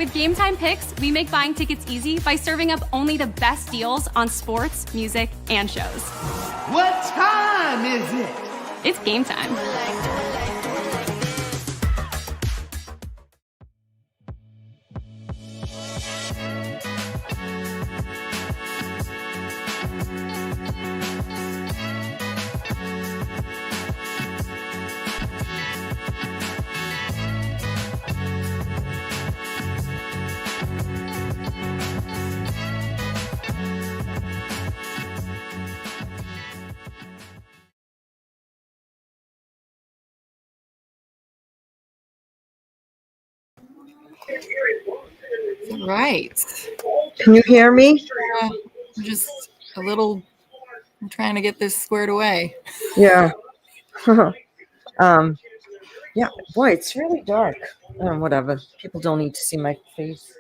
With Gametime Picks, we make buying tickets easy by serving up only the best deals on sports, music, and shows. What time is it? It's game time. Right. Can you hear me? Just a little. I'm trying to get this squared away. Yeah. Yeah. Boy, it's really dark. Whatever. People don't need to see my face.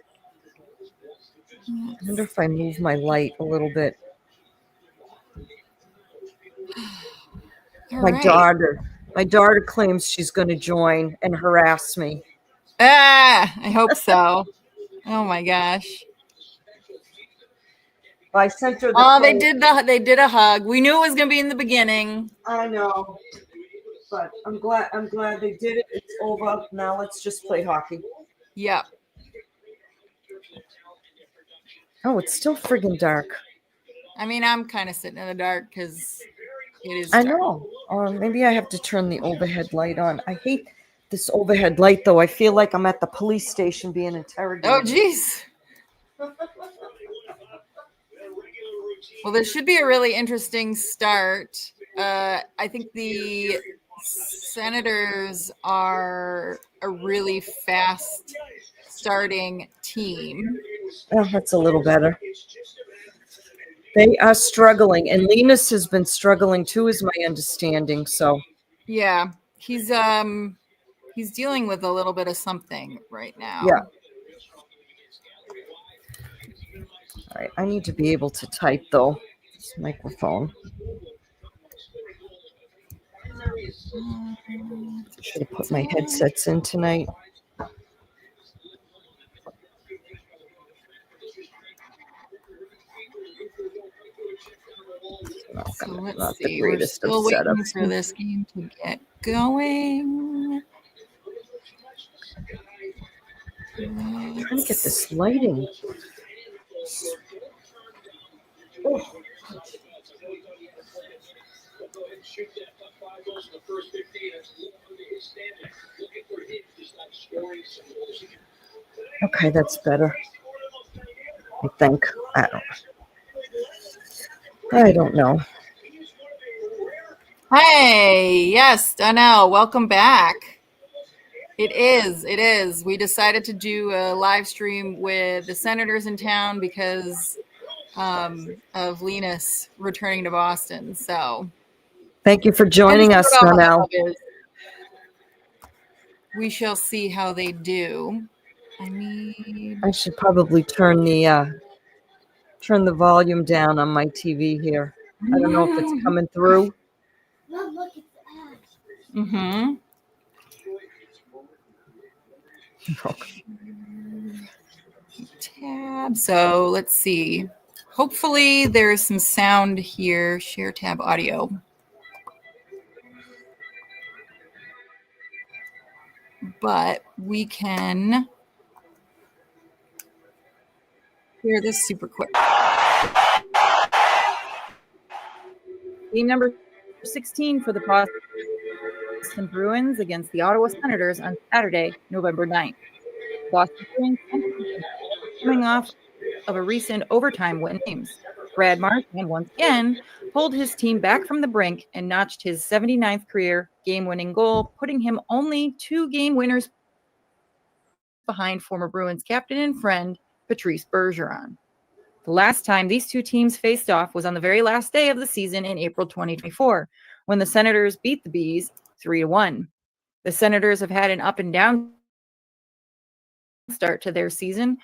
I wonder if I move my light a little bit. All My right. daughter claims she's going to join and harass me. I hope so. Oh my gosh. I sent her the Oh, code. they did a hug. We knew it was gonna be in the beginning. I know, but I'm glad they did it. It's over now. Let's just play hockey. Yep. Oh, it's still friggin' dark. I mean, I'm kind of sitting in the dark because it is. I dark. know. Maybe I have to turn the overhead light on. I hate this overhead light, though. I feel like I'm at the police station being interrogated. Oh, geez. Well, this should be a really interesting start. I think the Senators are a really fast starting team. Oh, that's a little better. They are struggling, and Linus has been struggling too, is my understanding. So, yeah, he's dealing with a little bit of something right now. Yeah. All right, I need to be able to type though. This microphone. Should have put my headsets in tonight. So let's Not see. the We're greatest still of waiting setups. for this game to get going. I'm trying to get this lighting. Oh. Okay, that's better. I think. I don't know. Hey, yes, Donnell, welcome back. It is. We decided to do a live stream with the Senators in town because of Linus returning to Boston. So thank you for joining us, Donnell. We shall see how they do. I should probably turn the volume down on my TV here. I don't know if it's coming through. Mm-hmm. Tab. So let's see. Hopefully there's some sound here. Share tab audio. But we can hear this super quick. Game number 16 for the Boston Bruins against the Ottawa Senators on Saturday, November 9th. Boston Bruins coming off of a recent overtime win games. Brad Marchand once again pulled his team back from the brink and notched his 79th career game-winning goal, putting him only 2 game winners behind former Bruins captain and friend Patrice Bergeron. The last time these two teams faced off was on the very last day of the season in April 2024, when the Senators beat the Bees 3-1. The Senators have had an up and down start to their season,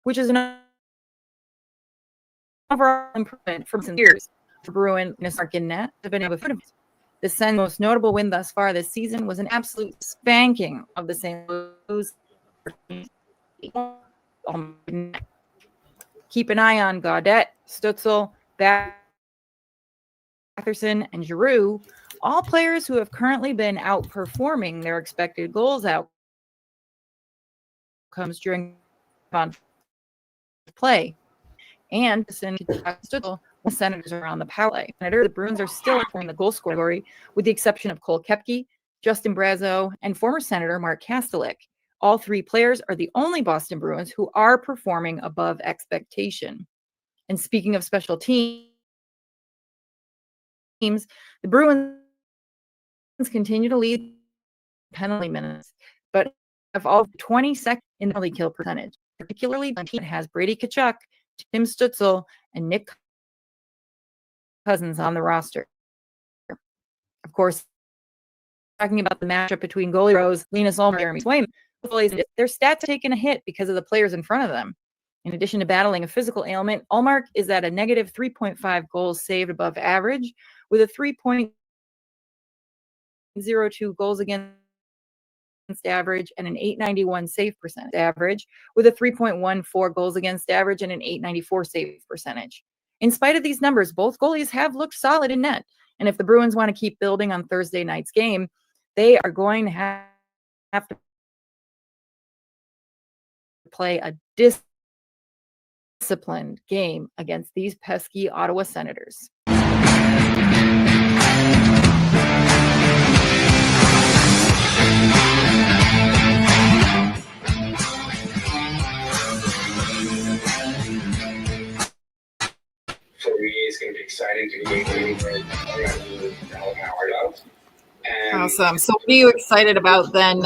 which is an overall improvement from some years. For Bruin and Sarkinet have been able to. The Sens' most notable win thus far this season was an absolute spanking of the St. Louis Keep an eye on Gaudette, Stutzel, Batherson, and Giroux, all players who have currently been outperforming their expected goals outcomes during play. And the Senators are on the power play. The Bruins are still in the goal category, with the exception of Cole Koepke, Justin Brazeau, and former Senator Mark Kastelik. All three players are the only Boston Bruins who are performing above expectation. And speaking of special teams, the Bruins continue to lead penalty minutes, but have all 22nd in the penalty kill percentage, particularly the team that has Brady Tkachuk, Tim Stutzel, and Nick Cousins on the roster. Of course, talking about the matchup between goalie rows, Linus Ullmark and Jeremy Swayman, their stats are taking a hit because of the players in front of them. In addition to battling a physical ailment, Ullmark is at a negative 3.5 goals saved above average, with a 3.02 goals against average and an .891 save percentage average, with a 3.14 goals against average and an .894 save percentage. In spite of these numbers, both goalies have looked solid in net. And if the Bruins want to keep building on Thursday night's game, they are going to have to play a disciplined game against these pesky Ottawa Senators. For me, it's going to be exciting to be help Howard out. Awesome. So what are you excited about then,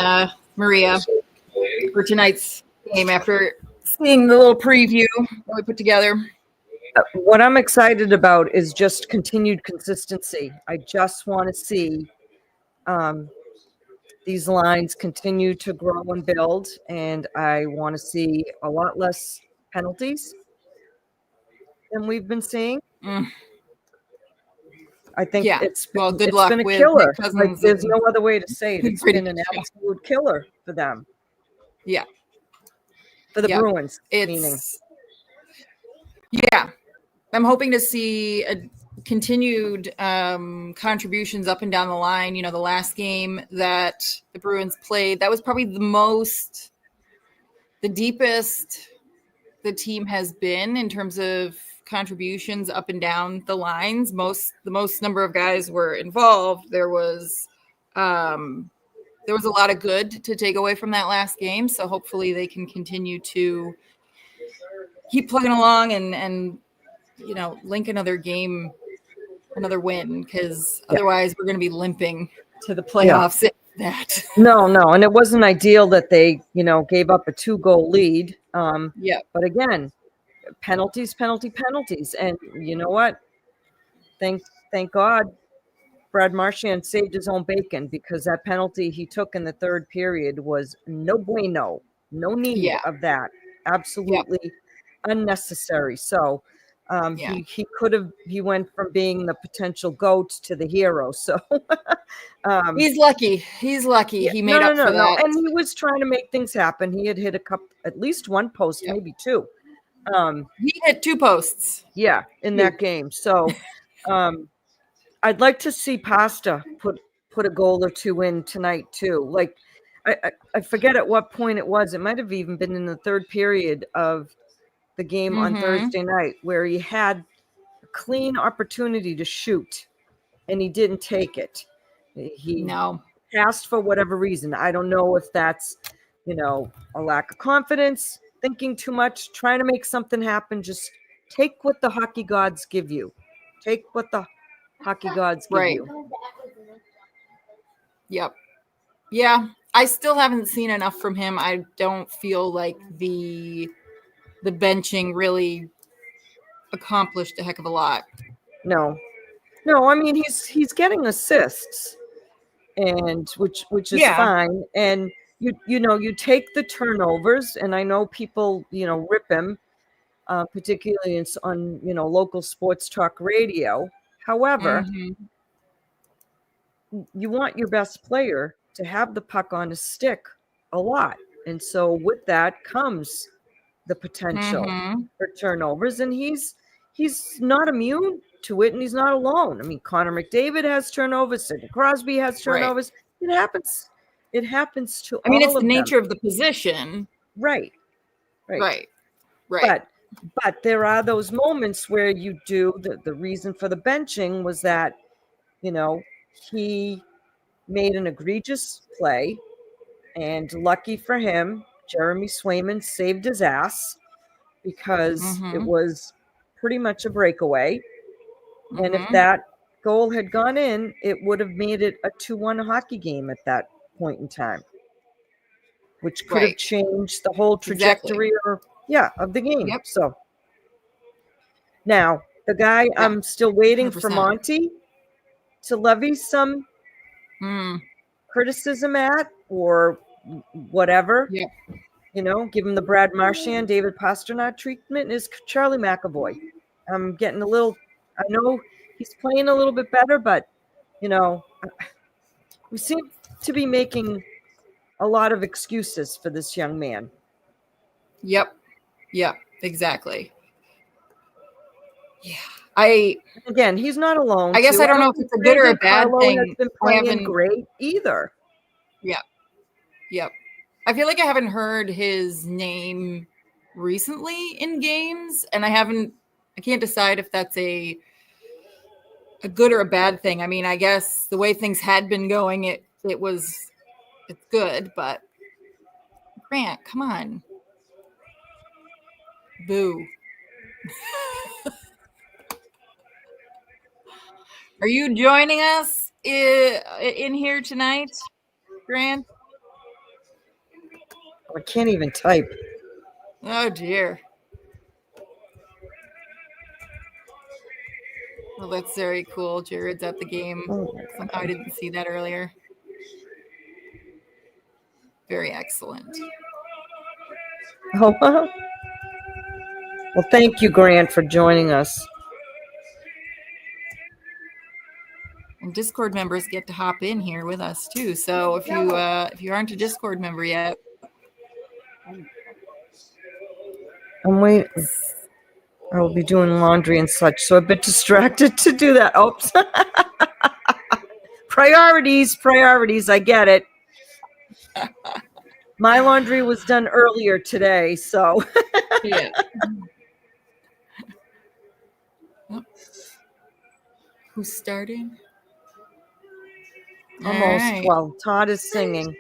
Maria, for tonight's game after seeing the little preview that we put together? What I'm excited about is just continued consistency. I just want to see these lines continue to grow and build, and I want to see a lot less penalties than we've been seeing. I think it's been, good it's luck been a with killer. Nick Cousins Like, there's and no other way to say it. It's Brady been an Tkachuk. absolute killer for them. Yeah. For the Yep. Bruins, It's meaning. Yeah. I'm hoping to see a continued contributions up and down the line. You know, the last game that the Bruins played, that was probably the deepest the team has been in terms of contributions up and down the lines. The most number of guys were involved. There was a lot of good to take away from that last game. So hopefully they can continue to keep plugging along and link another game, another win, because otherwise we're going to be limping to the playoffs. Yeah. No, and it wasn't ideal that they, gave up a 2-goal lead. But again, penalties, and you know what? Thank God, Brad Marchand saved his own bacon, because that penalty he took in the third period was no bueno, no need of that, absolutely unnecessary. So he went from being the potential GOAT to the hero. So he's lucky. He made up for that. And he was trying to make things happen. He had hit at least one post, maybe two. He hit 2 posts. In that game. So I'd like to see Pasta put a goal or 2 in tonight too. Like I forget at what point it was. It might have even been in the third period of the game on Thursday night, where he had a clean opportunity to shoot and he didn't take it. He passed for whatever reason. I don't know if that's, a lack of confidence, thinking too much, trying to make something happen. Just take what the hockey gods give you. Take what the hockey gods give you. Yep. Yeah. I still haven't seen enough from him. I don't feel like the benching really accomplished a heck of a lot. No. I mean, he's getting assists, and which is fine. And you take the turnovers, and I know people rip him, particularly on local sports talk radio. However, you want your best player to have the puck on his stick a lot. And so with that comes the potential Mhm. for turnovers, and he's not immune to it, and he's not alone. I mean, Connor McDavid has turnovers, Sidney Crosby has Right. turnovers. It happens. It happens to I mean, it's all the of nature them. of the position. Right. Right. But there are those moments where you do the reason for the benching was that, you know, he made an egregious play, and lucky for him, Jeremy Swayman saved his ass because it Mhm. was pretty much a breakaway. And if Mhm. that goal had gone in, it would have made it a 2-1 hockey game at that point in time, which could have Right. changed the whole Exactly. trajectory of the game. Yep. So now the guy Yeah. I'm still waiting for 100%. Monty to levy some Mm. criticism at, or whatever, Yep. you know, give him the Brad Marchand, David Pastrnak treatment, is Charlie McAvoy. I'm getting a little, I know he's playing a little bit better, but, you know, we seem to be making a lot of excuses for this young man. Yep. Yep. Exactly. Yeah. Again, he's not alone. I guess too. I don't know if think it's a good or a Brandon bad Carlo thing. has been I playing haven't. great either. Yep. I feel like I haven't heard his name recently in games, and I can't decide if that's a good or a bad thing. I mean, I guess the way things had been going, it's good, but Grant, come on. Boo. Are you joining us in here tonight, Grant? I can't even type. Oh dear. Well, that's very cool. Jared's at the game. Somehow I didn't see that earlier. Very excellent. Oh, well, thank you, Grant, for joining us. And Discord members get to hop in here with us too. So if you aren't a Discord member yet, I'm waiting. I will be doing laundry and such, so a bit distracted to do that. Oops. Priorities. I get it. My laundry was done earlier today, so. yeah. Who's starting? Almost. Right. Well, Todd is singing.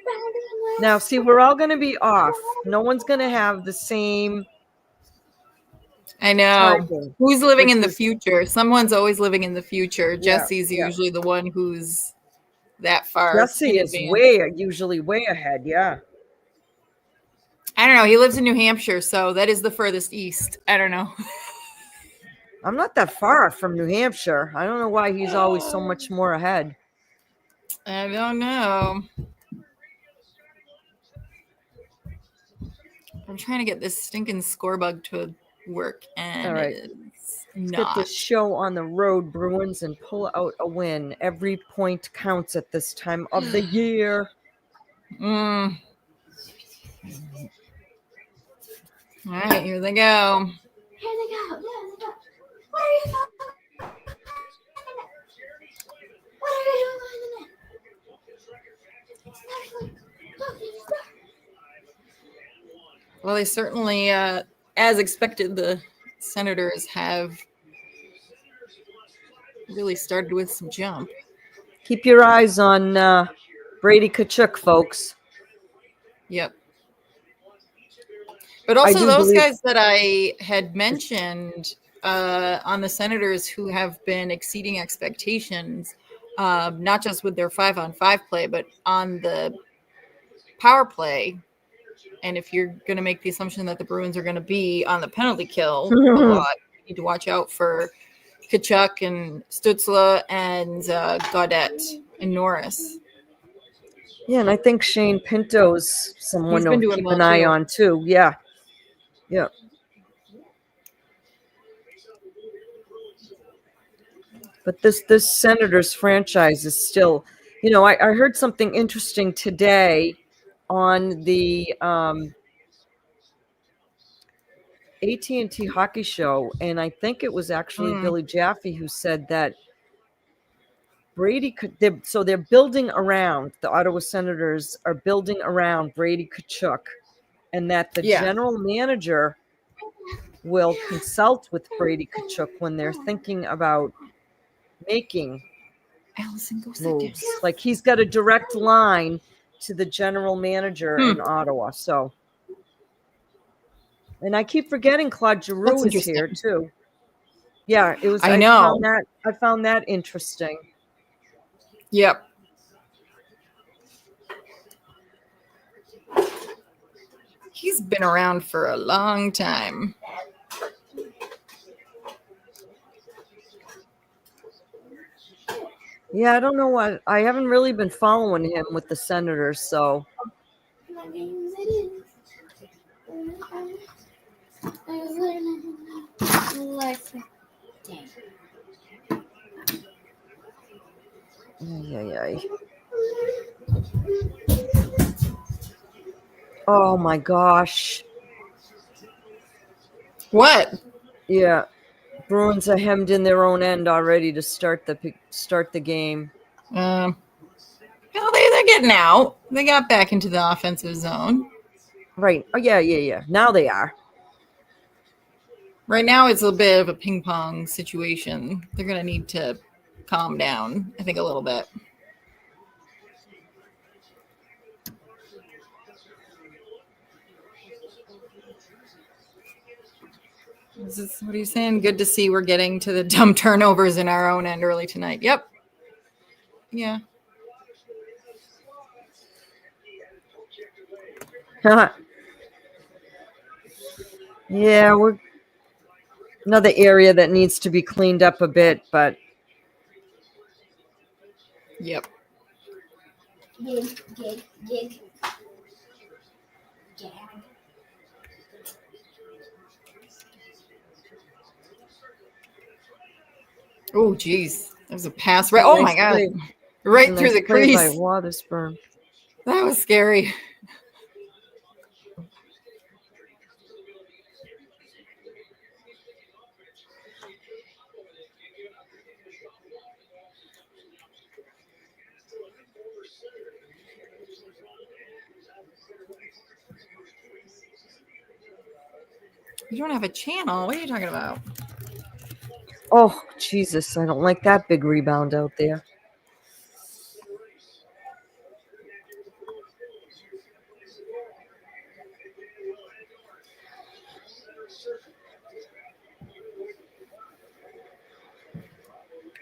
Now, see, we're all going to be off. No one's going to have the same. I know. Typing, Who's living in the is, future? Someone's always living in the future. Yeah, Jesse's usually the one who's that far. Jesse is usually way ahead. Yeah. I don't know. He lives in New Hampshire, so that is the furthest east. I don't know. I'm not that far from New Hampshire. I don't know why he's always so much more ahead. I don't know. I'm trying to get this stinking score bug to work, and All right. it's Let's not. get this show on the road, Bruins, and pull out a win. Every point counts at this time of the year. All right, here they go. What are you doing in the net? Well, they certainly, as expected, the Senators have really started with some jump. Keep your eyes on Brady Tkachuk, folks. Yep. But also those guys that I had mentioned on the Senators who have been exceeding expectations, not just with their 5-on-5 play, but on the power play. And if you're going to make the assumption that the Bruins are going to be on the penalty kill a lot, you need to watch out for Tkachuk and Stützle and Gaudette and Norris. Yeah, and I think Shane Pinto's someone to keep an eye on too. Yeah. Yeah. But this Senators franchise is still, you know, I heard something interesting today on the AT&T hockey show, and I think it was actually Billy Jaffe who said that Brady could. They're building around, the Ottawa Senators are building around Brady Tkachuk, and that the general manager will consult with Brady Tkachuk when they're thinking about making Allison, go sit moves. down. Like he's got a direct line to the general manager in Ottawa. So, and I keep forgetting Claude Giroux is here too. Yeah, it was. I know. I found that interesting. Yep. He's been around for a long time. Yeah, I don't know what. I haven't really been following him with the Senators, so. My games it is. I was learning Alexa. Dang. Ay. Oh my gosh. What? Yeah. Bruins are hemmed in their own end already to start the game. Well, they're getting out. They got back into the offensive zone. Right. Oh yeah. Now they are. Right now, it's a bit of a ping pong situation. They're going to need to calm down, I think, a little bit. What are you saying? Good to see we're getting to the dumb turnovers in our own end early tonight. Yep. Yeah. Yeah, we're another area that needs to be cleaned up a bit, but Yep. Gig. Oh, geez. That was a pass. Right. Oh, my God. Right through the play by crease. Watersburn. That was scary. You don't have a channel. What are you talking about? Oh, Jesus. I don't like that big rebound out there.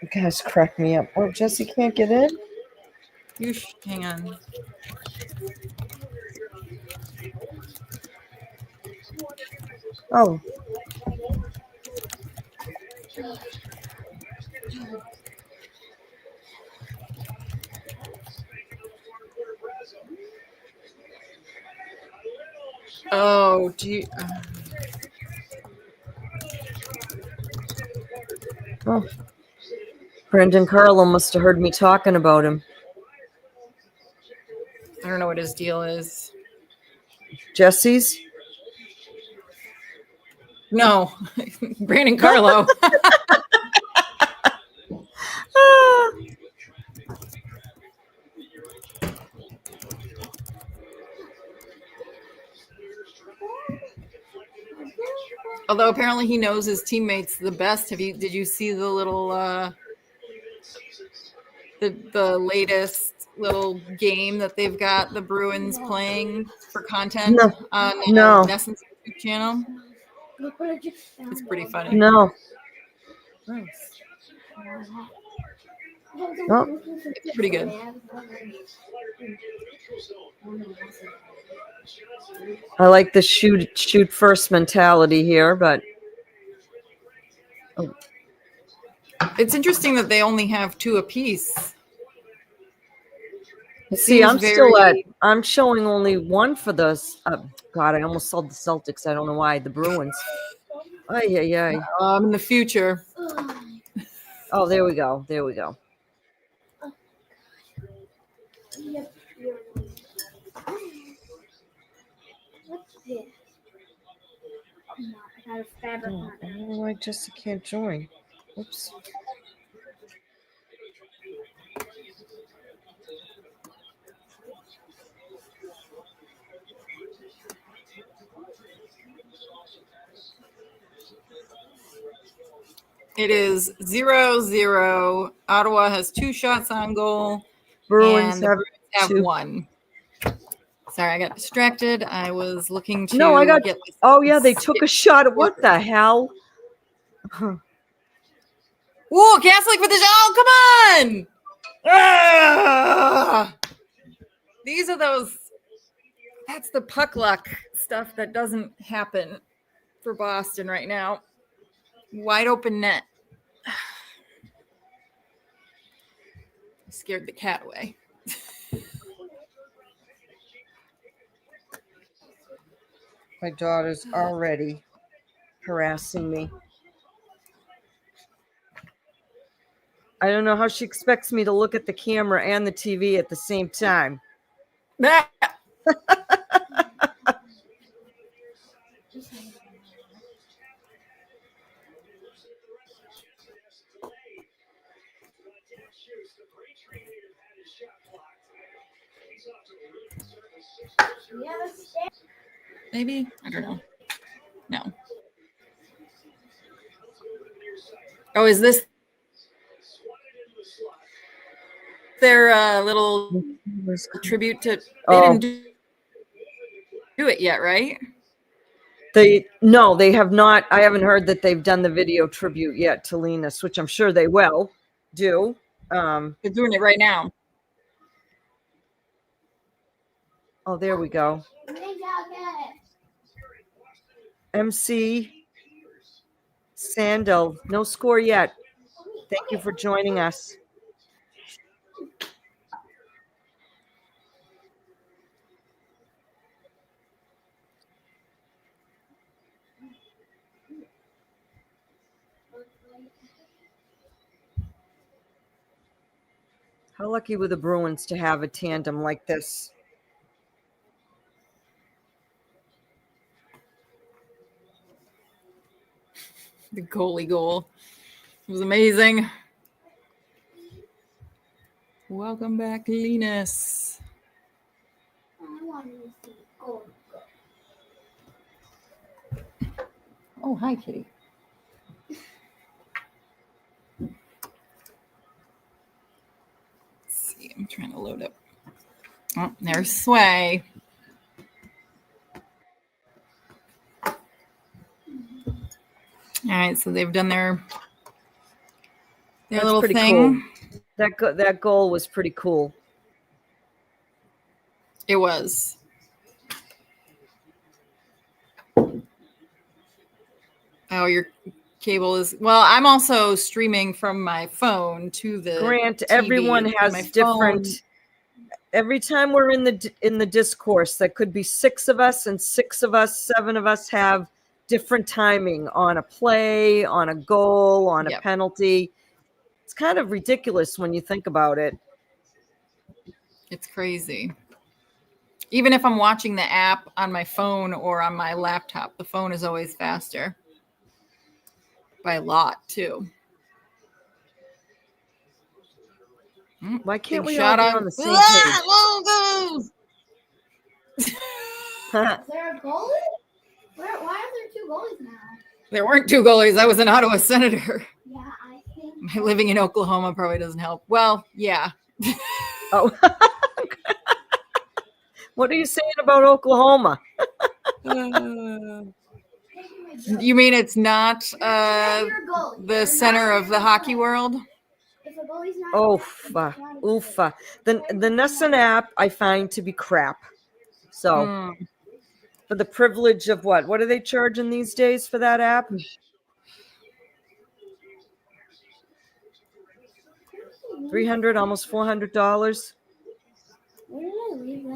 You guys crack me up. Oh, Jesse can't get in? Hang on. Oh. Oh, gee. Oh. Brendan Carlo must have heard me talking about him. I don't know what his deal is. Jesse's? No. Brandon Carlo. Although apparently he knows his teammates the best. Did you see the little the latest little game that they've got the Bruins playing for content on Nesson's YouTube channel? It's pretty funny. No. Oh. It's pretty good. I like the shoot first mentality here, but it's interesting that they only have 2 apiece. see, I'm showing only 1 for the God, I almost saw the Celtics. I don't know why. The Bruins. Ay. In the future. Oh, there we go. Yeah. No, I got a fabric Oh, one. I don't know why Jessica can't join. Oops. It is 0-0. Ottawa has 2 shots on goal, Bruins and the have Bruins have 2. 1. Sorry, I got distracted. I was looking to No, I got. get this. Oh yeah, they took a shot at what the hell? Ooh, Catholic for the oh, come on! Ah! These are those. That's the puck luck stuff that doesn't happen for Boston right now. Wide open net. Scared the cat away. My daughter's already harassing me. I don't know how she expects me to look at the camera and the TV at the same time. Ah! Maybe? I don't know. No. Oh, is this their little tribute to? They Oh. didn't do it yet, right? No, they have not. I haven't heard that they've done the video tribute yet to Linus, which I'm sure they will do. They're doing it right now. Oh, there we go. MC Sandel, no score yet. Thank you for joining us. How lucky were the Bruins to have a tandem like this? The goalie goal. It was amazing. Welcome back, Linus. I wanted to see gold. Oh, hi, kitty. Let's see, I'm trying to load up. Oh, there's Sway. All right, so they've done their That's little pretty thing. Cool. That goal was pretty cool. It was. Oh, your cable is well. I'm also streaming from my phone to the Grant, TV. everyone has My different. phone. Every time we're in the discourse, that could be 6 of us, and 6 of us, 7 of us have different timing on a play, on a goal, on a penalty. It's kind of ridiculous when you think about it. It's crazy. Even if I'm watching the app on my phone or on my laptop, the phone is always faster. By a lot, too. Why can't Big we all shot be on the same page? Logos! Is there a goalie? Why are there 2 goalies now? There weren't 2 goalies. I was an Ottawa Senator. Yeah, I think. My living in Oklahoma probably doesn't help. Well, yeah. Oh. What are you saying about Oklahoma? You mean it's not the center of the hockey world? Oofa, oofa. The Nessun app I find to be crap. So for the privilege of what are they charging these days for that app? $300, almost $400.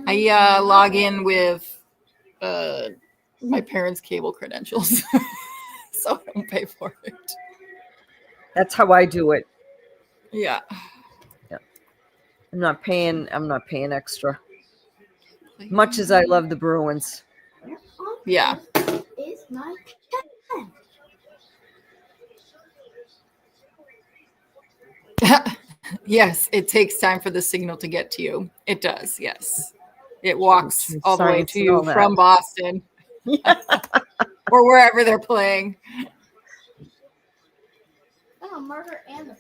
I log in with my parents' cable credentials, so I don't pay for it. That's how I do it. Yeah. I'm not paying extra. Much as I love the Bruins. Yeah. Is my Yes, it takes time for the signal to get to you. It does, yes. It walks Some all the way science to and all you that. from Boston or wherever they're playing. Oh, Margaret and the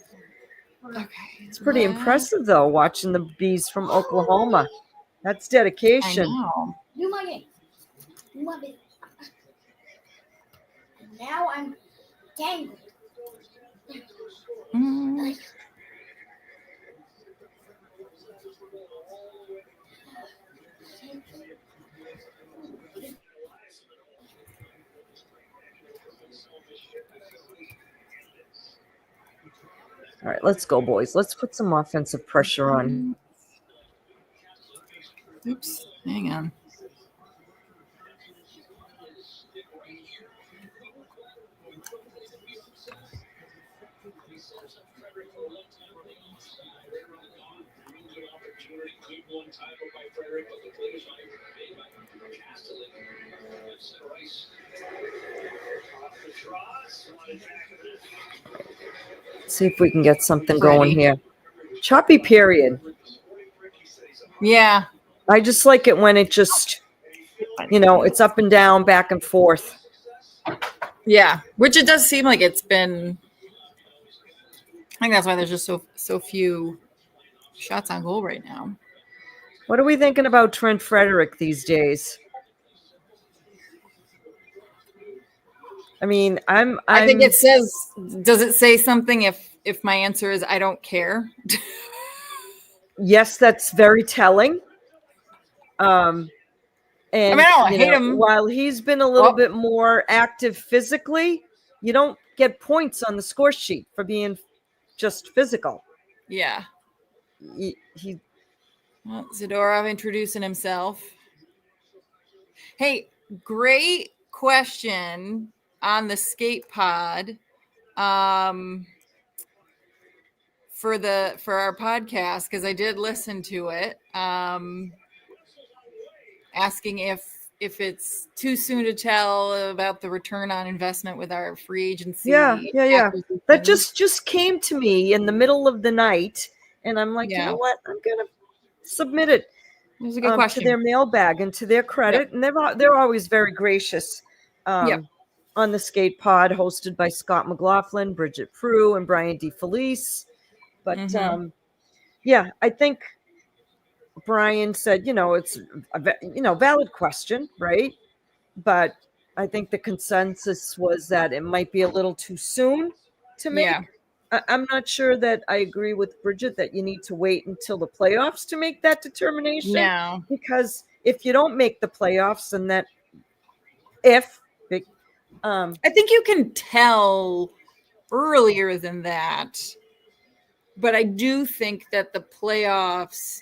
Okay. It's pretty impressive, though, watching the Bees from Oklahoma. That's dedication. I know. Do my game. Do my business. And now I'm tangled. Mm. All right, let's go, boys. Let's put some offensive pressure on. Oops, hang on. See if we can get something Ready. going here. Choppy period. Yeah. I just like it when it just, it's up and down, back and forth. Yeah, which it does seem like it's been. I think that's why there's just so few shots on goal right now. What are we thinking about Trent Frederick these days? I mean, I think it says. Does it say something if my answer is I don't care? Yes, that's very telling. And I mean, I don't hate him. While he's been a little bit more active physically, you don't get points on the score sheet for being just physical. Yeah. He Well, Zadorov introducing himself. Hey, great question on the skate pod. For our podcast, because I did listen to it, asking if it's too soon to tell about the return on investment with our free agency. Yeah. That just came to me in the middle of the night, and I'm like, you know what? I'm gonna submit it. It was a good question to their mailbag, and to their credit, and they're always very gracious. On the skate pod, hosted by Scott McLaughlin, Bridget Prue, and Brian DeFelice. But I think Brian said, it's a valid question, right? But I think the consensus was that it might be a little too soon to make. Yeah. I'm not sure that I agree with Bridget that you need to wait until the playoffs to make that determination. No. Because if you don't make the playoffs, and that I think you can tell earlier than that. But I do think that the playoffs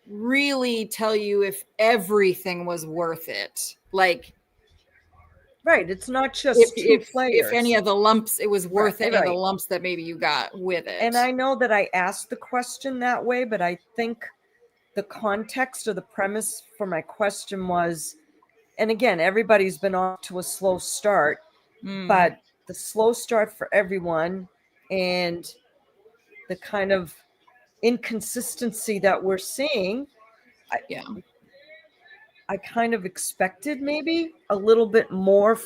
really tell you if everything was worth it. Like, right, it's not just two players. If any of the lumps, it was worth any of the lumps that maybe you got with it. And I know that I asked the question that way, but I think the context or the premise for my question was, and again, everybody's been off to a slow start, but the slow start for everyone and the kind of inconsistency that we're seeing, I kind of expected maybe a little bit more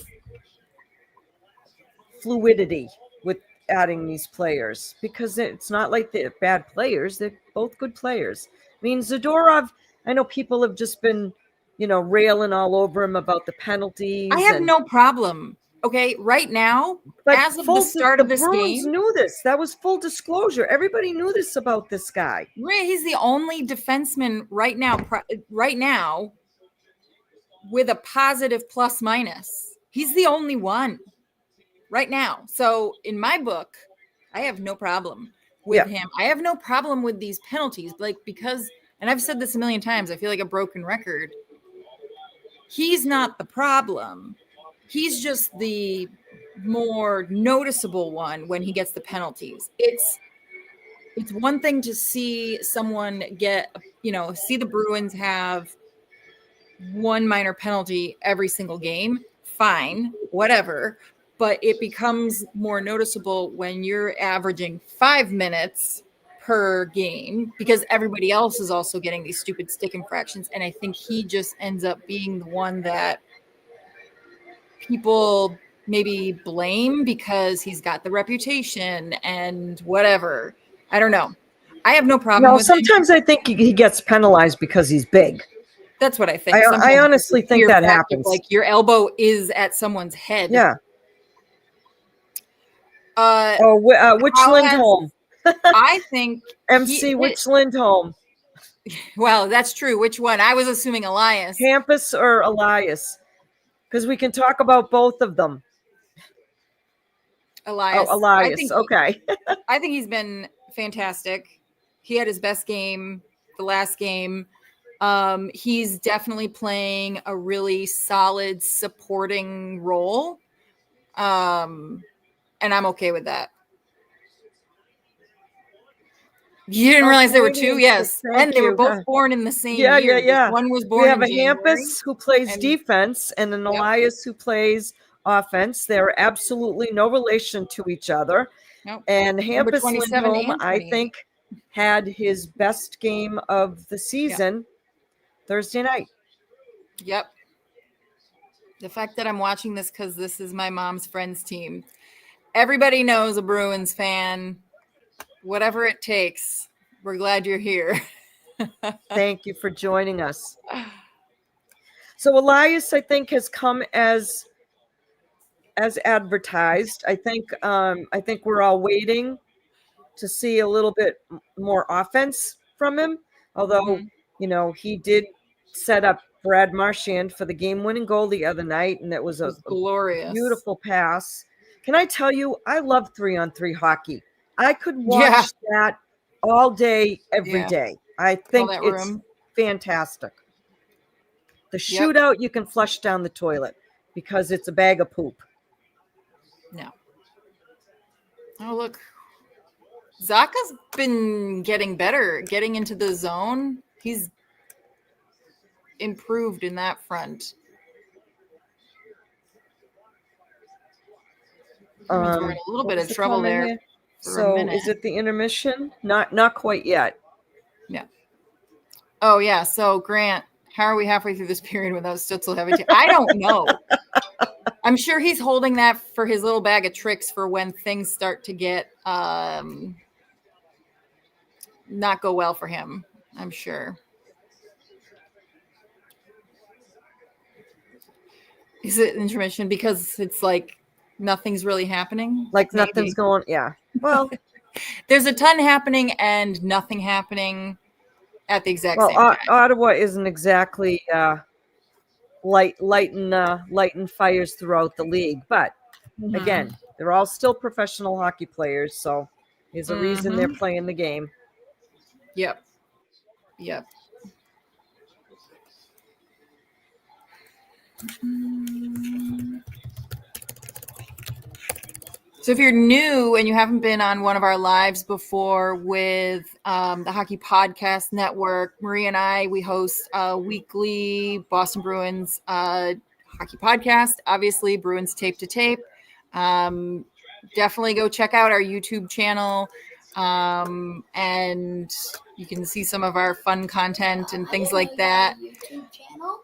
fluidity with adding these players, because it's not like they're bad players. They're both good players. I mean, Zadorov, I know people have just been, railing all over him about the penalties. I have no problem. Okay, right now, as of the start of this Bruins game, knew this. That was full disclosure. Everybody knew this about this guy. He's the only defenseman right now with a positive plus minus. He's the only one right now. So in my book, I have no problem with him. I have no problem with these penalties, because, and I've said this a million times, I feel like a broken record. He's not the problem. He's just the more noticeable one when he gets the penalties. It's one thing to see someone get, see the Bruins have one minor penalty every single game, fine, whatever. But it becomes more noticeable when you're averaging 5 minutes per game because everybody else is also getting these stupid stick infractions. And I think he just ends up being the one that people maybe blame because he's got the reputation and whatever. I don't know. I have no problem No, with him. sometimes I think he gets penalized because he's big. That's what I think. I honestly think Fear that factor, happens. like your elbow is at someone's head. Yeah. Which How Lindholm? I think MC which Lindholm? Well, that's true. Which one? I was assuming Elias. Hampus or Elias? Because we can talk about both of them. Elias. Oh, Elias. Okay. I think he's been fantastic. He had his best game the last game. He's definitely playing a really solid supporting role. And I'm okay with that. You didn't realize there were two? Yes. And they were both born in the same year. Yeah. One was born We have in a January, Hampus who plays defense and an Elias who plays offense. They're absolutely no relation to each other. Nope. And Number Hampus 27 Lindholm, and I 28. think, had his best game of the season Thursday night. Yep. The fact that I'm watching this because this is my mom's friend's team. Everybody knows a Bruins fan. Whatever it takes. We're glad you're here. Thank you for joining us. So Elias, I think, has come as advertised. I think we're all waiting to see a little bit more offense from him. Although, he did set up Brad Marchand for the game-winning goal the other night, and it was a glorious, beautiful pass. Can I tell you, I love 3-on-3 hockey. I could watch that all day, every day. I think it's fantastic. The shootout, you can flush down the toilet because it's a bag of poop. No. Oh, look. Zaka's been getting better, getting into the zone. He's improved in that front. We're in a little bit of trouble there. So is it the intermission? Not quite yet. Yeah. Oh, yeah. So, Grant, how are we halfway through this period without Stutzel having to? I don't know. I'm sure he's holding that for his little bag of tricks for when things start to get not go well for him. I'm sure. Is it intermission because it's like nothing's really happening? Like nothing's going. Yeah. Well, there's a ton happening and nothing happening at the exact same time. Ottawa isn't exactly lighting fires throughout the league, but again, they're all still professional hockey players, so there's a reason they're playing the game. Yep. So if you're new and you haven't been on one of our lives before with the Hockey Podcast Network, Marie and I, we host a weekly Boston Bruins hockey podcast, obviously Bruins Tape to Tape. Definitely go check out our YouTube channel and you can see some of our fun content and things like that. YouTube channel?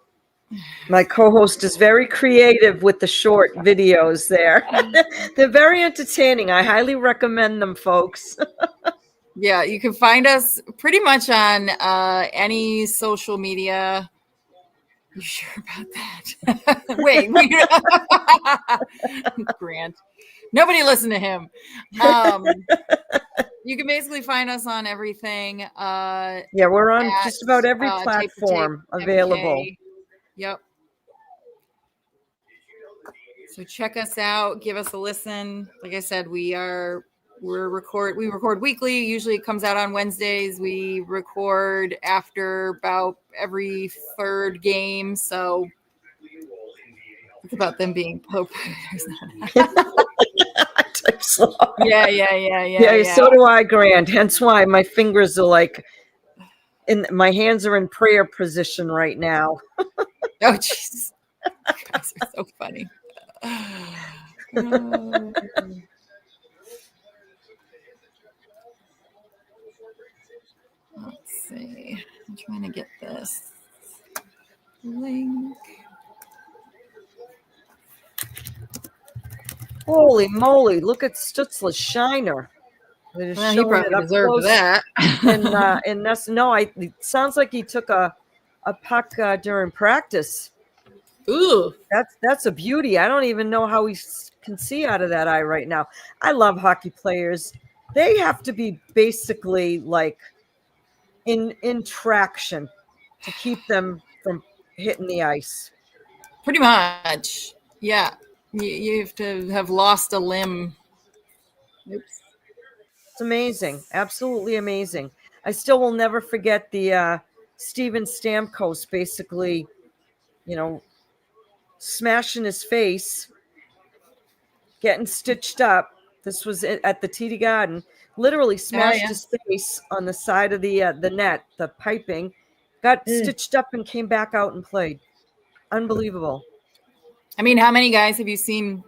My co-host is very creative with the short videos there. They're very entertaining. I highly recommend them, folks. Yeah, you can find us pretty much on any social media. You sure about that? Wait. Grant. Nobody listen to him. You can basically find us on everything. Yeah, we're on just about every platform available. Yep. So check us out. Give us a listen. Like I said, we record weekly. Usually it comes out on Wednesdays. We record after about every third game. So it's about them being Pope. Yeah. So do I, Grant. Hence why my fingers are my hands are in prayer position right now. Oh, jeez. You guys are so funny. Oh. Let's see. I'm trying to get this link. Holy moly! Look at Stutzler's shiner. They're just Well, he showing probably it up deserved close. that. And that's no. It sounds like he took a puck during practice. Ooh. That's a beauty. I don't even know how he can see out of that eye right now. I love hockey players. They have to be basically like in traction to keep them from hitting the ice. Pretty much. Yeah. You have to have lost a limb. Oops. It's amazing. Absolutely amazing. I still will never forget the Steven Stamkos basically, smashing his face, getting stitched up. This was at the TD Garden. Literally smashed his face on the side of the net, the piping, got stitched up and came back out and played. Unbelievable. I mean, how many guys have you seen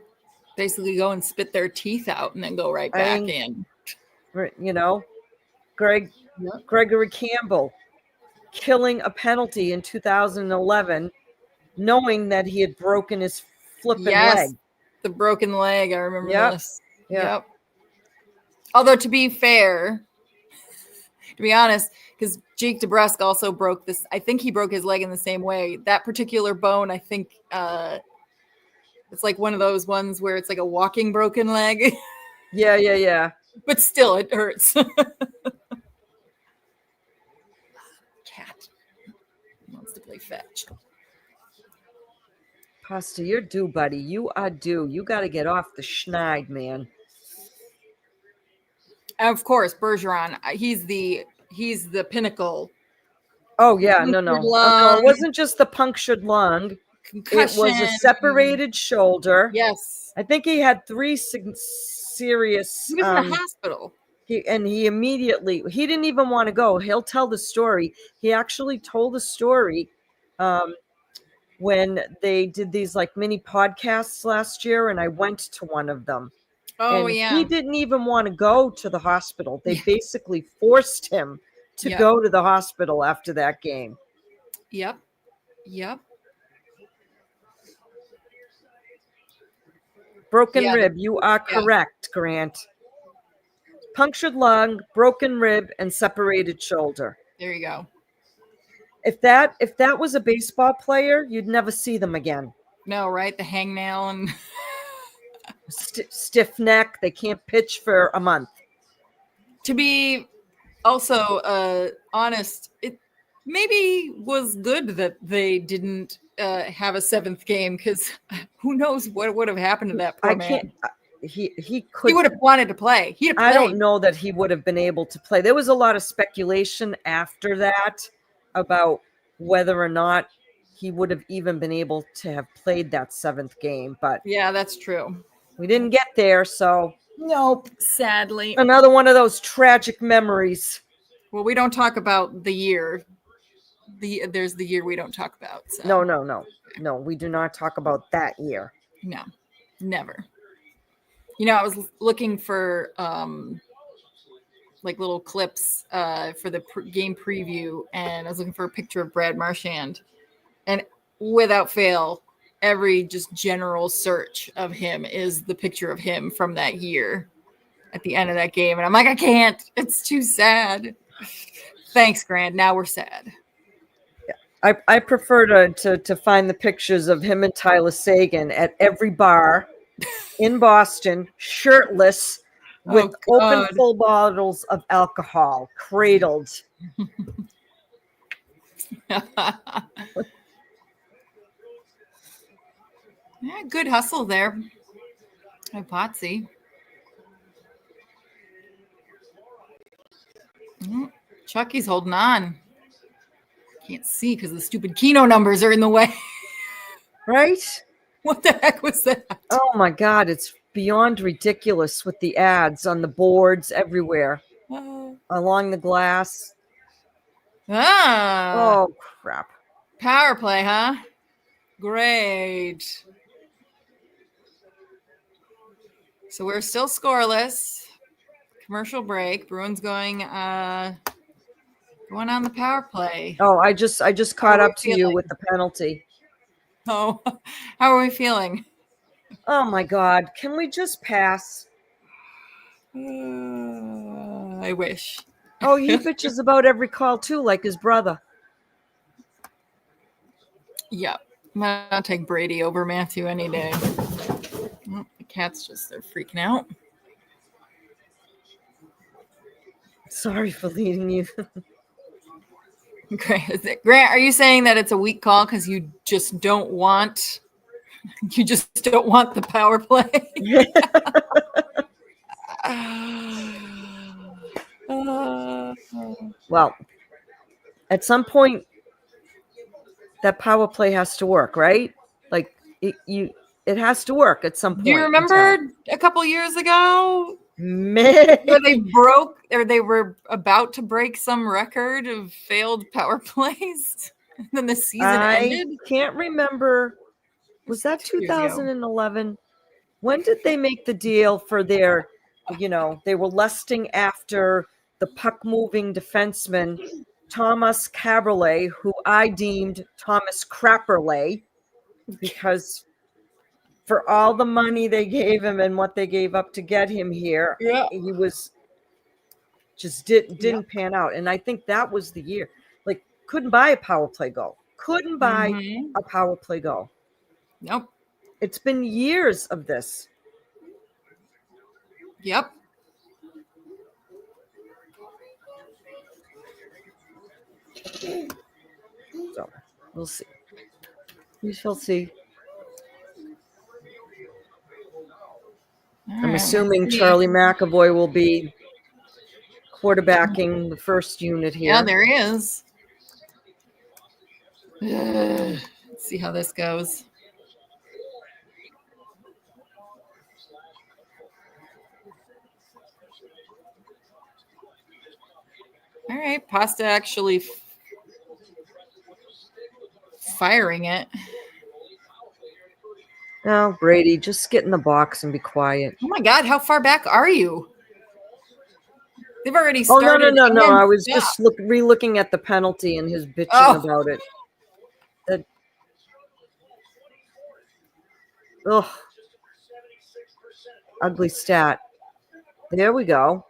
basically go and spit their teeth out and then go right back in? Gregory Campbell killing a penalty in 2011, knowing that he had broken his flipping leg. The broken leg. I remember this. Yep. Although, to be fair, to be honest, because Jake DeBrusk also broke this. I think he broke his leg in the same way. That particular bone, I think it's like one of those ones where it's like a walking broken leg. Yeah. But still, it hurts. Cat wants to play fetch. Pasta, you're due, buddy. You are due. You got to get off the schneid, man. Of course, Bergeron. He's the pinnacle. Oh yeah, no. It wasn't just the punctured lung. Concussion. It was a separated shoulder. Yes. I think he had 3 serious. He was in the hospital. He didn't even want to go. He'll tell the story. He actually told the story when they did these like mini podcasts last year, and I went to one of them. Oh, and yeah. He didn't even want to go to the hospital. They basically forced him to go to the hospital after that game. Yep. Broken rib. You are correct, Grant. Punctured lung, broken rib, and separated shoulder. There you go. If that was a baseball player, you'd never see them again. No, right? The hangnail and stiff neck. They can't pitch for a month. To be also honest, it maybe was good that they didn't have a 7th game, because who knows what would have happened to that poor man. He could. He would have wanted to play. I don't know that he would have been able to play. There was a lot of speculation after that about whether or not he would have even been able to have played that 7th game. But yeah, that's true. We didn't get there, so nope. Sadly, another one of those tragic memories. Well, we don't talk about the year. There's the year we don't talk about. So. No, we do not talk about that year. No, never. I was looking for like little clips for the game preview, and I was looking for a picture of Brad Marchand, and without fail, every just general search of him is the picture of him from that year at the end of that game, and I'm like, I can't. It's too sad. Thanks, Grant. Now we're sad. I prefer to find the pictures of him and Tyler Sagan at every bar in Boston, shirtless, with open full bottles of alcohol, cradled. Yeah, good hustle there. Hi, Potsy. Chucky's holding on. Can't see because the stupid Keno numbers are in the way. Right? What the heck was that? Oh my God, it's beyond ridiculous with the ads on the boards everywhere. Along the glass. Ah. Oh, crap. Power play, huh? Great. So we're still scoreless. Commercial break. Bruins going on the power play. Oh, I just caught up to you with the penalty. Oh, how are we feeling? Oh my God. Can we just pass? I wish. Oh, he bitches about every call too, like his brother. Yep. I'll take Brady over Matthew any day. Oh, the cats they're freaking out. Sorry for leading you. Grant, are you saying that it's a weak call because you just don't want the power play? Well, at some point, that power play has to work, right? Like it has to work at some point. Do you remember a couple years ago Man. where they were about to break some record of failed power plays? And then the season ended? I can't remember. Was that 2011? When did they make the deal for their, they were lusting after the puck-moving defenseman, Thomas Caberlet, who I deemed Thomas Crapperley, because for all the money they gave him and what they gave up to get him here, he was just didn't pan out. And I think that was the year. Like, couldn't buy a power play goal. Couldn't buy a power play goal. Nope. It's been years of this. Yep. So we'll see. We shall see. I'm assuming Charlie McAvoy will be quarterbacking the first unit here. Yeah, there he is. Let's see how this goes. All right, Pasta actually firing it. No, Brady, just get in the box and be quiet. Oh my God, how far back are you? They've already started. Oh, no. I was just re-looking at the penalty and his bitching about it. Ugh. Ugly stat. There we go.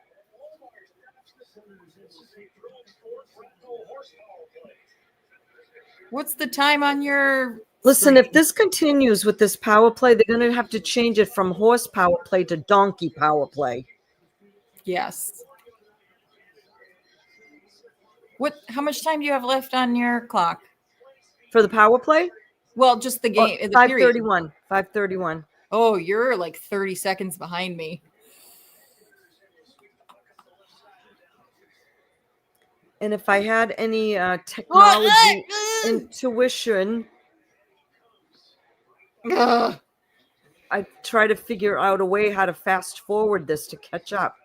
What's the time on your... Listen, if this continues with this power play, they're going to have to change it from horse power play to donkey power play. Yes. How much time do you have left on your clock? For the power play? Well, just the game. 5:31. 5:31. Oh, you're like 30 seconds behind me. And if I had any technology intuition, I'd try to figure out a way how to fast forward this to catch up.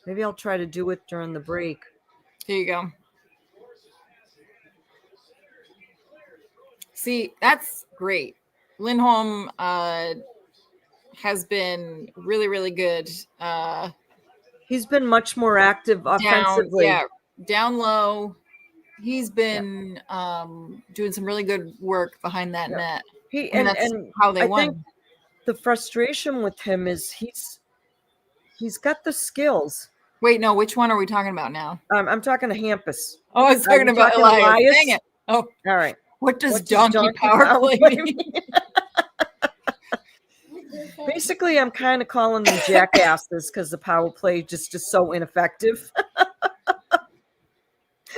Maybe I'll try to do it during the break. Here you go. See, that's great. Lindholm has been really, really good. He's been much more active offensively. Down low. He's been doing some really good work behind that net. That's how they won. I think the frustration with him is he's got the skills. Wait, no, which one are we talking about now? I'm talking to Hampus. Oh, I was talking about Elias. Dang it. Oh, all right. What does donkey power play mean? Basically, I'm kind of calling them jackasses because the power play just is so ineffective.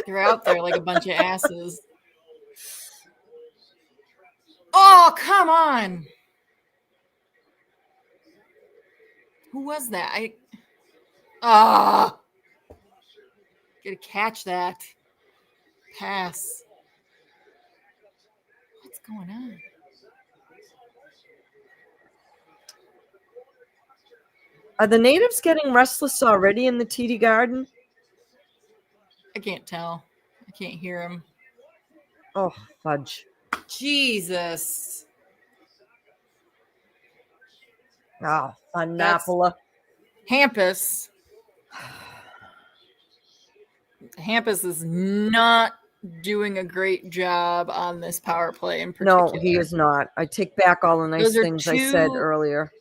They're out there like a bunch of asses. Oh, come on. Who was that? Gotta catch that. Pass. What's going on? Are the natives getting restless already in the TD Garden? I can't tell. I can't hear them. Oh, fudge. Jesus. Oh, on That's- Napola. Hampus is not doing a great job on this power play in particular. No, he is not. I take back all the nice Those are things I said two- earlier.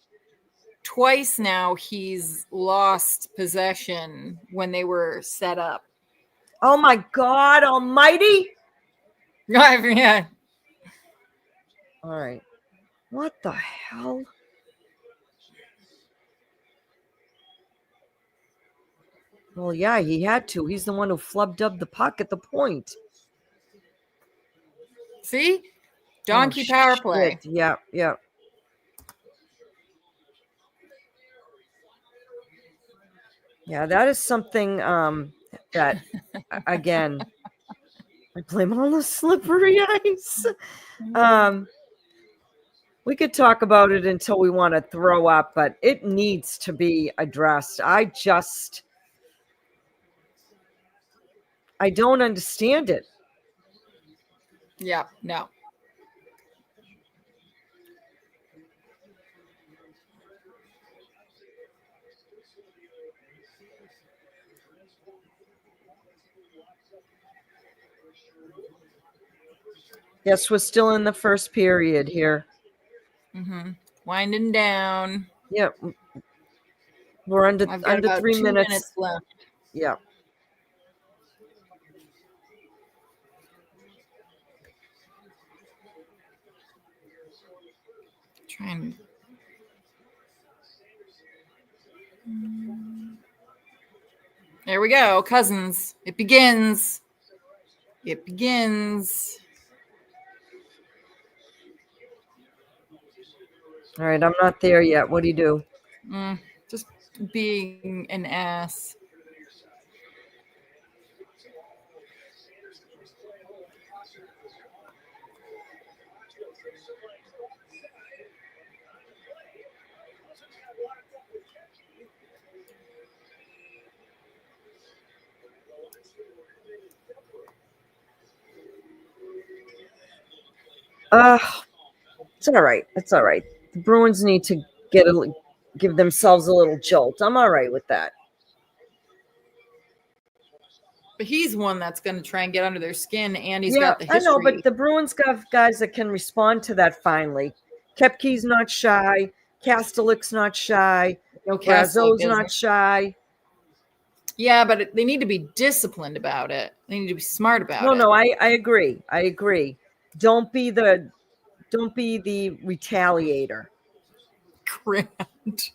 Twice now he's lost possession when they were set up. Oh my God almighty. Yeah. All right. What the hell? Well, yeah, he had to. He's the one who flubbed up the puck at the point. See? Donkey power play. Shit. Yeah, yeah. Yeah, that is something that, again, I blame all the slippery ice. We could talk about it until we want to throw up, but it needs to be addressed. I don't understand it. Yeah, no. Yes, we're still in the first period here. Winding down. Yep. We're under I've got about 3 2 minutes left. Yeah. Trying. There we go, Cousins. It begins. It begins. All right, I'm not there yet. What do you do? Just being an ass. It's all right. It's all right. The Bruins need to give themselves a little jolt. I'm all right with that. But he's one that's going to try and get under their skin, and he's Yeah, got the history. I know, but the Bruins got guys that can respond to that finally. Kepke's not shy. Kastelik's not shy. No, Brazo's not shy. Yeah, but they need to be disciplined about it. They need to be smart about it. No, I agree. I agree. Don't be the retaliator. Grant.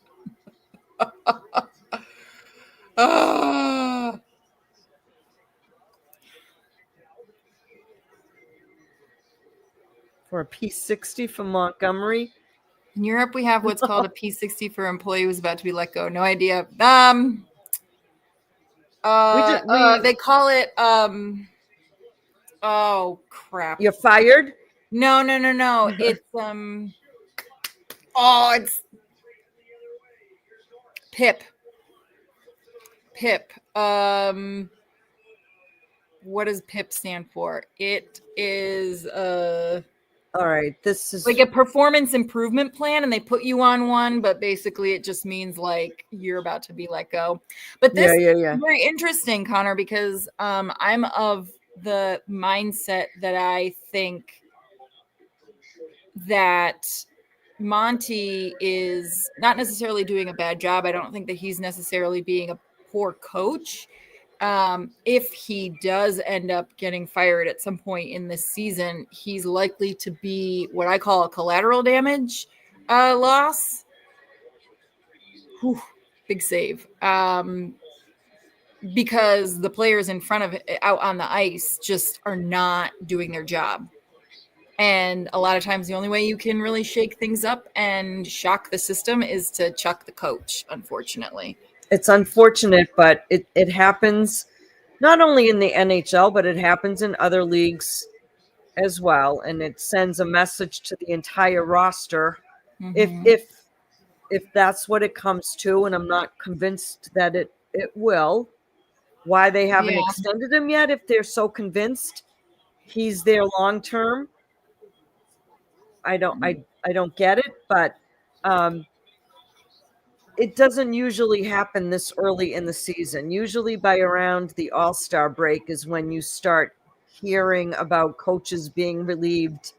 For a P60 from Montgomery. In Europe, we have what's called a P60 for employee who's about to be let go. No idea. They call it oh crap. You're fired? No. It's it's PIP. PIP. What does PIP stand for? It is all right, this is like a performance improvement plan, and they put you on one, but basically it just means like you're about to be let go. But this is very interesting, Connor, because I'm of the mindset that I think that Monty is not necessarily doing a bad job. I don't think that he's necessarily being a poor coach. If he does end up getting fired at some point in this season, he's likely to be what I call a collateral damage loss. Whew, big save. Because the players in front of out on the ice just are not doing their job. And a lot of times the only way you can really shake things up and shock the system is to chuck the coach, unfortunately. It's unfortunate, but it happens not only in the NHL, but it happens in other leagues as well. And it sends a message to the entire roster. If that's what it comes to, and I'm not convinced that it will, why they haven't extended him yet, if they're so convinced he's there long term. I don't get it, but it doesn't usually happen this early in the season. Usually by around the All-Star break is when you start hearing about coaches being relieved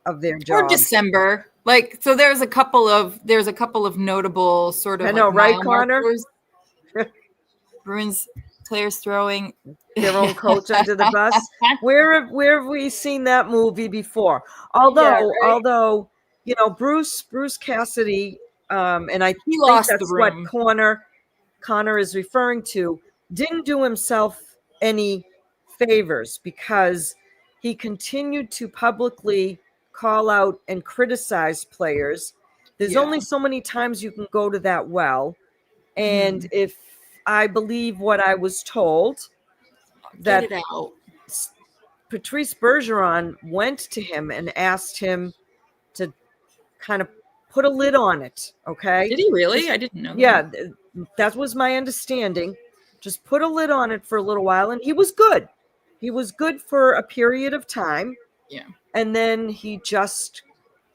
of their jobs. Or December. Like, so there's a couple of notable sort of I know, like right, mile Connor? markers. Bruins players throwing their own coach under the bus. Where have we seen that movie before? Although you know, Bruce Cassidy, and I He think lost that's the what room. Connor is referring to, didn't do himself any favors because he continued to publicly call out and criticize players. There's only so many times you can go to that well. And if I believe what I was told, that Get it out. Patrice Bergeron went to him and asked him to kind of put a lid on it. Okay. Did he really? I didn't know that. Yeah, that was my understanding. Just put a lid on it for a little while. And he was good. He was good for a period of time. Yeah. And then he just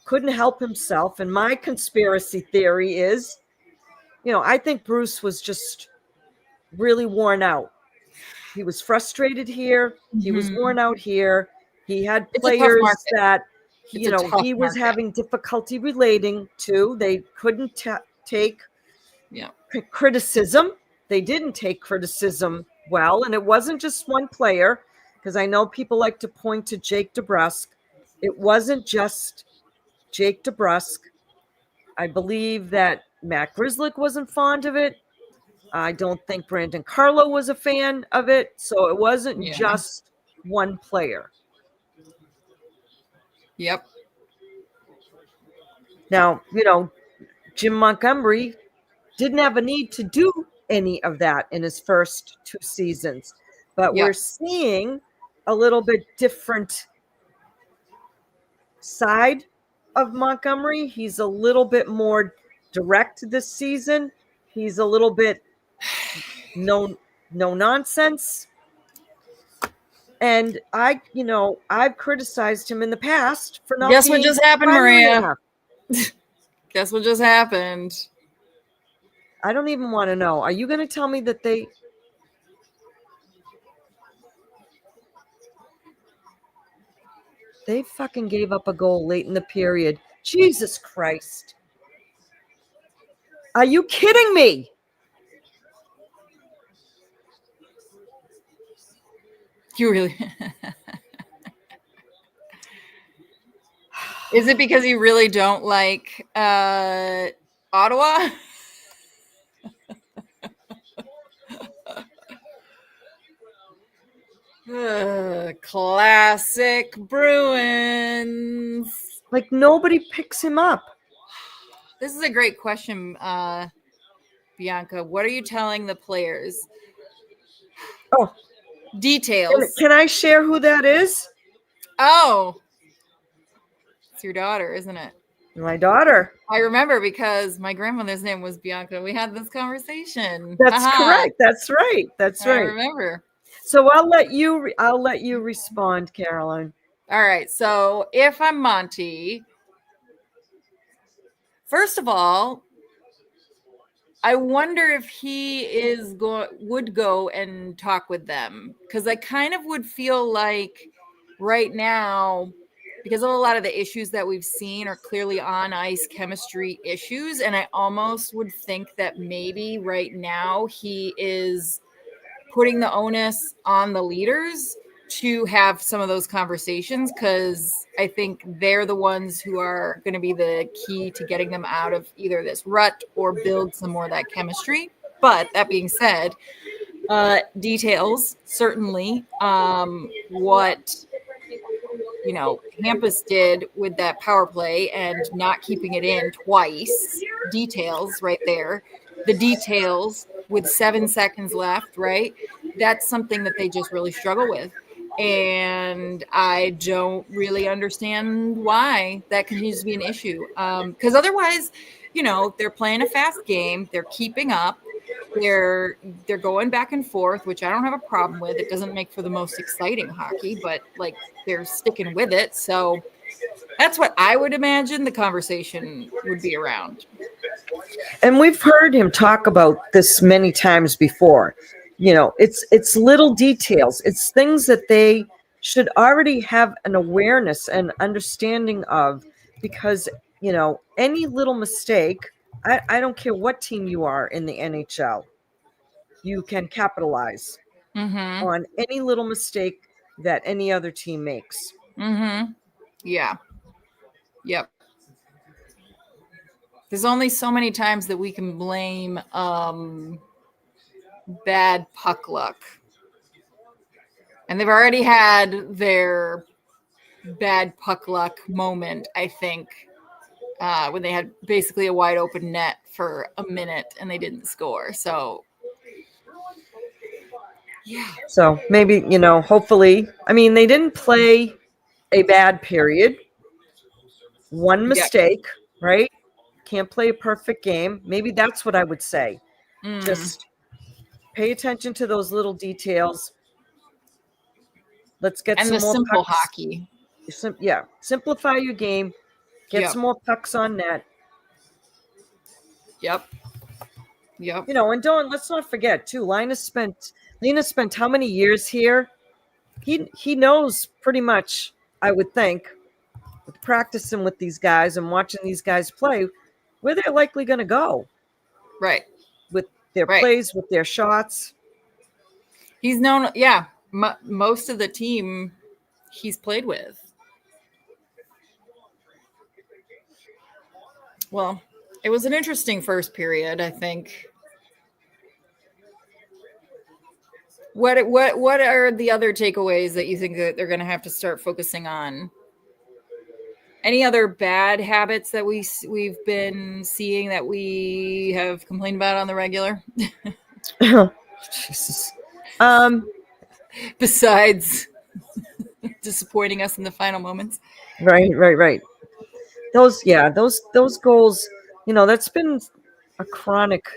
couldn't help himself. And my conspiracy theory is, you know, I think Bruce was just really worn out. He was frustrated here. He was worn out here. He had players that, you know, he was having difficulty relating to. They couldn't take criticism. They didn't take criticism well. And it wasn't just one player, because I know people like to point to Jake DeBrusk. It wasn't just Jake DeBrusk. I believe that Matt Grzelcyk wasn't fond of it. I don't think Brandon Carlo was a fan of it. So it wasn't just one player. Yep. Now, you know, Jim Montgomery didn't have a need to do any of that in his first 2 seasons. But we're seeing a little bit different side of Montgomery. He's a little bit more direct this season. He's a little bit no nonsense. And I've criticized him in the past for not Guess being what just happened, primary Maria? enough. Guess what just happened? I don't even want to know. Are you going to tell me that they fucking gave up a goal late in the period? Jesus Christ. Are you kidding me? You really... Is it because you really don't like Ottawa? Classic Bruins. Like, nobody picks him up. This is a great question, Bianca. What are you telling the players? Oh, details. Can I share who that is? Oh, it's your daughter, isn't it? My daughter. I remember because my grandmother's name was Bianca. We had this conversation. That's correct. That's right. That's right. I remember. So I'll let you respond, Caroline. All right. So if I'm Monty, first of all, I wonder if he would go and talk with them, because I kind of would feel like right now, because of a lot of the issues that we've seen are clearly on ice chemistry issues, and I almost would think that maybe right now he is putting the onus on the leaders to have some of those conversations, because I think they're the ones who are going to be the key to getting them out of either this rut or build some more of that chemistry. But that being said, details, certainly what, Hampus did with that power play and not keeping it in twice, details right there. The details with 7 seconds left, right? That's something that they just really struggle with. And I don't really understand why that continues to be an issue. Because otherwise, they're playing a fast game. They're keeping up. They're going back and forth, which I don't have a problem with. It doesn't make for the most exciting hockey, but they're sticking with it. So That's what I would imagine the conversation would be around. And we've heard him talk about this many times before. It's little details. It's things that they should already have an awareness and understanding of, because any little mistake, I don't care what team you are in the NHL, you can capitalize on any little mistake that any other team makes. Yeah. Yep. There's only so many times that we can blame bad puck luck. And they've already had their bad puck luck moment, I think, when they had basically a wide open net for a minute and they didn't score. So, yeah. So maybe, hopefully, they didn't play a bad period. One mistake, right? Can't play a perfect game. Maybe that's what I would say. Just pay attention to those little details. Let's get and some the more simple pucks. hockey. Simplify your game. Get some more pucks on net. Yep. And let's not forget too, Lena spent how many years here? He knows pretty much, I would think, with practicing with these guys and watching these guys play, where they're likely going to go. Right. With their plays, with their shots. He's known, most of the team he's played with. Well, it was an interesting first period, I think. What are the other takeaways that you think that they're going to have to start focusing on? Any other bad habits that we've been seeing that we have complained about on the regular? Jesus. Besides disappointing us in the final moments. Right. Those goals, that's been a chronic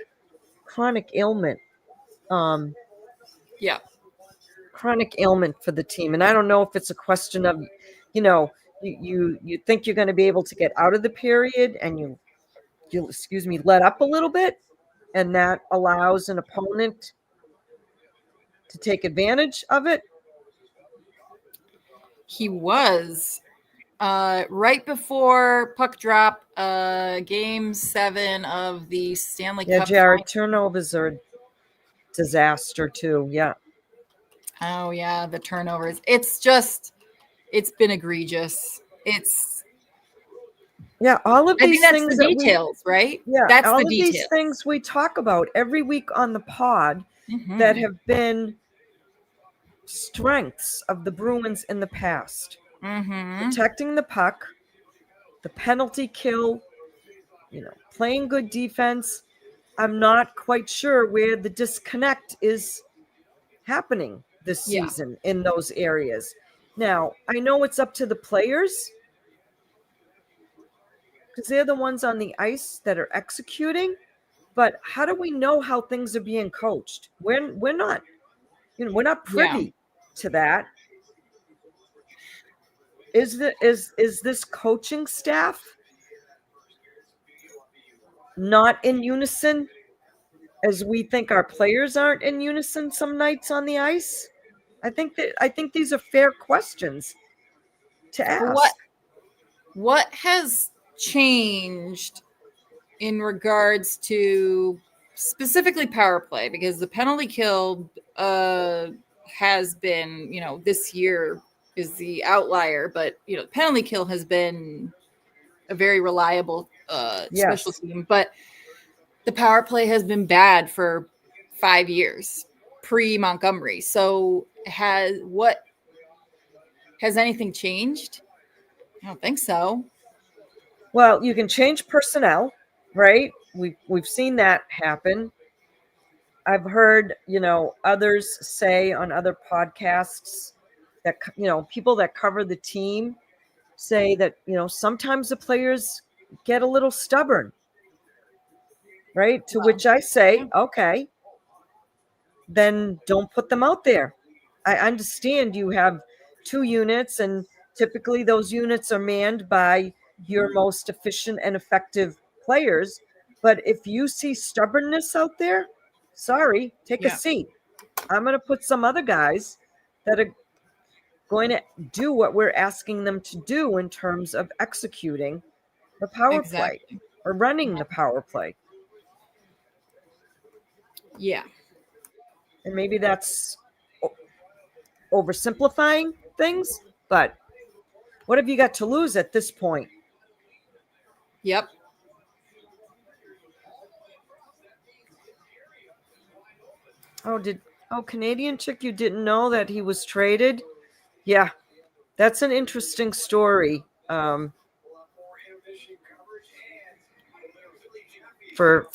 ailment. Chronic ailment for the team. And I don't know if it's a question of, you think you're going to be able to get out of the period and you let up a little bit, and that allows an opponent to take advantage of it. He was right before puck drop, game 7 of the Stanley Cup. Jared, turnovers are a disaster too. Yeah. Oh yeah, the turnovers. It's been egregious. All of these that's things, the details, right? Yeah, that's all the of details. These things we talk about every week on the pod that have been strengths of the Bruins in the past. Protecting the puck, the penalty kill, playing good defense. I'm not quite sure where the disconnect is happening this season in those areas. Now, I know it's up to the players because they're the ones on the ice that are executing, but how do we know how things are being coached? We're not privy to that. Is this coaching staff not in unison as we think our players aren't in unison some nights on the ice? I think these are fair questions to ask. What has changed in regards to specifically power play? Because the penalty kill has been, this year is the outlier, but penalty kill has been a very reliable special team. But the power play has been bad for 5 years pre-Montgomery. So has anything changed? I don't think so. Well, you can change personnel, right? We've seen that happen. I've heard, others say on other podcasts that, people that cover the team say that, sometimes the players get a little stubborn, right? To which I say, okay, then don't put them out there. I understand you have 2 units and Typically, those units are manned by your most efficient and effective players. But if you see stubbornness out there, sorry, take a Yeah. seat. I'm going to put some other guys that are going to do what we're asking them to do in terms of executing the power play Exactly. or running the power play. Yeah. And maybe that's oversimplifying things, but what have you got to lose at this point? Yep. Canadian chick, you didn't know that he was traded? Yeah, that's an interesting story. For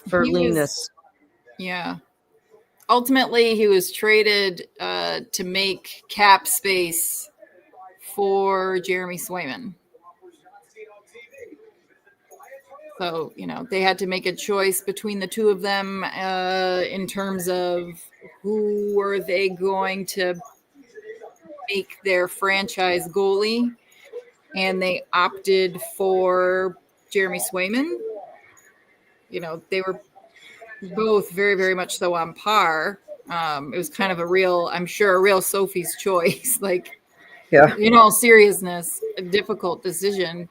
He was- Linus. Yeah. Ultimately, he was traded to make cap space for Jeremy Swayman. So, they had to make a choice between the two of them in terms of who were they going to make their franchise goalie. And they opted for Jeremy Swayman. They were both very, very much so on par. It was kind of a real Sophie's choice. Yeah. In all seriousness, a difficult decision.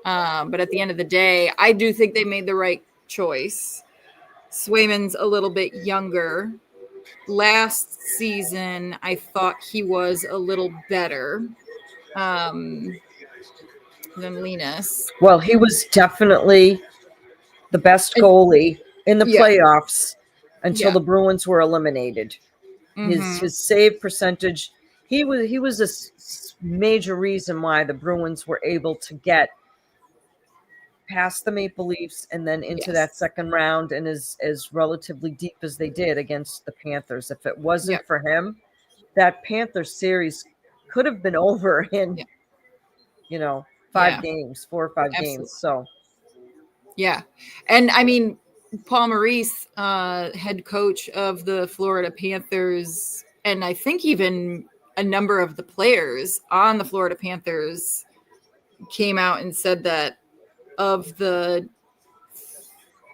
But at the end of the day, I do think they made the right choice. Swayman's a little bit younger. Last season, I thought he was a little better than Linus. Well, he was definitely the best goalie in the playoffs until the Bruins were eliminated. His save percentage, he was a major reason why the Bruins were able to get past the Maple Leafs and then into that second round and as relatively deep as they did against the Panthers. If it wasn't for him, that Panthers series could have been over in 4 or 5 games. So yeah. And I mean, Paul Maurice, head coach of the Florida Panthers, and I think even a number of the players on the Florida Panthers came out and said that of the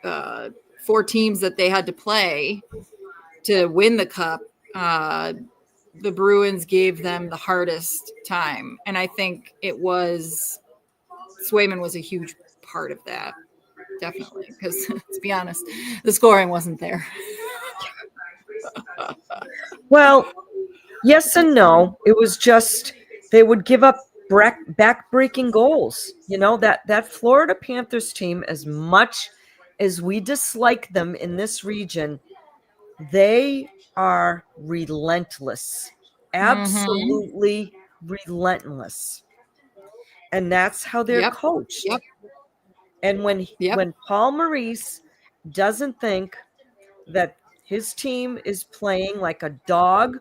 4 teams that they had to play to win the cup, the Bruins gave them the hardest time. And I think Swayman was a huge part of that. Definitely. Because let's be honest, the scoring wasn't there. Well, yes and no. It was just they would give up back-breaking goals. That Florida Panthers team, as much as we dislike them in this region, they are relentless. Absolutely relentless. And that's how they're coached. Yep. And when Paul Maurice doesn't think that his team is playing like a dog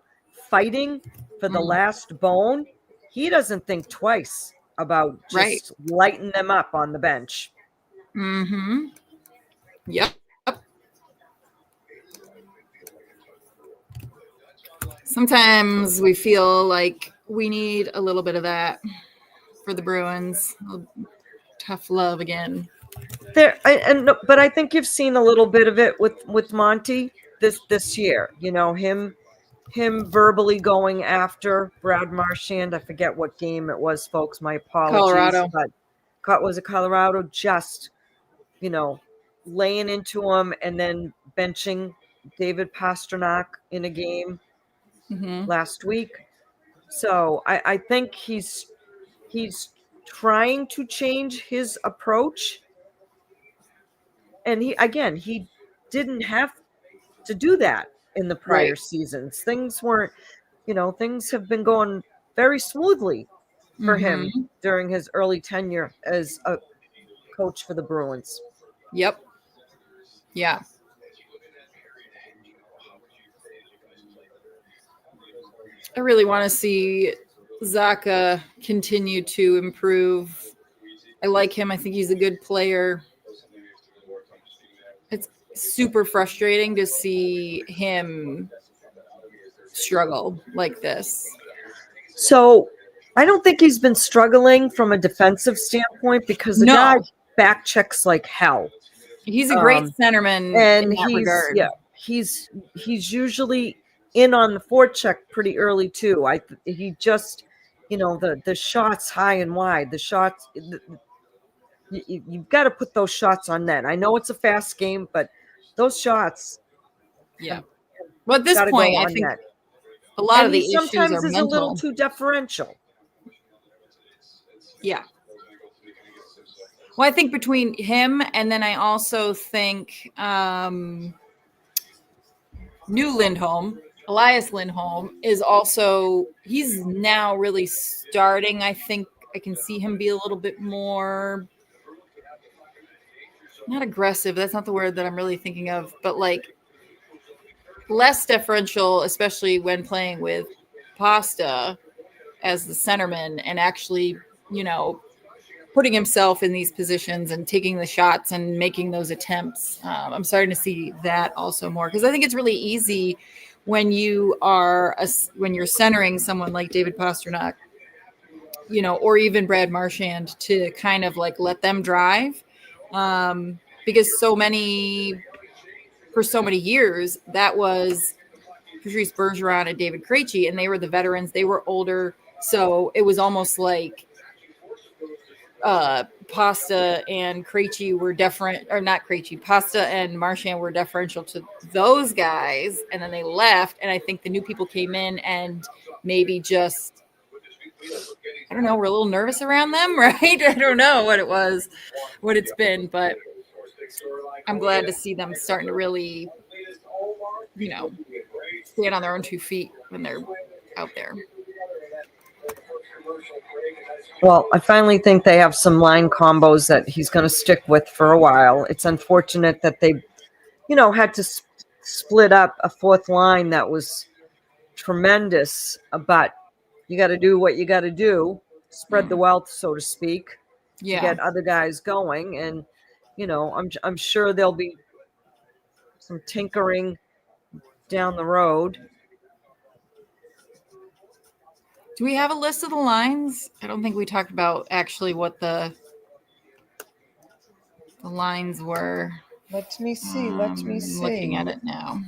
fighting for the last bone, he doesn't think twice about just lighting them up on the bench. Mm-hmm. Yep. Sometimes we feel like we need a little bit of that for the Bruins. Tough love again. But I think you've seen a little bit of it with Monty this year. Him verbally going after Brad Marchand. I forget what game it was, folks. My apologies. Colorado. But was it Colorado? Just laying into him and then benching David Pastrnak in a game last week. So I think he's trying to change his approach. And he didn't have to do that in the prior seasons. Things weren't, things have been going very smoothly for him during his early tenure as a coach for the Bruins. Yep. Yeah. I really want to see Zacha continue to improve. I like him. I think he's a good player. It's super frustrating to see him struggle like this. So I don't think he's been struggling from a defensive standpoint because the No. guy back checks like hell. He's a great centerman And in that regard. he's usually in on the forecheck pretty early too. He just, the shots high and wide, the shots. You've got to put those shots on net. I know it's a fast game, but those shots. Yeah. Well, at this gotta point, go I on think net. a lot And of the he issues sometimes are is mental. a little too deferential. Yeah. Well, I think between him and then I also think new Lindholm, Elias Lindholm, is also, he's now really starting. I think I can see him be a little bit more, not aggressive. That's not the word that I'm really thinking of, but like less deferential, especially when playing with Pasta as the centerman and actually, putting himself in these positions and taking the shots and making those attempts. I'm starting to see that also more because I think it's really easy when you are when you're centering someone like David Pastrnak, or even Brad Marchand to kind of like let them drive, because for so many years that was Patrice Bergeron and David Krejci, and they were the veterans. They were older, so it was almost like Pasta and Krejci were Pasta and Marchand were deferential to those guys, and then they left, and I think the new people came in and maybe just, I don't know, we're a little nervous around them, right? I don't know what it's been, but I'm glad to see them starting to really, stand on their own 2 feet when they're out there. Well, I finally think they have some line combos that he's going to stick with for a while. It's unfortunate that they, had to split up a fourth line that was tremendous, but you got to do what you got to do, spread the wealth, so to speak, to get other guys going. And, I'm sure there'll be some tinkering down the road. Do we have a list of the lines? I don't think we talked about actually what the lines were. Let me see. Looking at it now.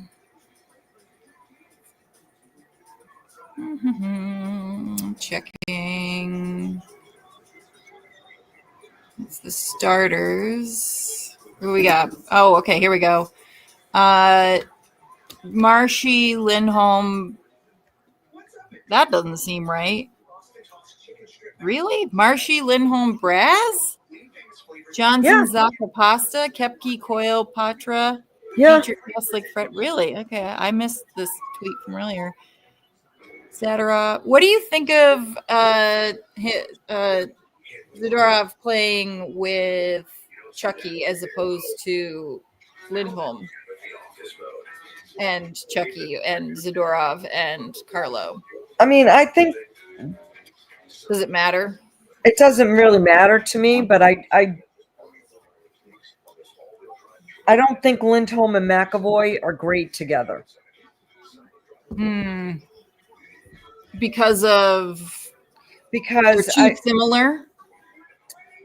Checking. It's the starters. What do we got? Oh, okay. Here we go. Marshy, Lindholm. That doesn't seem right. Really? Marshy, Lindholm, Braz? Johnson, Zaka, Pasta, Kepke, Coyle, Patra, Dietrich, Kessler, Fred. Really? Okay, I missed this tweet from earlier. Zadorov. What do you think of Zadorov playing with Chucky as opposed to Lindholm and Chucky and Zadorov and Carlo? I mean, I think. Does it matter? It doesn't really matter to me, but I don't think Lindholm and McAvoy are great together. Because they're too similar.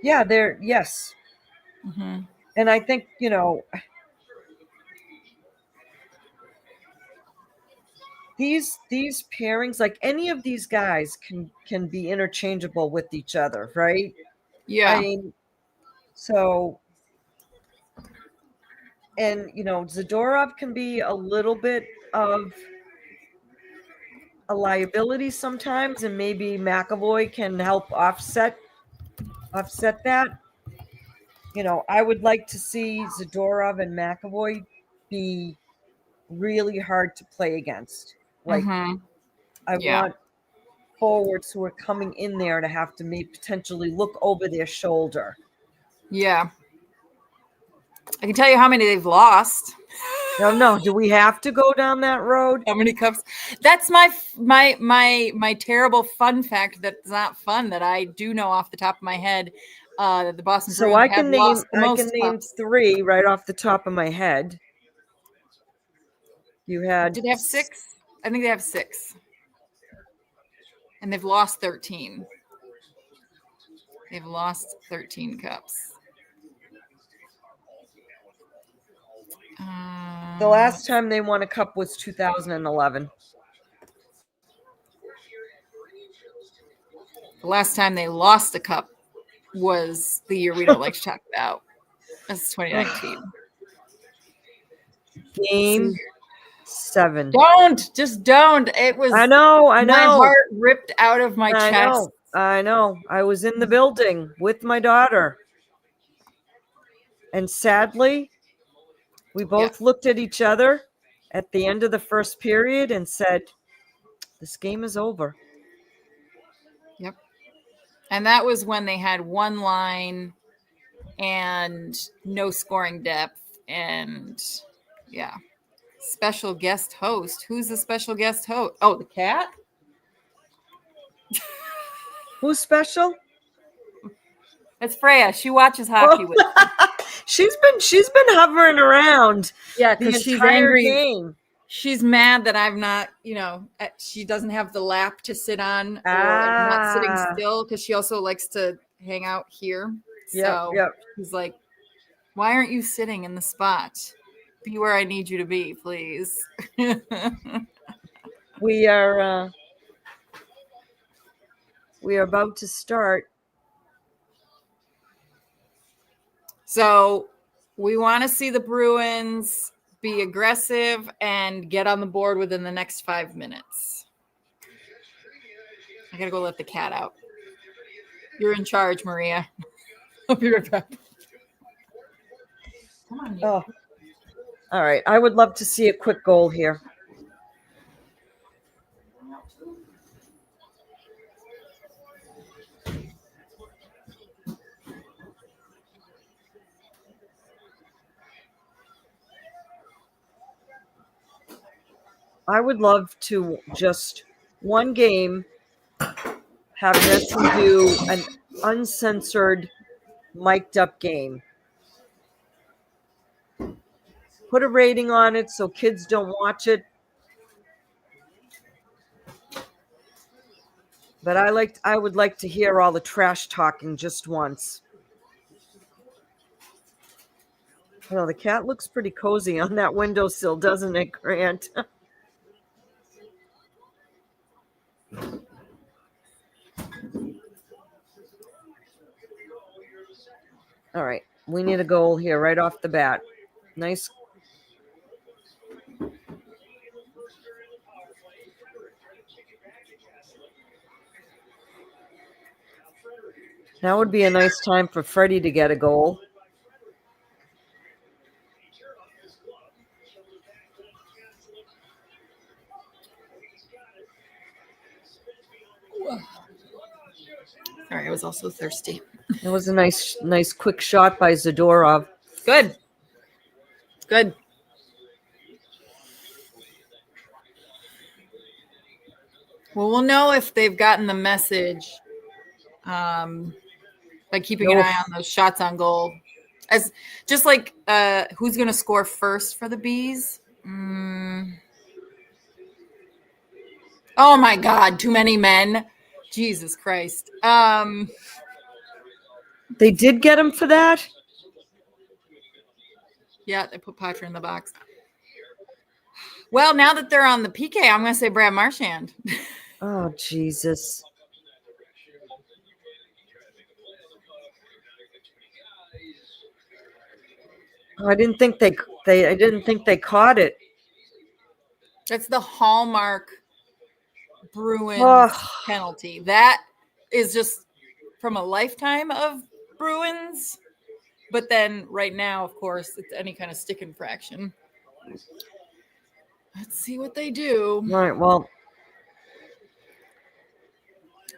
Yeah, yes. Mm-hmm. And I think, these pairings, like any of these guys can be interchangeable with each other, right? Yeah. I mean, so, and Zadorov can be a little bit of a liability sometimes, and maybe McAvoy can help offset that. I would like to see Zadorov and McAvoy be really hard to play against. Like, I want forwards who are coming in there to have to potentially look over their shoulder. Yeah. I can tell you how many they've lost. No. Do we have to go down that road? How many cups? That's my terrible fun fact that's not fun that I do know off the top of my head. That the Boston Bruins I can name cups. 3 right off the top of my head. You had. Did they have 6? I think they have 6. And they've lost 13. They've lost 13 cups. The last time they won a cup was 2011. The last time they lost a cup was the year we don't like to talk about. That's 2019. Game 7. Just don't. It was. I know. My heart ripped out of my chest. I know. I was in the building with my daughter. And sadly, we both looked at each other at the end of the first period and said, this game is over. Yep. And that was when they had one line and no scoring depth. And yeah. Special guest host. Who's the special guest host? Oh, the cat? Who's special? It's Freya. She watches hockey with me. She's been hovering around. Yeah, because she's angry. Game. She's mad that I'm not, she doesn't have the lap to sit on, or I'm not sitting still, because she also likes to hang out here. So he's like, why aren't you sitting in the spot? Be where I need you to be, please. We are about to start. So we want to see the Bruins be aggressive and get on the board within the next 5 minutes. I got to go let the cat out. You're in charge, Maria. I'll be right back. Come on. Oh. All right. I would love to see a quick goal here. I would love to just one game have Nessie do an uncensored, mic'd up game. Put a rating on it so kids don't watch it. But I would like to hear all the trash talking just once. Well, the cat looks pretty cozy on that windowsill, doesn't it, Grant? All right, we need a goal here right off the bat. Nice. Now would be a nice time for Freddie to get a goal. Sorry, I was also thirsty. It was a nice quick shot by Zadorov. Good. Well, we'll know if they've gotten the message by keeping an eye on those shots on goal. As just like who's going to score first for the Bees? Oh my God, too many men. Jesus Christ. They did get him for that? Yeah, they put Patra in the box. Well, now that they're on the PK, I'm going to say Brad Marchand. Oh, Jesus. I didn't think they caught it. That's the hallmark Bruins penalty. That is just from a lifetime of Bruins. But then right now, of course, it's any kind of stick infraction. Let's see what they do. All right, well,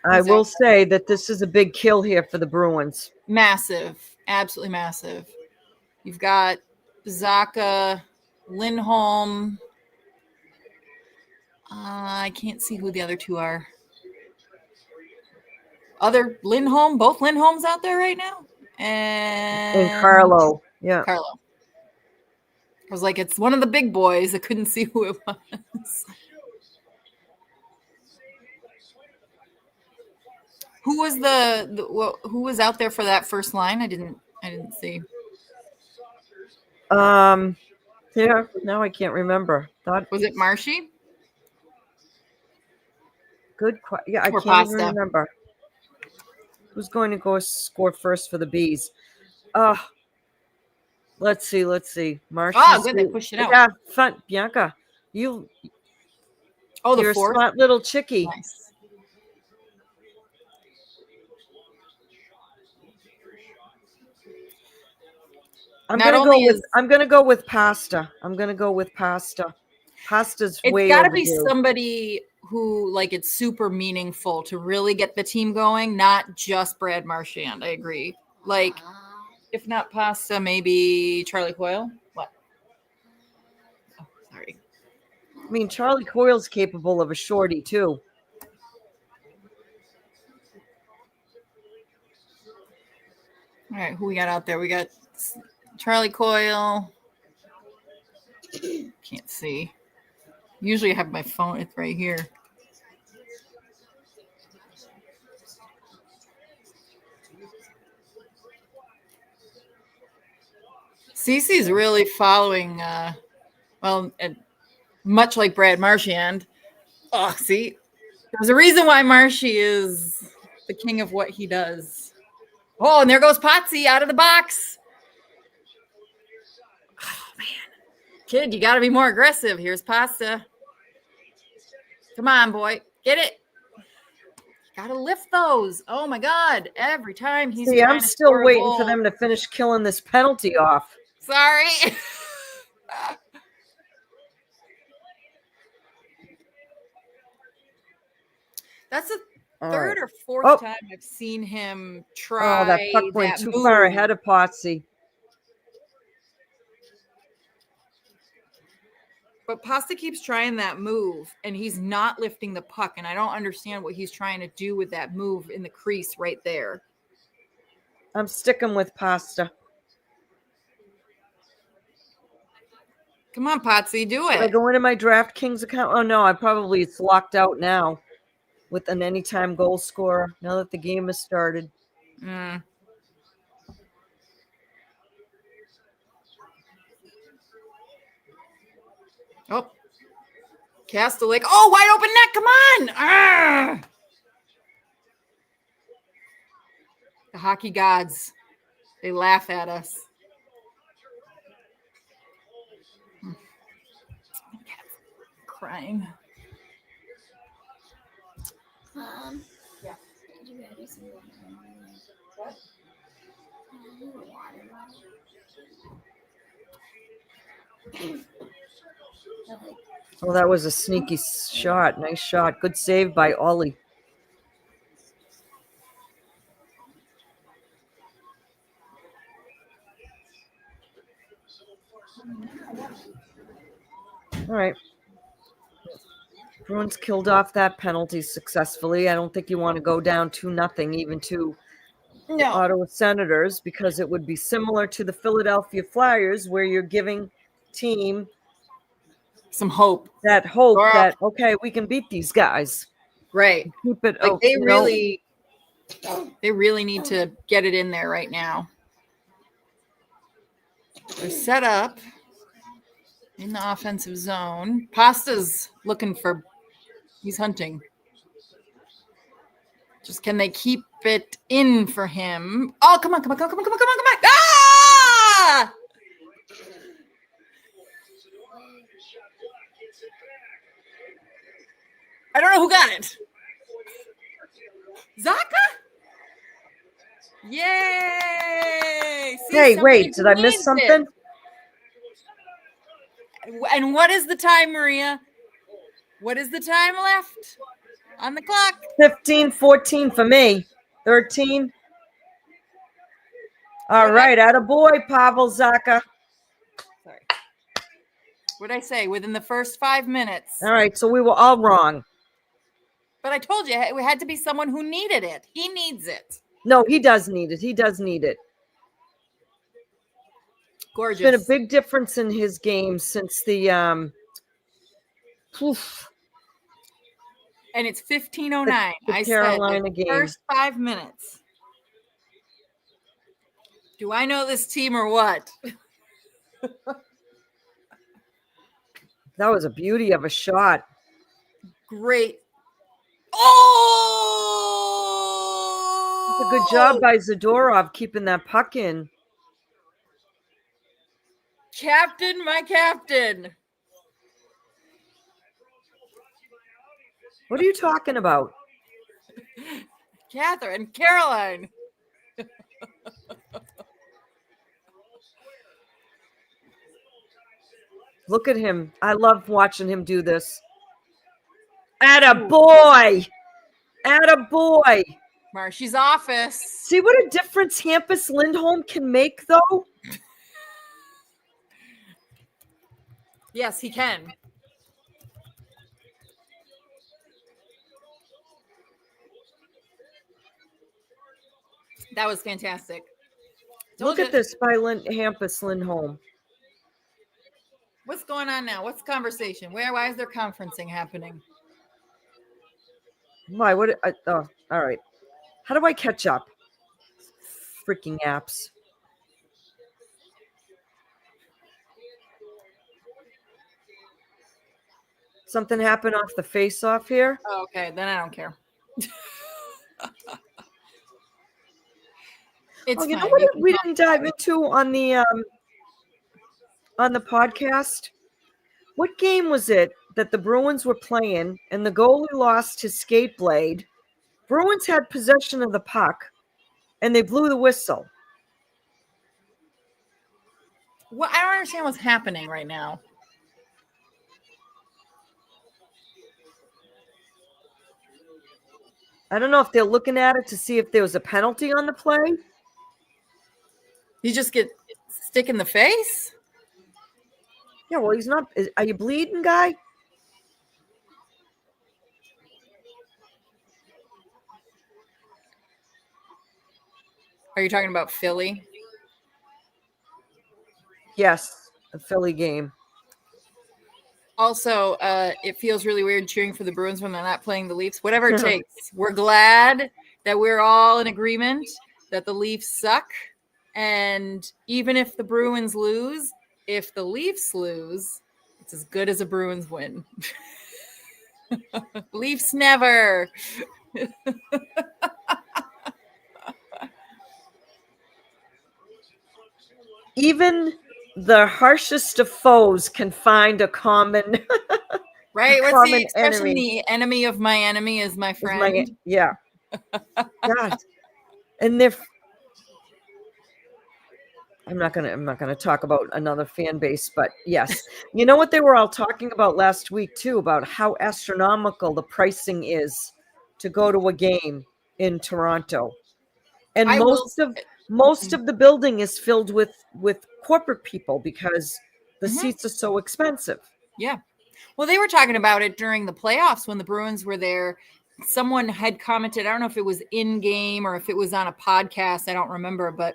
I will say that this is a big kill here for the Bruins. Massive. Absolutely massive. You've got Zaka, Lindholm. I can't see who the other two are. Other Lindholm, both Lindholms out there right now. And Carlo. Yeah. Carlo. I was like, it's one of the big boys. I couldn't see who it was. Who was who was out there for that first line? I didn't see. Yeah, now I can't remember. Was it Marshy? Good question. Yeah, I Or can't even Pasta? remember. Who's going to go score first for the Bees? Let's see. Marshy. Oh, good. They pushed it out. Yeah, fun. Bianca, you're the a fourth. smart little chickie. Nice. I'm gonna go with Pasta. Pasta's It's way got to be overdue. somebody who like it's super meaningful to really get the team going, not just Brad Marchand. I agree. Like, if not Pasta, maybe Charlie Coyle. What? Oh, sorry. I mean, Charlie Coyle's capable of a shorty too. All right, who we got out there? We got Charlie Coyle. Can't see. Usually I have my phone. It's right here. Cece's really following, much like Brad Marchand. Oh, see, there's a reason why Marshy is the king of what he does. Oh, and there goes Potsy out of the box. Oh, man. Kid, you got to be more aggressive. Here's Pasta. Come on, boy. Get it. Got to lift those. Oh, my God. Every time he's I'm still waiting for them to finish killing this penalty off. Sorry. That's the third or fourth time I've seen him try. Oh, that puck went too far ahead of Potsy. But Pasta keeps trying that move, and he's not lifting the puck, and I don't understand what he's trying to do with that move in the crease right there. I'm sticking with Pasta. Come on, Potsy, do it. Did I go into my DraftKings account? Oh, no, it's locked out now with an anytime goal scorer now that the game has started. Oh, Castellick. Oh, wide open net. Come on. The hockey gods, they laugh at us. Crying. Yeah. Did you ready some water? What? Oh, that was a sneaky shot. Nice shot. Good save by Ollie. All right. Bruins killed off that penalty successfully. I don't think you want to go down 2-0 even to the Ottawa Senators, because it would be similar to the Philadelphia Flyers, where you're giving team some hope. That hope that, okay, we can beat these guys. Right. Keep it. Like they really need to get it in there right now. They're set up in the offensive zone. Pasta's looking for, he's hunting. Just can they keep it in for him? Oh, come on. Ah! I don't know who got it. Zaka? Yay! See, hey, wait, did I miss something? And what is the time, Maria? What is the time left on the clock? 15-14 for me. 13. All right, attaboy, Pavel Zaka. Sorry. What did I say? Within the first 5 minutes. All right, so we were all wrong. But I told you, it had to be someone who needed it. He needs it. No, he does need it. He does need it. Gorgeous. It's been a big difference in his game since the and it's 15:09. The I Carolina said the game. first 5 minutes. Do I know this team or what? That was a beauty of a shot. Great. It's a good Oh! job by Zadorov keeping that puck in. Captain, my captain. What are you talking about? Catherine, Caroline. Look at him. I love watching him do this. Attaboy! Attaboy! Marshy's office. See what a difference Hampus Lindholm can make, though? Yes, he can. That was fantastic. Look at this by Hampus Lindholm. What's going on now? What's the conversation? Why is there conferencing happening? Why? Oh, all right. How do I catch up? Freaking apps. Something happened off the face-off here? Oh, okay, then I don't care. It's You know fine. what You can we talk didn't about dive into on the podcast? What game was it that the Bruins were playing and the goalie lost his skate blade? Bruins had possession of the puck and they blew the whistle. Well, I don't understand what's happening right now. I don't know if they're looking at it to see if there was a penalty on the play. You just get stick in the face? Yeah, well, he's not. Are you bleeding, guy? Are you talking about Philly? Yes, the Philly game. Also, it feels really weird cheering for the Bruins when they're not playing the Leafs. Whatever it takes. We're glad that we're all in agreement that the Leafs suck. And even if the Bruins lose, if the Leafs lose, it's as good as a Bruins win. Leafs never. Even the harshest of foes can find a common Right? What's common the expression? enemy. The enemy of my enemy is my friend. Yeah. God. And they're I'm not gonna talk about another fan base, but yes. You know what they were all talking about last week too, about how astronomical the pricing is to go to a game in Toronto. And most of the building is filled with corporate people because the seats are so expensive. Yeah. Well, they were talking about it during the playoffs when the Bruins were there. Someone had commented, I don't know if it was in game or if it was on a podcast, I don't remember, but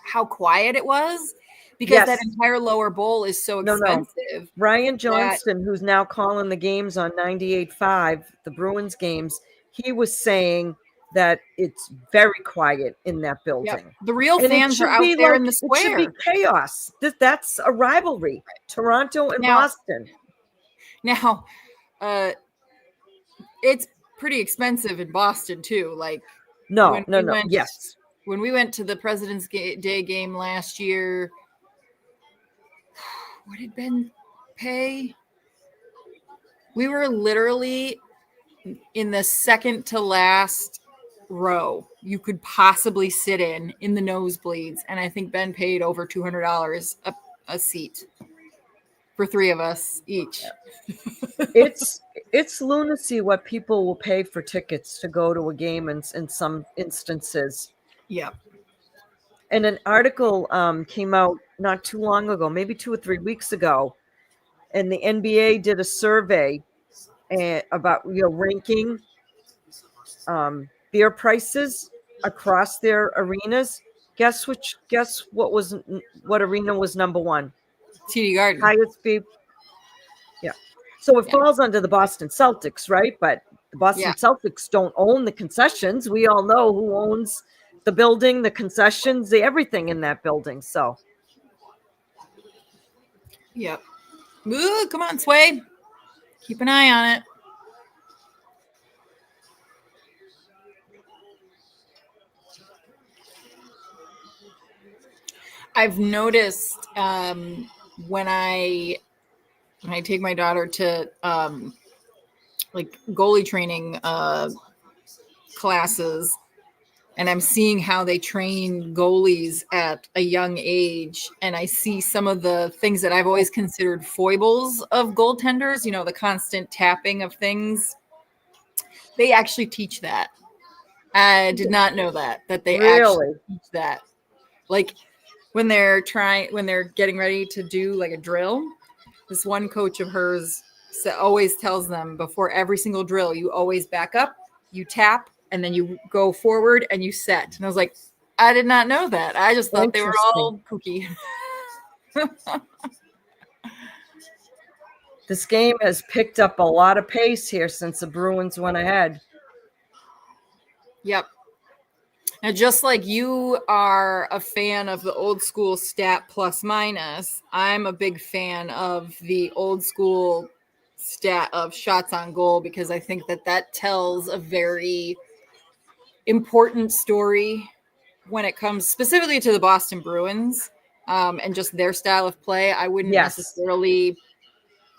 how quiet it was because that entire lower bowl is so expensive. No. Ryan Johnston, who's now calling the games on 98.5, the Bruins games, he was saying that it's very quiet in that building. Yep. The real fans are out there in the square. It should be chaos. That's a rivalry. Toronto and Boston. Now, it's pretty expensive in Boston too. Like yes. When we went to the President's Day game last year, what did Ben pay? We were literally in the second to last row you could possibly sit in the nosebleeds, and I think Ben paid over $200 a seat for three of us each. It's lunacy what people will pay for tickets to go to a game in some instances. Yeah. And an article came out not too long ago, maybe 2 or 3 weeks ago, and the NBA did a survey about ranking beer prices across their arenas. Guess what arena was number one? TD Garden. Highest beer. Yeah. So it falls under the Boston Celtics, right? But The Boston Celtics don't own the concessions. We all know who owns the building, the concessions, everything in that building. So, Yep. Ooh, come on, Sway. Keep an eye on it. I've noticed when I take my daughter to like goalie training classes, and I'm seeing how they train goalies at a young age, and I see some of the things that I've always considered foibles of goaltenders, the constant tapping of things. They actually teach that. I did not know that they actually teach that. Like when they're getting ready to do like a drill, this one coach of hers always tells them before every single drill, you always back up, you tap, and then you go forward and you set. And I was like, I did not know that. I just thought they were all kooky. This game has picked up a lot of pace here since the Bruins went ahead. Yep. Now, just like you are a fan of the old school stat plus minus, I'm a big fan of the old school stat of shots on goal, because I think that tells a very important story when it comes specifically to the Boston Bruins and just their style of play. I wouldn't necessarily...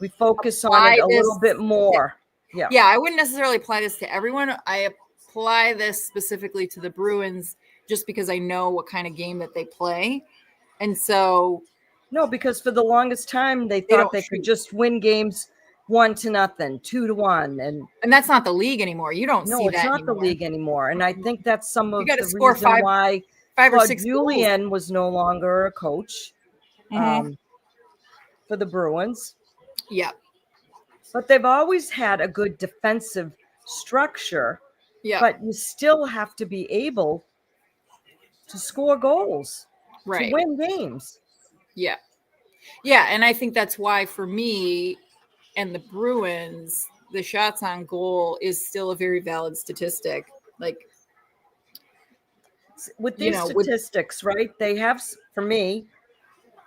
We focus on it a little bit more. Yeah, I wouldn't necessarily apply this to everyone. I apply this specifically to the Bruins just because I know what kind of game that they play. And so... No, because for the longest time, they thought they could just win games 1-0, 2-1. And that's not the league anymore. You don't see that anymore. No, it's not the league anymore. And I think that's some of the reason why five or six Julian was no longer a coach for the Bruins. Yeah. But they've always had a good defensive structure. Yeah. But you still have to be able to score goals to win games. Yeah. Yeah. And I think that's why for me and the Bruins, the shots on goal is still a very valid statistic. Like with these statistics, right? They have, for me,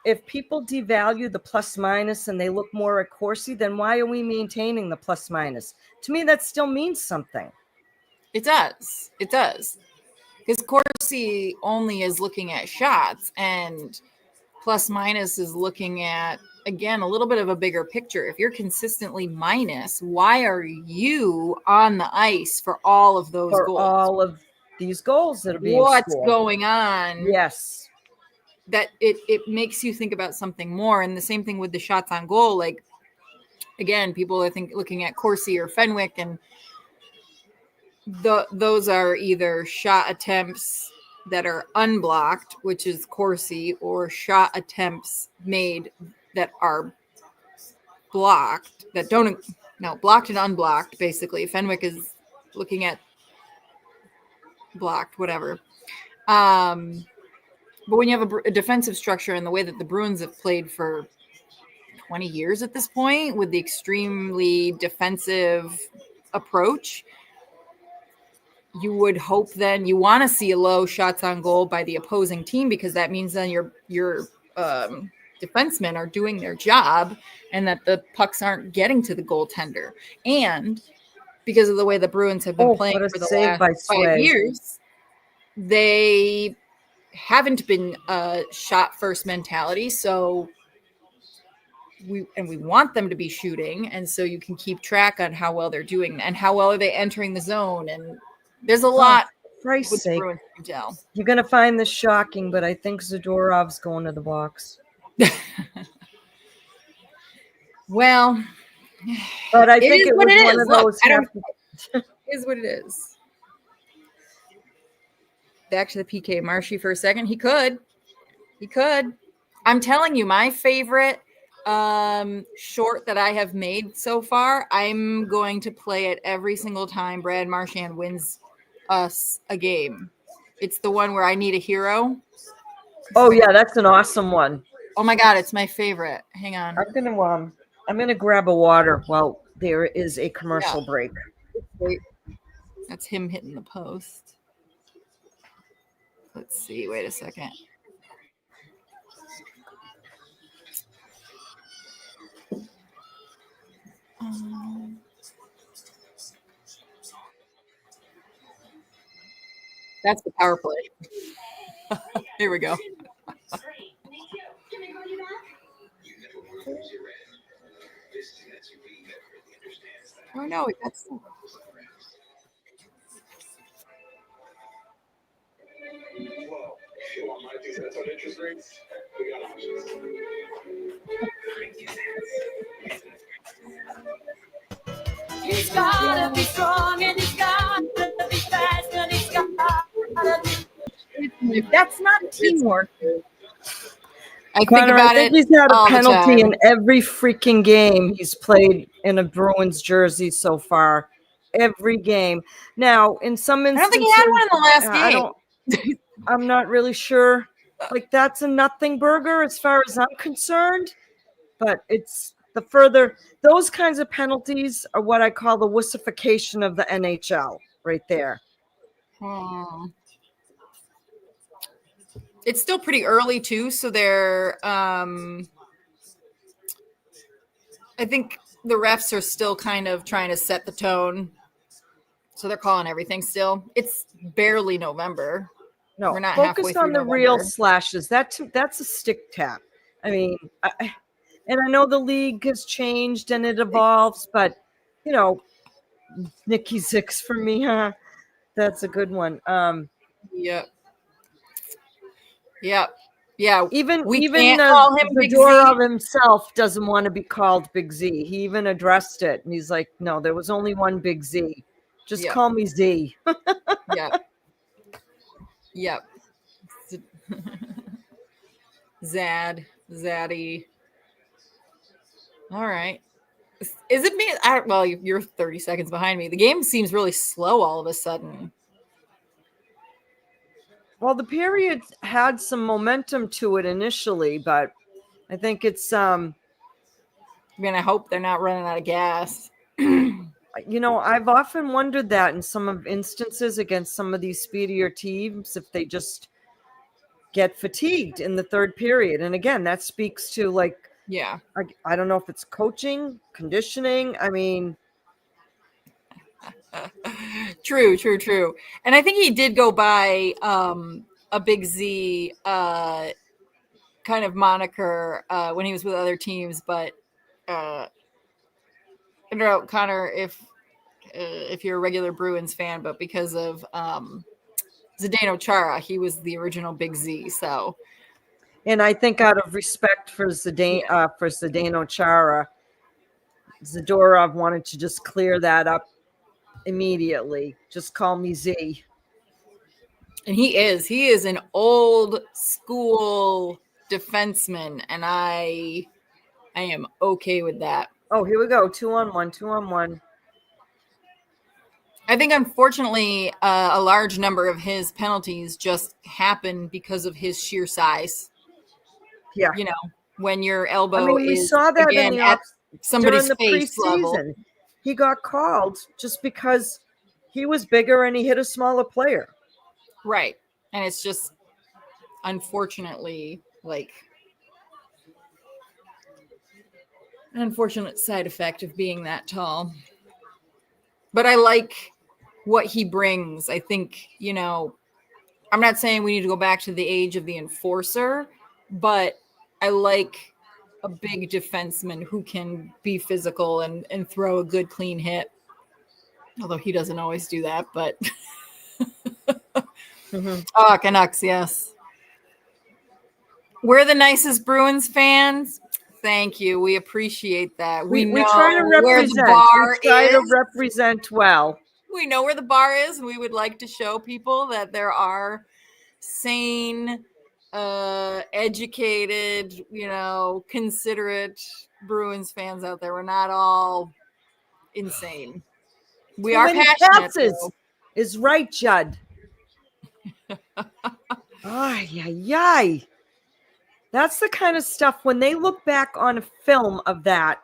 if people devalue the plus minus and they look more at Corsi, then why are we maintaining the plus minus? To me, that still means something. It does. It does. Because Corsi only is looking at shots, and plus minus is looking at, again, a little bit of a bigger picture. If you're consistently minus, why are you on the ice for all of those goals? All of these goals that are being scored. What's going on? Yes. That it makes you think about something more. And the same thing with the shots on goal. Like, again, people I think looking at Corsi or Fenwick, and those are either shot attempts that are unblocked, which is Corsi, or shot attempts made that are blocked, that don't, no, blocked and unblocked, basically. Fenwick is looking at blocked, whatever. But when you have a defensive structure and the way that the Bruins have played for 20 years at this point with the extremely defensive approach, you would hope then you want to see a low shots on goal by the opposing team, because that means then your defensemen are doing their job and that the pucks aren't getting to the goaltender. And because of the way the Bruins have been playing for the last 5 years, they haven't been a shot first mentality. So we want them to be shooting. And so you can keep track on how well they're doing and how well are they entering the zone. And there's a lot. For Christ's sake, you're going to find this shocking, but I think Zadorov's going to the box. Well, but I think it was one of those. It is what it is. Back to the PK Marshy for a second. He could. I'm telling you, my favorite short that I have made so far, I'm going to play it every single time Brad Marchand wins us a game. It's the one where I need a hero. Oh yeah, that's an awesome one. Oh my God, it's my favorite. Hang on. I'm gonna grab a water while there is a commercial break. Wait, that's him hitting the post. Let's see. Wait a second. That's the power play. Here we go. Oh no, that's. Whoa. You want my 2 cents on interest rates? We got options. He's gotta be strong and he's gotta be fast and he's gotta be. That's not teamwork. I think Connor, about I think it. he's had a all the penalty time. in every freaking game he's played in a Bruins jersey so far. Every game. Now, in some I instances, don't think he had one in the last I game. don't. I'm not really sure. Like that's a nothing burger as far as I'm concerned. But it's the further those kinds of penalties are what I call the wussification of the NHL right there. It's still pretty early too, so they're I think the refs are still kind of trying to set the tone. So they're calling everything still. It's barely November. No, We're not halfway focus through on the November. real slashes. That's a stick tap. I mean, and I know the league has changed and it evolves, but you know, Nikki Six for me, huh? That's a good one. Yep. Yep. Yeah. Even we can't call him Big Z. Zadorov himself doesn't want to be called Big Z. He even addressed it, and he's like, "No, there was only one Big Z. Just Yep. call me Z." Yep. Yep. Zaddy. All right. Is it me? Well, you're 30 seconds behind me. The game seems really slow all of a sudden. Well, the period had some momentum to it initially, but I think it's I mean, I hope they're not running out of gas. you know, I've often wondered that in some of instances against some of these speedier teams, if they just get fatigued in the third period. And again, that speaks to like, Yeah. I don't know if it's coaching, conditioning. I mean, True. And I think he did go by a Big Z kind of moniker when he was with other teams, but I don't know, Connor, if you're a regular Bruins fan, but because of Zdeno Chara, he was the original Big Z. So, and I think out of respect for Zdeno Chara, Zadorov wanted to just clear that up immediately. Just call me Z. and he is an old school defenseman, and I am okay with that. Oh, here we go. 2-on-1. I think, unfortunately, a large number of his penalties just happen because of his sheer size. Yeah. You know, when your elbow I mean, we is saw that again in at somebody's during the face level. preseason. He got called just because he was bigger and he hit a smaller player. Right. And it's just, unfortunately, like an unfortunate side effect of being that tall. But I like what he brings. I think, you know, I'm not saying we need to go back to the age of the enforcer, but I like a big defenseman who can be physical and throw a good, clean hit. Although he doesn't always do that, but Oh, Canucks, yes. We're the nicest Bruins fans. Thank you. We appreciate that. We know try to where represent. the bar We try is. to represent well. We know where the bar is, and we would like to show people that there are sane, educated, you know, considerate Bruins fans out there. We're not all insane. We Too are many passionate. passes is right, Judd. Ay. That's the kind of stuff when they look back on a film of that,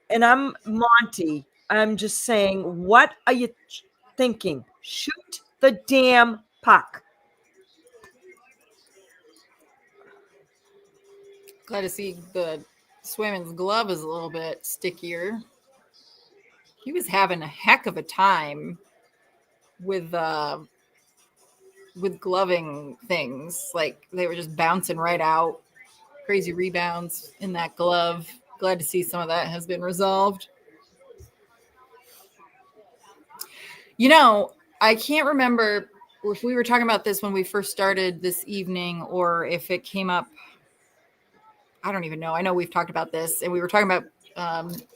and I'm Monty. I'm just saying, what are you thinking? Shoot the damn puck. Glad to see the Swayman's glove is a little bit stickier. He was having a heck of a time with gloving things. Like they were just bouncing right out. Crazy rebounds in that glove. Glad to see some of that has been resolved. You know, I can't remember if we were talking about this when we first started this evening or if it came up. I don't even know. I know we've talked about this, and we were talking about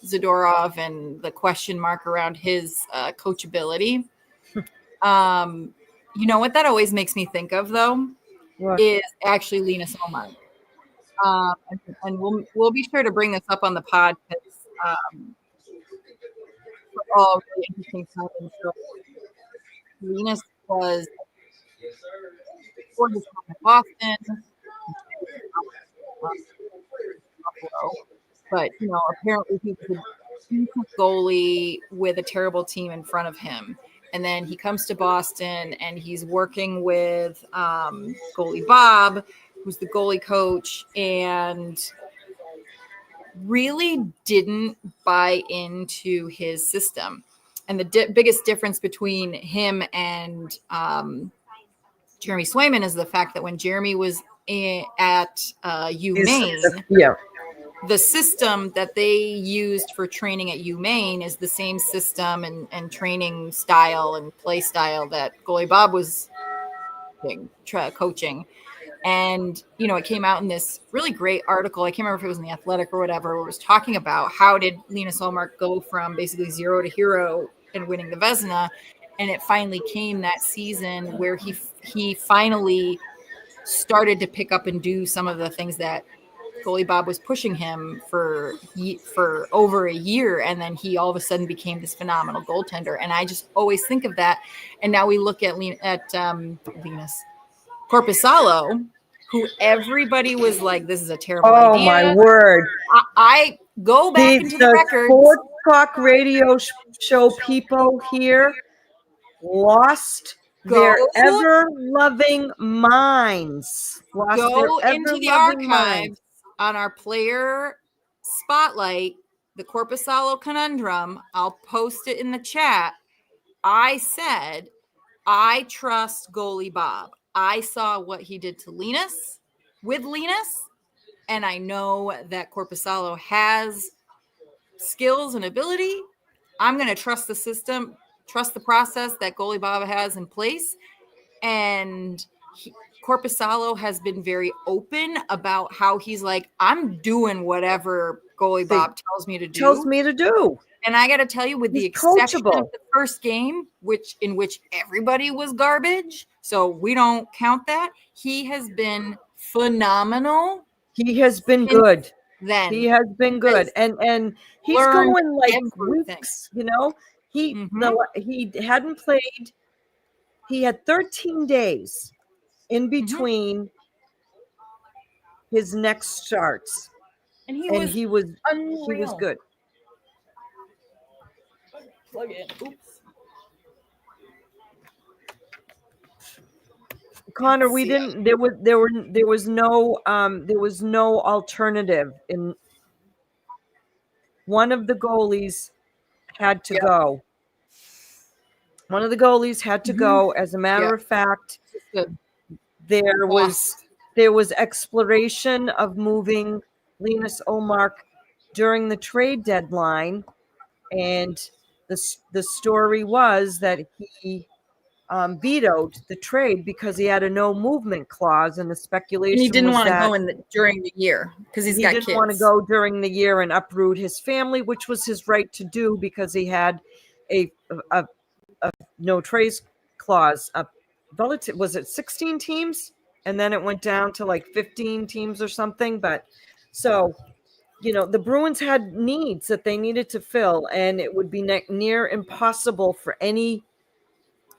Zadorov and the question mark around his coachability. You know what that always makes me think of, though, is actually Linus Ullmark. And we'll be sure to bring this up on the pod because all really interesting stuff. So Linus was before his time in Boston. But you know, apparently he was a decent goalie with a terrible team in front of him, and then he comes to Boston and he's working with goalie Bob, who's the goalie coach, and really didn't buy into his system. And the biggest difference between him and Jeremy Swayman is the fact that when Jeremy was at UMaine, the system that they used for training at UMaine is the same system and training style and play style that goalie Bob was coaching. And, you know, it came out in this really great article. I can't remember if it was in The Athletic or whatever, where it was talking about how did Linus Ullmark go from basically 0 to hero and winning the Vezina. And it finally came that season where he finally started to pick up and do some of the things that goalie Bob was pushing him for over a year. And then he all of a sudden became this phenomenal goaltender. And I just always think of that. And now we look at Linus Korpisalo, who everybody was like, this is a terrible idea. Oh, my word. I go back into the records. Sports Talk radio show people here lost their ever-loving minds. Go into the archives on our player spotlight, the Korpisalo conundrum. I'll post it in the chat. I said, I trust goalie Bob. I saw what he did to Linus, and I know that Korpisalo has skills and ability. I'm going to trust the system, trust the process that goalie Bob has in place. And Korpisalo has been very open about how he's like, I'm doing whatever goalie Bob tells me to do. And I got to tell you, with the exception of the first game, in which everybody was garbage, so we don't count that, he has been phenomenal. He has been good. Then he has been good, and he's going like weeks. You know, he hadn't played. He had 13 days in between his next starts, and he was good. Plug in. Oops. Connor, we didn't. There was no alternative. In one of the goalies had to go. One of the goalies had to go. As a matter of fact, there was exploration of moving Linus Ullmark during the trade deadline, and the story was that he vetoed the trade because he had a no movement clause, and the speculation and he didn't want to go during the year because he didn't want to go during the year and uproot his family, which was his right to do because he had a no trades clause. Was it 16 teams, and then it went down to like 15 teams or something? But so. You know, the Bruins had needs that they needed to fill, and it would be near impossible for any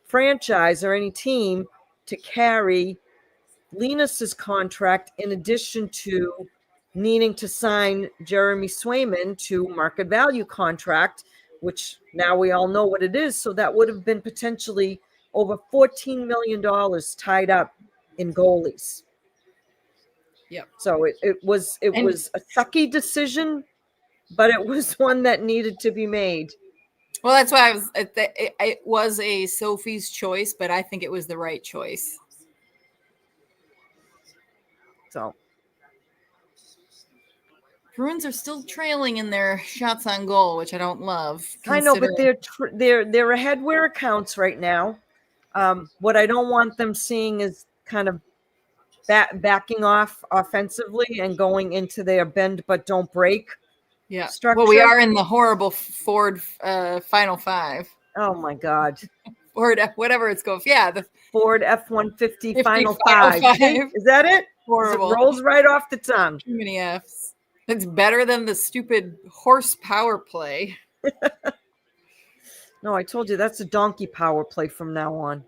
franchise or any team to carry Linus's contract in addition to needing to sign Jeremy Swayman to market value contract, which now we all know what it is. So that would have been potentially over $14 million tied up in goalies. Yep. So it was a sucky decision, but it was one that needed to be made. Well, that's why it was a Sophie's choice, but I think it was the right choice. So Bruins are still trailing in their shots on goal, which I don't love. I know, but they're ahead where it counts right now. What I don't want them seeing is kind of backing off offensively and going into their bend but don't break. Yeah. Structure. Well, we are in the horrible Ford Final Five. Oh my God. Ford, whatever it's called. Yeah, the Ford F-150 Final Five. Is that it? Horrible. It rolls right off the tongue. Too many Fs. It's better than the stupid horsepower play. No, I told you that's a donkey power play from now on.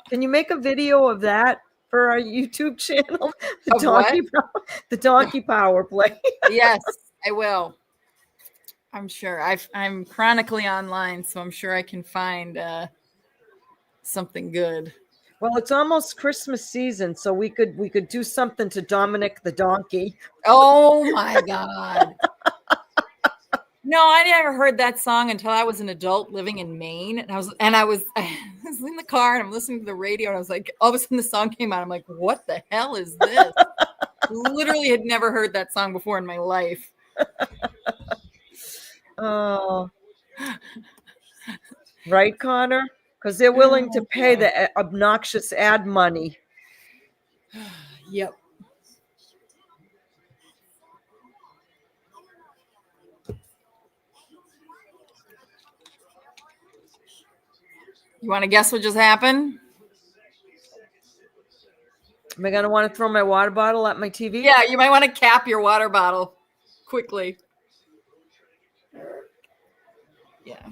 Can you make a video of that for our YouTube channel? The donkey power play. Yes, I will. I'm sure. I'm chronically online, so I'm sure I can find something good. Well, it's almost Christmas season, so we could do something to Dominic the donkey. Oh my God. No, I never heard that song until I was an adult living in Maine. And I was in the car and I'm listening to the radio and I was like, all of a sudden the song came out. I'm like, what the hell is this? Literally had never heard that song before in my life. Oh, right, Connor? Because they're willing to pay the obnoxious ad money. Yep. You want to guess what just happened? Am I going to want to throw my water bottle at my TV? Yeah, you might want to cap your water bottle quickly. Yeah.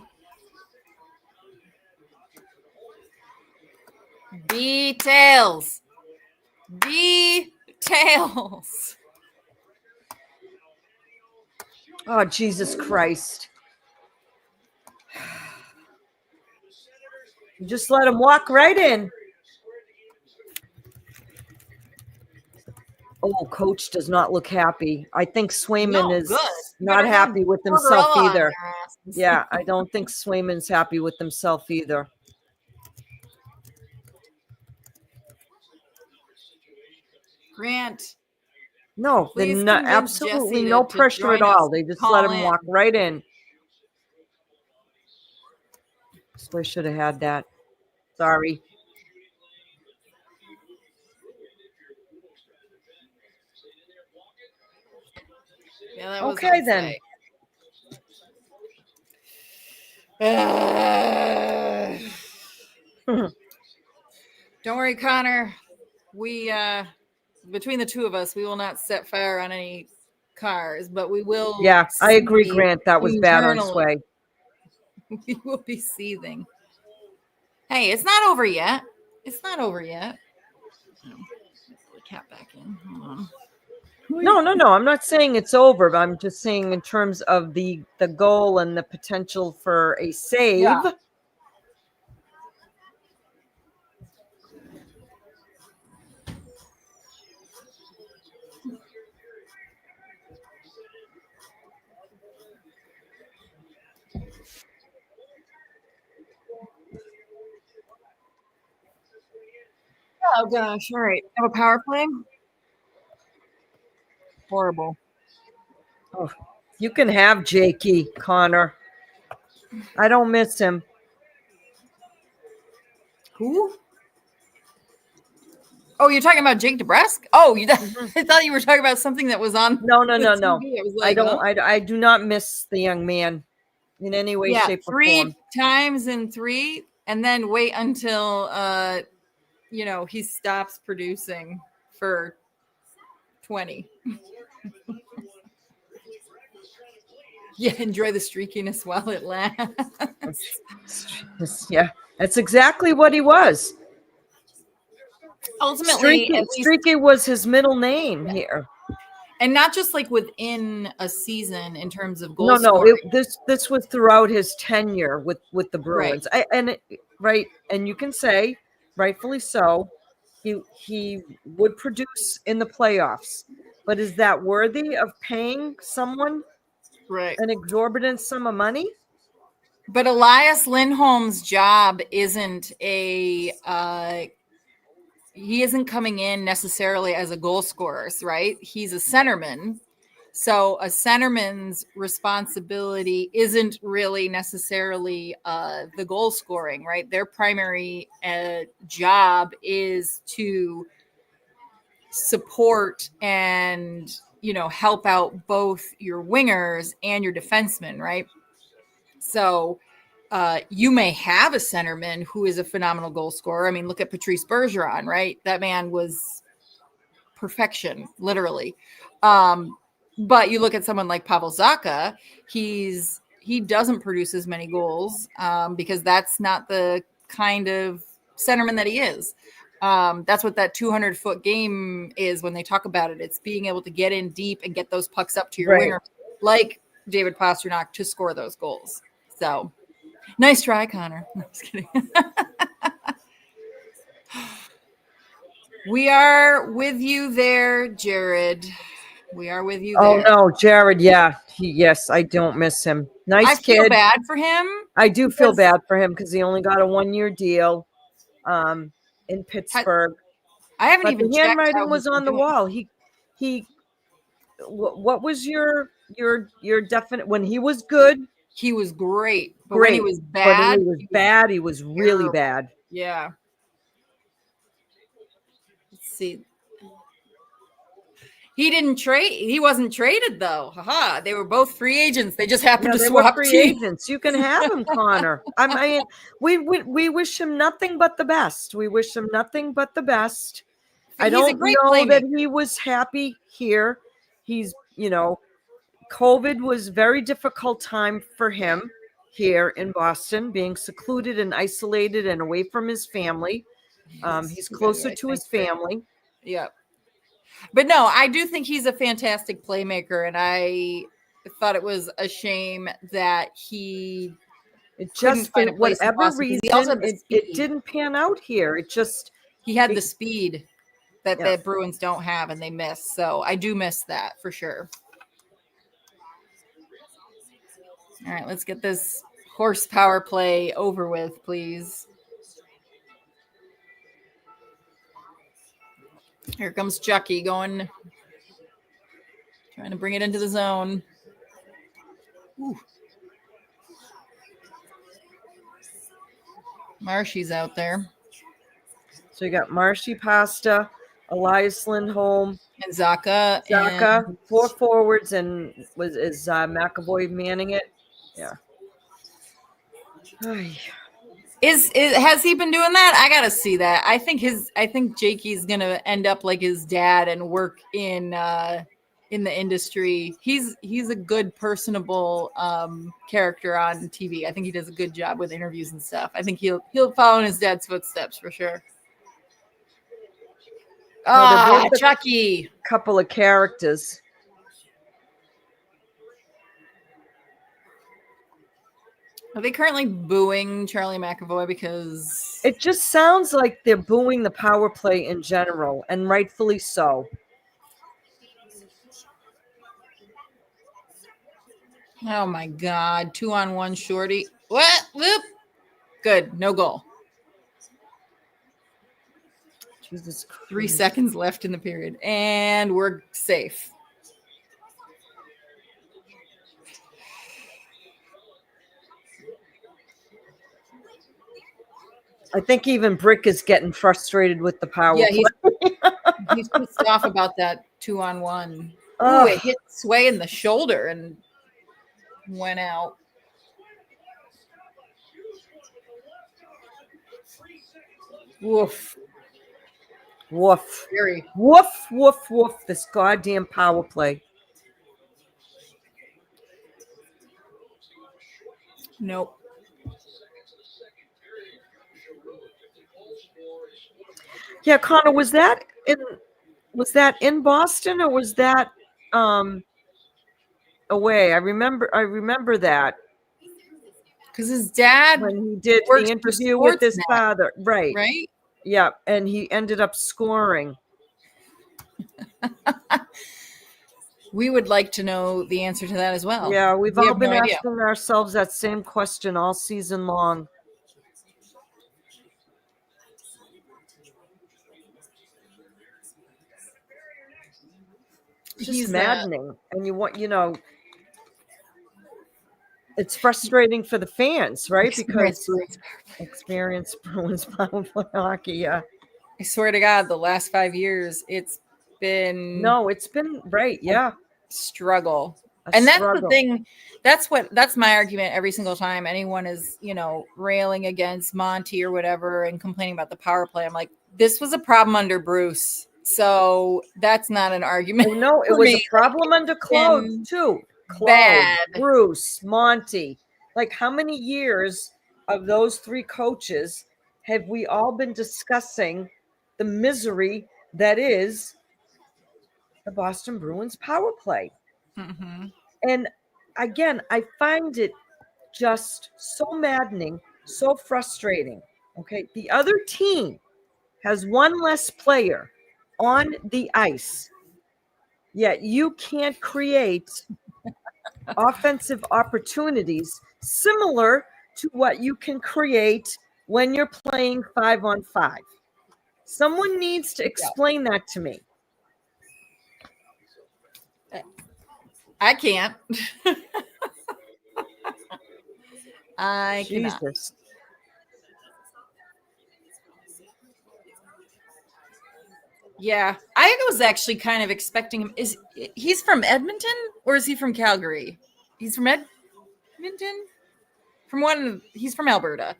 Details. Oh, Jesus Christ. You just let him walk right in. Oh, coach does not look happy. I think Swayman is not happy with himself either. Yeah, I don't think Swayman's happy with himself either. Grant. No, absolutely no pressure at all. They just let him walk right in. So I should have had that. Sorry. Yeah, that was okay then. Don't worry, Connor. We between the two of us, we will not set fire on any cars, but we will. Yeah, I agree, Grant. That was bad on Sway. We will be seething. Hey, it's not over yet. It's not over yet. Put the cat back in. Hold on. No. I'm not saying it's over, but I'm just saying in terms of the goal and the potential for a save. Yeah. Oh gosh! All right, have a power play. Horrible. Oh, you can have Jakey, Connor. I don't miss him. Who? Oh, you're talking about Jake DeBrusk? Oh, I thought you were talking about something that was on. No. It was like, I do not miss the young man in any way, shape, or form. 3 times in 3, and then wait until he stops producing for 20. Yeah, enjoy the streakiness while it lasts. Yeah, that's exactly what he was. Ultimately, Streaky was his middle name here. And not just like within a season in terms of goal No, scoring. this was throughout his tenure with the Bruins. Right. And you can say, rightfully so, he would produce in the playoffs. But is that worthy of paying someone Right. an exorbitant sum of money? But Elias Lindholm's job isn't he isn't coming in necessarily as a goal scorer, right? He's a centerman. So a centerman's responsibility isn't really necessarily the goal scoring, right? Their primary job is to support and, help out both your wingers and your defensemen, right? So you may have a centerman who is a phenomenal goal scorer. I mean, look at Patrice Bergeron, right? That man was perfection, literally. But you look at someone like Pavel Zacha, he doesn't produce as many goals because that's not the kind of centerman that he is. That's what that 200-foot game is when they talk about it. It's being able to get in deep and get those pucks up to your winger, like David Pastrnak, to score those goals. So nice try, Connor. No, just kidding. We are with you there, Jared. We are with you there. Oh no, Jared. Yeah, yes, I don't miss him. Nice I kid. feel bad for him. I do feel bad for him because he only got a 1-year deal in Pittsburgh. I haven't But even the checked handwriting how was he's on the doing. wall. What was your definite when he was good? He was great, but Great. when he was But when bad, he was bad, he was really terrible. bad. Yeah. Let's see. He wasn't traded though. Haha. They were both free agents. They just happened to They were swap free teams. agents. You can have him, Connor. I mean, we wish him nothing but the best. We wish him nothing but the best. I don't know that he was happy here. He's, COVID was very difficult time for him here in Boston, being secluded and isolated and away from his family. He's closer to his family. Yep. But no, I do think he's a fantastic playmaker, and I thought it was a shame that he just for whatever reason it didn't pan out here. He had the speed that the Bruins don't have, and they miss. So I do miss that for sure. All right, let's get this horsepower play over with, please. Here comes Chucky trying to bring it into the zone. Ooh. Marshy's out there. So you got Marshy, Pasta, Elias Lindholm, and Zacha. And 4 forwards, and is McAvoy manning it? Yeah. Has he been doing that? I gotta see that. I think Jakey's gonna end up like his dad and work in the industry. He's a good, personable character on TV. I think he does a good job with interviews and stuff. I think he'll follow in his dad's footsteps for sure. Chucky. Couple of characters. Are they currently booing Charlie McAvoy because it just sounds like they're booing the power play in general, and rightfully so. Oh my God. 2-on-1 shorty. What? Whoop. Good. No goal. Jesus Christ. 3 seconds left in the period, and we're safe. I think even Brick is getting frustrated with the power play. He's pissed off about that 2-on-1. Oh, it hit Sway in the shoulder and went out. Woof. Woof. Very. Woof, woof, woof. This goddamn power play. Nope. Yeah, Connor, was that in Boston, or was that away. I remember that Because his dad when he did works the for interview with his Sportsnet, father. Right. right? Yeah. And he ended up scoring. We would like to know the answer to that as well. Yeah, we've We all have been no idea. asking ourselves that same question all season long. It's just He's maddening. And it's frustrating for the fans, right? Because experienced Bruins power play hockey, yeah. I swear to God, the last 5 years, it's been No, it's been right, yeah. struggle. A And that's struggle. the thing. That's my argument every single time anyone is, railing against Monty or whatever and complaining about the power play. I'm like, this was a problem under Bruce. So that's not an argument. Oh, no, it for was me. a problem under Claude been too. Claude, bad. Bruce, Monty. Like, how many years of those three coaches have we all been discussing the misery that is the Boston Bruins power play? Mm-hmm. And again, I find it just so maddening, so frustrating. Okay. The other team has one less player on the ice, yet you can't create offensive opportunities similar to what you can create when you're playing 5-on-5. Someone needs to explain that to me. I can't. I cannot. Jesus. Yeah, I was actually kind of expecting him. He's from Edmonton or is he from Calgary? He's from Edmonton. He's from Alberta.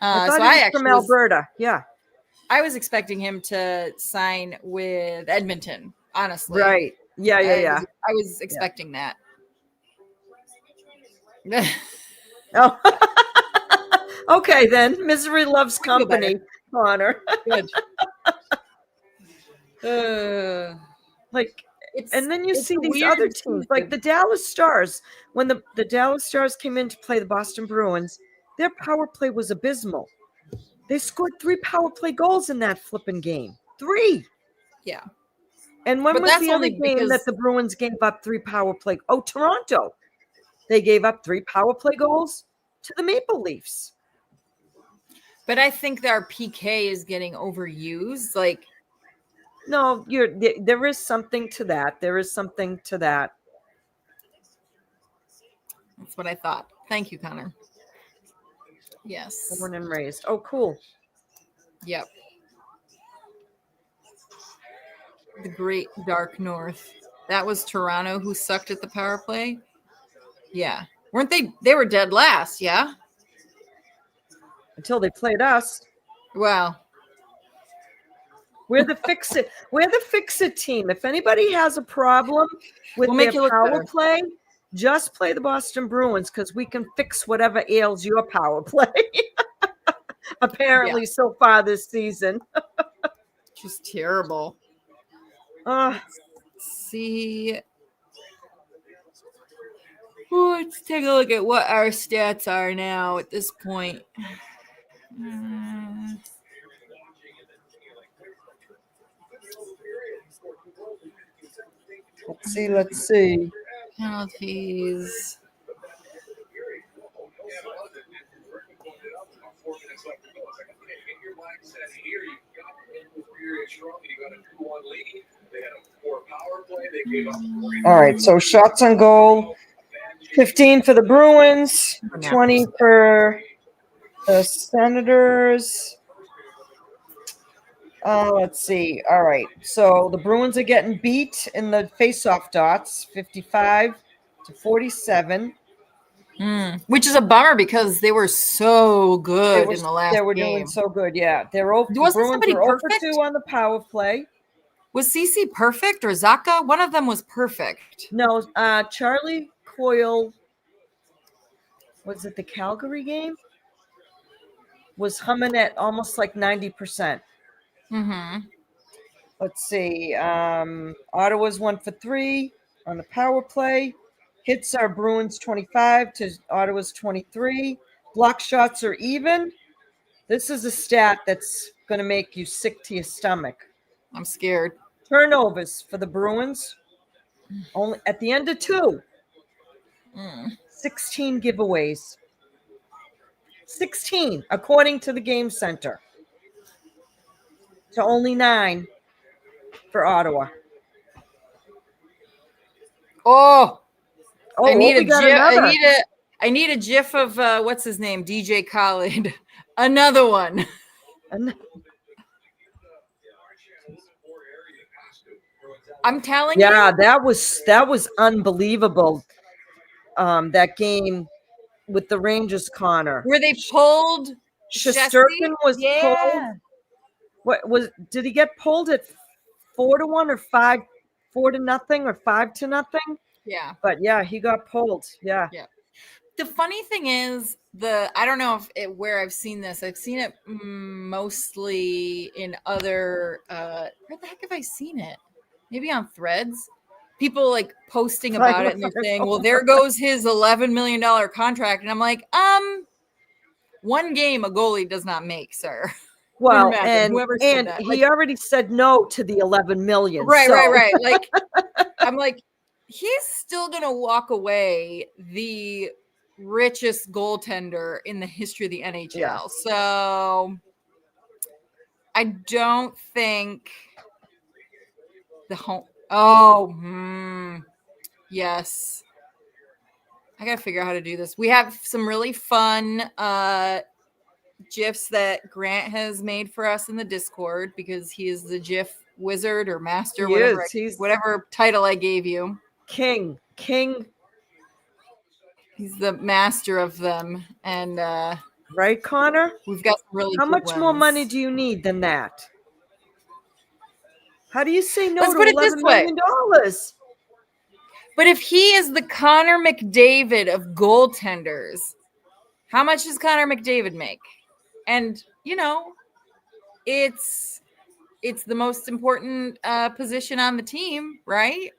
I thought he was from Alberta. Yeah. I was expecting him to sign with Edmonton. Honestly, Right. Yeah. I was expecting that. Oh. Okay, then. Misery loves company, Connor. Good. And then you see these other teams, like the Dallas Stars. When the Dallas Stars came in to play the Boston Bruins, their power play was abysmal. They scored 3 power play goals in that flipping game. 3. Yeah. And when was the other game that the Bruins gave up 3 power play? Oh, Toronto. They gave up 3 power play goals to the Maple Leafs. But I think that our PK is getting overused. Like, no, there is something to that. There is something to that. That's what I thought. Thank you, Connor. Yes. Born and raised. Oh, cool. Yep. The Great Dark North. That was Toronto who sucked at the power play. Yeah. Weren't they? They were dead last, yeah? Until they played us. Well. We're the fix-it team. If anybody has a problem with their power play, just play the Boston Bruins because we can fix whatever ails your power play. Apparently, so far this season. Just terrible. Let's see. Let's take a look at what our stats are now at this point. Let's see. Penalties. All right, so shots on goal, 15 for the Bruins, 20 for the Senators. Let's see. All right, so the Bruins are getting beat in the face-off dots, 55-47. Which is a bummer because they were so good in the last game. They were doing so good, yeah. The Bruins were 0 for 2 on the power play. Was CC perfect or Zaka? One of them was perfect. No, Charlie Coyle, was it the Calgary game? Was humming at almost like 90%. Mm-hmm. Let's see. Ottawa's 1 for 3. on the power play. Hits are Bruins 25 to Ottawa's 23. Block shots are even. This is a stat that's going to make you sick to your stomach. I'm scared. Turnovers for the Bruins. Only at the end of 2. 16 giveaways. 16, according to the Game Center. To only 9 for Ottawa. Oh, Oh, I need a we got GIF. another. I need a GIF of what's his name, DJ Khaled. Another one. I'm telling you. Yeah, that was unbelievable. That game with the Rangers, Connor. Where they pulled Shesterkin was pulled. Yeah. Did he get pulled at 4-1 or 4-0 or 5-0? Yeah. But yeah, he got pulled. Yeah. The funny thing is, I don't know where I've seen this. I've seen it mostly in other. Where the heck have I seen it? Maybe on Threads. People like posting about it, and they're saying, "Well, there goes his $11 million contract," and I'm like, one game a goalie does not make, sir. Well, whoever said that. he already said no to the 11 million. Right. Like, I'm like, he's still gonna walk away the richest goaltender in the history of the NHL. Yeah. So I don't think the home. Oh, yes. I gotta figure out how to do this. We have some really fun GIFs that Grant has made for us in the Discord because he is the GIF wizard or master, whatever title I gave you. King. He's the master of them, and right, Connor? we've got some really. How good much more ones. money do you need than that? How do you say no Let's to put it this $11 way. million? But if he is the Connor McDavid of goaltenders, how much does Connor McDavid make? And it's the most important position on the team, right?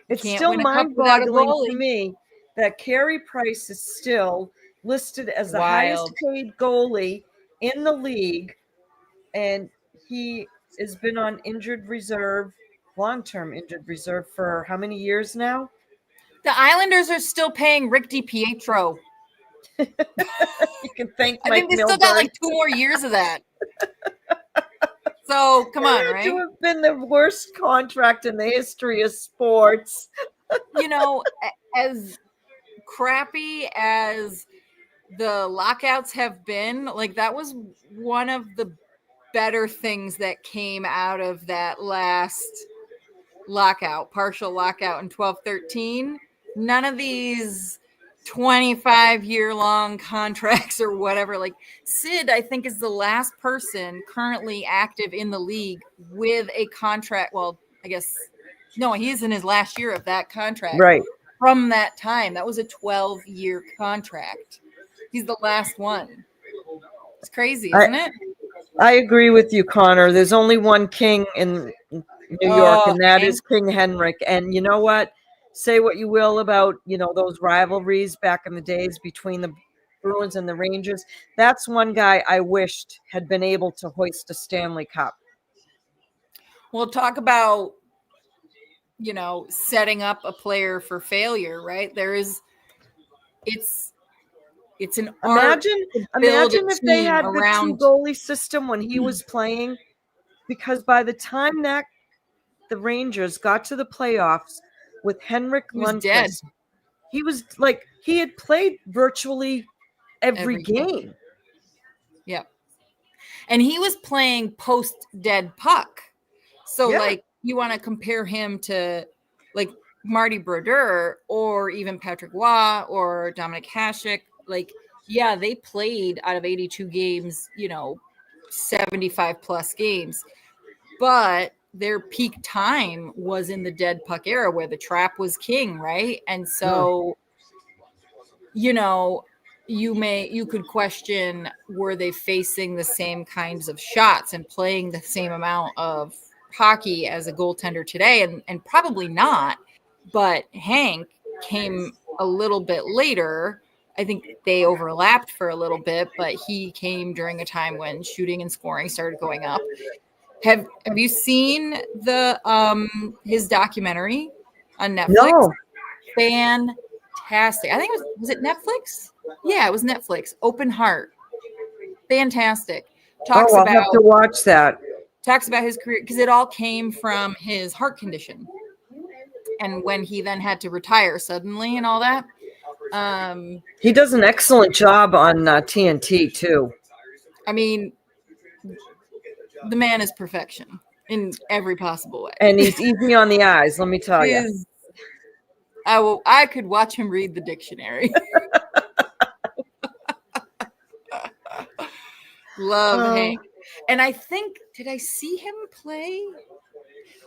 It's Can't still win a cup without a mind-boggling goalie. to me that Carey Price is still listed as the highest Wild. paid goalie in the league, and he has been on injured reserve, long-term injured reserve for how many years now? The Islanders are still paying Rick DiPietro. You can thank I Mike think they still got Milbury. like 2 more years of that. So come on, It had right? to have been the worst contract in the history of sports. As crappy as the lockouts have been, like that was one of the better things that came out of that last partial lockout in 12-13. None of these 25-year-long contracts or whatever. Like Sid, I think, is the last person currently active in the league with a contract. Well, I guess no, he's in his last year of that contract. Right. From that time, that was a 12-year contract. He's the last one. It's crazy, isn't it? I agree with you, Connor. There's only one king in New York, and that is King Henrik. And you know what? Say what you will about, those rivalries back in the days between the Bruins and the Rangers. That's one guy I wished had been able to hoist a Stanley Cup. We'll talk about, setting up a player for failure, right? It's an art. Imagine if they had the around 2-goalie system when he was playing, because by the time that the Rangers got to the playoffs with Henrik Lundqvist, he was like, he had played virtually every game. Yep. And he was playing post-dead puck. So, you want to compare him to, like, Marty Brodeur or even Patrick Waugh or Dominic Hasek. Like, yeah, they played out of 82 games, 75-plus games. But their peak time was in the dead puck era where the trap was king, right? And so, you could question, were they facing the same kinds of shots and playing the same amount of hockey as a goaltender today? And probably not. but Hank came a little bit later. I think they overlapped for a little bit, but he came during a time when shooting and scoring started going up. Have you seen the his documentary on Netflix? No. Fantastic. I think was it Netflix? Yeah, it was Netflix. Open Heart. Fantastic. Talks I'll have to watch that. Talks about his career because it all came from his heart condition. And when he then had to retire suddenly and all that. He does an excellent job on TNT too. I mean, the man is perfection in every possible way. And he's easy on the eyes, let me tell you. I could watch him read the dictionary. Love Hank. And I think, did I see him play?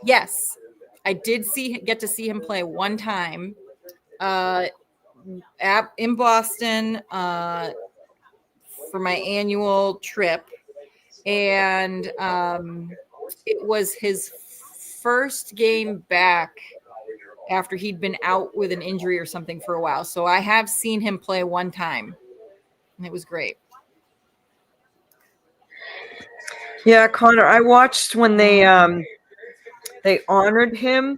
Yes, I did get to see him play one time in Boston for my annual trip. And it was his first game back after he'd been out with an injury or something for a while. So I have seen him play one time, and it was great. Yeah, Connor, I watched when they honored him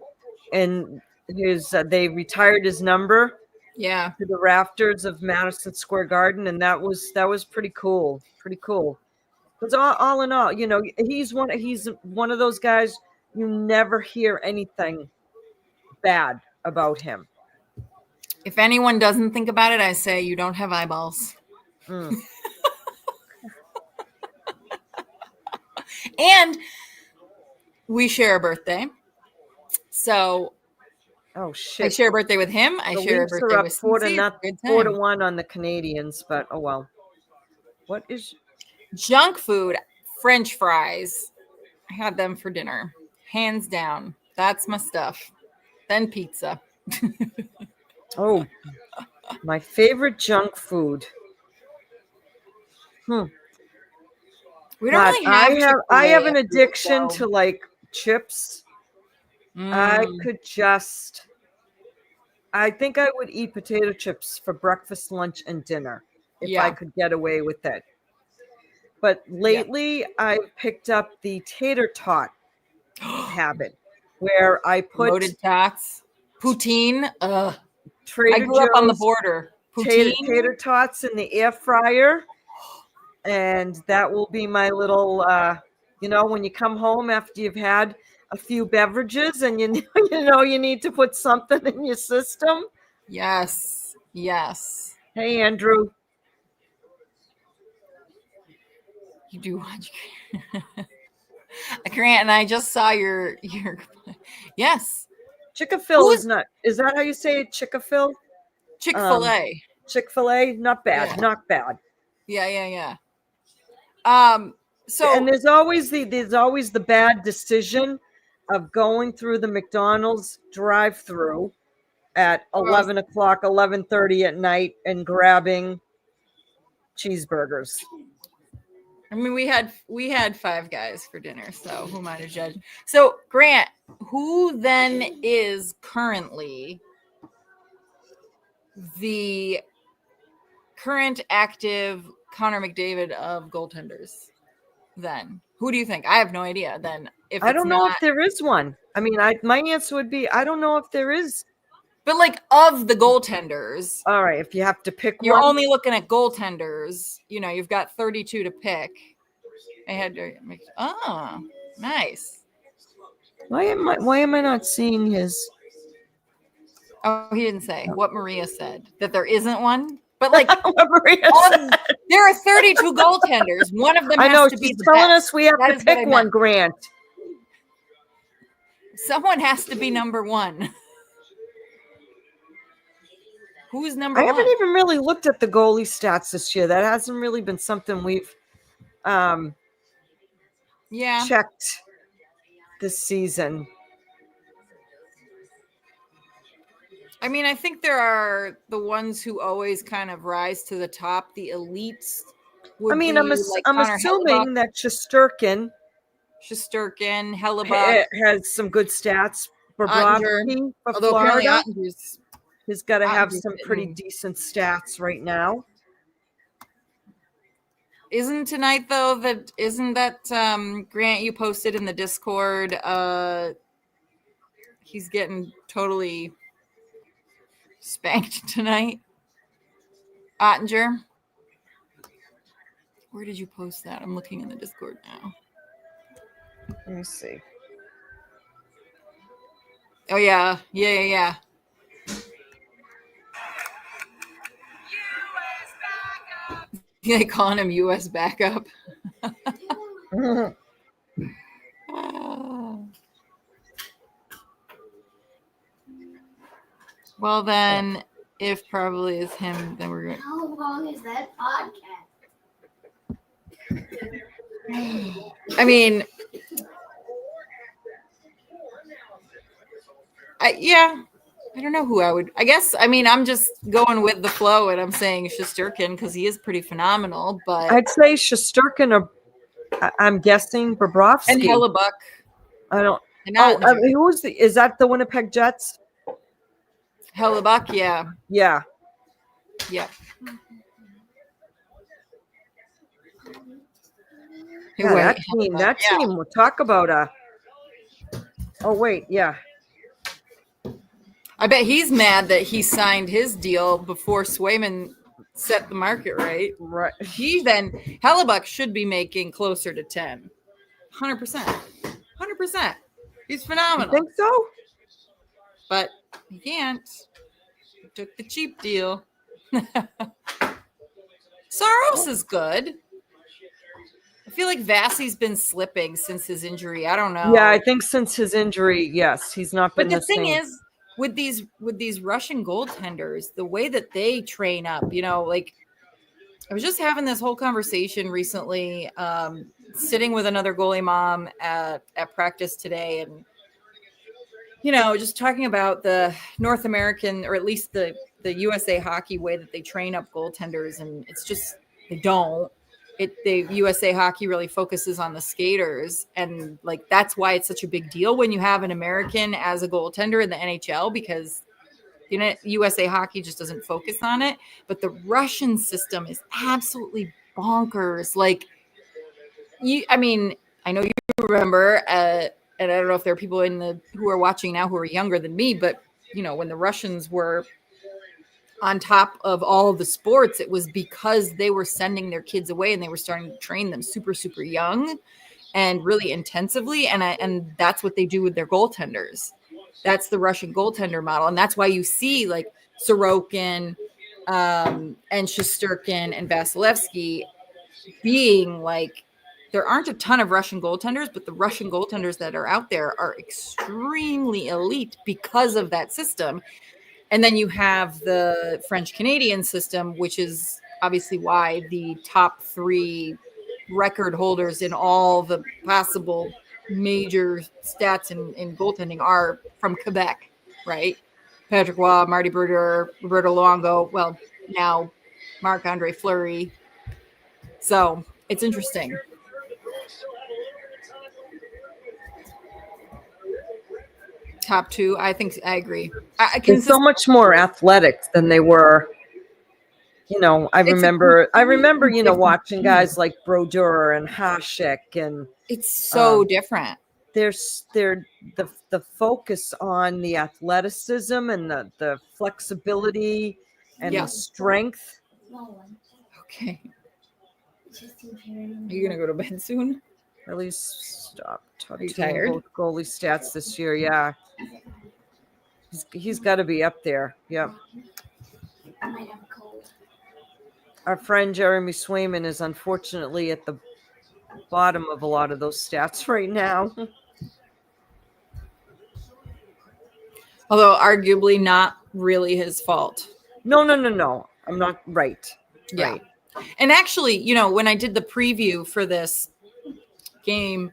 and they retired his number to the rafters of Madison Square Garden, and that was pretty cool. Because all in all, you know, he's one of those guys you never hear anything bad about him. If anyone doesn't think about it, I say you don't have eyeballs. And we share a birthday. So oh shit. I share a birthday with him. I share a birthday with 4-1 on the Canadians, but oh well. What is junk food? French fries. I had them for dinner. Hands down. That's my stuff. Then pizza. Oh, my favorite junk food. We don't really have I have an addiction to like chips. I think I would eat potato chips for breakfast, lunch, and dinner if I could get away with it. But lately I've picked up the tater tot habit where I put loaded tots, poutine. Trader I grew up on the border. Tater tots in the air fryer. And that will be my little, when you come home after you've had a few beverages and you know you need to put something in your system. Yes. Hey, Andrew. You do watch Grant, and I just saw your yes. Chick-fil-A is that how you say it? Chick-fil-A? Chick-fil-A. Chick-fil-A, not bad, not bad. Yeah. So and there's always the bad decision of going through the McDonald's drive-through at 11 o'clock, 11:30 at night and grabbing cheeseburgers. I mean, we had Five Guys for dinner, so who am I to judge? So, Grant, who then is currently the current active Connor McDavid of goaltenders? Then who do you think? I have no idea. Then I don't know if there is one. I mean, my answer would be I don't know if there is. But like of the goaltenders, all right. If you have to pick, you're only looking at goaltenders. You know, you've got 32 to pick. I had to make. Oh, nice. Why am I not seeing his? Oh, he didn't say what Maria said, that there isn't one. But like there are 32 goaltenders. One of them has to be she's telling us we have to pick one, Grant. Someone has to be number one. Who's number one? I haven't even really looked at the goalie stats this year. That hasn't really been something we've checked this season. I mean, I think there are the ones who always kind of rise to the top. The elites. I'm assuming that Shesterkin, Hellebuyck has some good stats. Bobrovsky for although apparently Florida. Ottinger's He's got to have Ottinger's some pretty hitting. decent stats right now. Isn't tonight though that Grant you posted in the Discord? He's getting totally spanked tonight. Ottinger. Where did you post that? I'm looking in the Discord now. Let me see. Oh yeah. Yeah. They calling him U.S. backup. Well, then, if probably is him, then we're going. How long is that podcast? I mean, I don't know who I would. I guess. I mean, I'm just going with the flow, and I'm saying Shesterkin because he is pretty phenomenal. But I'd say Shesterkin or I'm guessing Bobrovsky. and Hellebuck. I don't. And Oh, Ottinger. who's the? Is that the Winnipeg Jets? Hellebuck, yeah. Yeah. Yeah. Yeah, Wait, that team. That yeah. team. We'll talk about Oh wait, yeah. I bet he's mad that he signed his deal before Swayman set the market right. Right. Hellebuck should be making closer to 10. 100%. 100%. He's You phenomenal. think so? But he can't. He took the cheap deal. Saros is good. I feel like Vassey's been slipping since his injury. I don't know. Yeah, I think since his injury, yes, he's not been But the thing same. is, with these Russian goaltenders, the way that they train up, like I was just having this whole conversation recently, sitting with another goalie mom at practice today, and just talking about the North American, or at least the USA hockey way that they train up goaltenders, and it's just they don't. The USA hockey really focuses on the skaters, and like that's why it's such a big deal when you have an American as a goaltender in the NHL, because USA hockey just doesn't focus on it. But the Russian system is absolutely bonkers. Like I know you remember, and I don't know if there are people who are watching now who are younger than me, but when the Russians were on top of all of the sports, it was because they were sending their kids away and they were starting to train them super, super young and really intensively. And that's what they do with their goaltenders. That's the Russian goaltender model. And that's why you see like Sorokin and Shesterkin and Vasilevsky being like, there aren't a ton of Russian goaltenders, but the Russian goaltenders that are out there are extremely elite because of that system. And then you have the French-Canadian system, which is obviously why the top 3 record holders in all the possible major stats in goaltending are from Quebec, right? Patrick Waugh, Marty Brodeur, Roberto Luongo, well, now Marc-Andre Fleury. So it's interesting. Top 2, I think I agree. They're so much more athletic than they were. I remember watching guys like Brodeur and Hasek, and it's so different. There's the focus on the athleticism and the flexibility and the strength. Okay. Are you gonna go to bed soon? At least stop. Are you tired? Goalie stats this year, yeah. He's got to be up there. Yep. I might have a cold. Our friend Jeremy Swayman is unfortunately at the bottom of a lot of those stats right now. Although arguably not really his fault. No. I'm not right. Yeah. Right. And actually, when I did the preview for this game,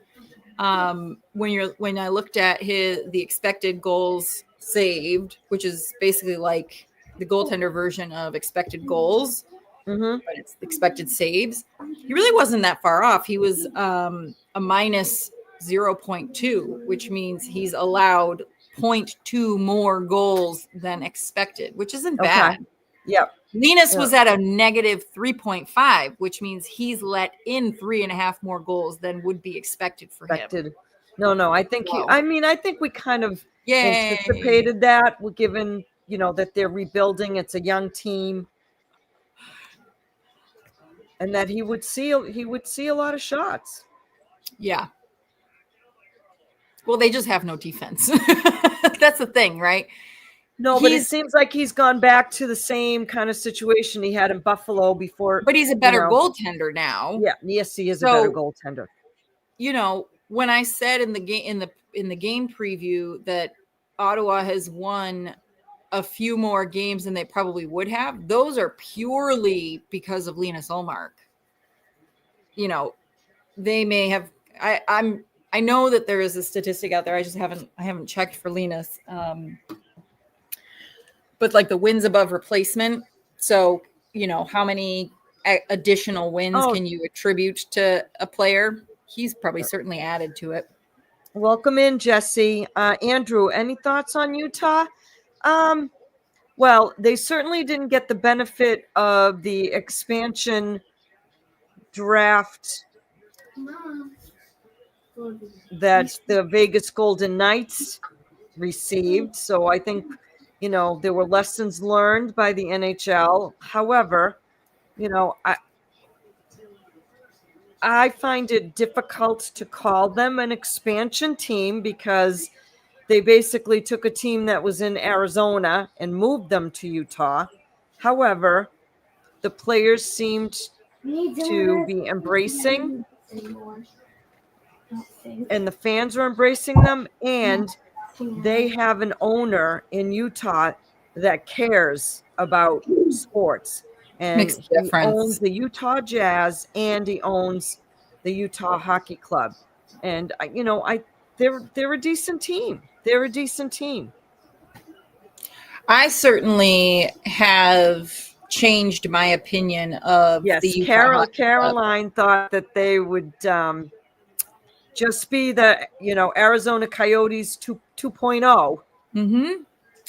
when I looked at the expected goals saved, which is basically like the goaltender version of expected goals, but it's expected saves, he really wasn't that far off. He was a minus 0.2, which means he's allowed 0.2 more goals than expected, which isn't Okay. bad. Yep. Linus Yeah. was at a negative 3.5, which means he's let in 3.5 more goals than would be expected for him. No, I think Wow. I think we kind of Yay. anticipated that. We're given, that they're rebuilding. It's a young team. And that he would see a lot of shots. Yeah. Well, they just have no defense. That's the thing, right? No, but it seems like he's gone back to the same kind of situation he had in Buffalo before. But he's a better goaltender now. Yeah, yes, he is a better goaltender. When I said in the game preview that Ottawa has won a few more games than they probably would have, those are purely because of Linus Ullmark. They may have. I know that there is a statistic out there. I just haven't checked for Linus. But like the wins above replacement. So, how many additional wins can you attribute to a player? He's probably certainly added to it. Welcome in, Jesse. Andrew, any thoughts on Utah? Well, they certainly didn't get the benefit of the expansion draft that the Vegas Golden Knights received. So I think, there were lessons learned by the NHL. However, I find it difficult to call them an expansion team because they basically took a team that was in Arizona and moved them to Utah. However, the players seemed to be embracing, and the fans are embracing them, and they have an owner in Utah that cares about sports. And Makes a difference. He owns the Utah Jazz and he owns the Utah Hockey Club. And they're a decent team. They're a decent team. I certainly have changed my opinion of the Utah Caroline thought that they would just be the Arizona Coyotes 2.0. Mm-hmm.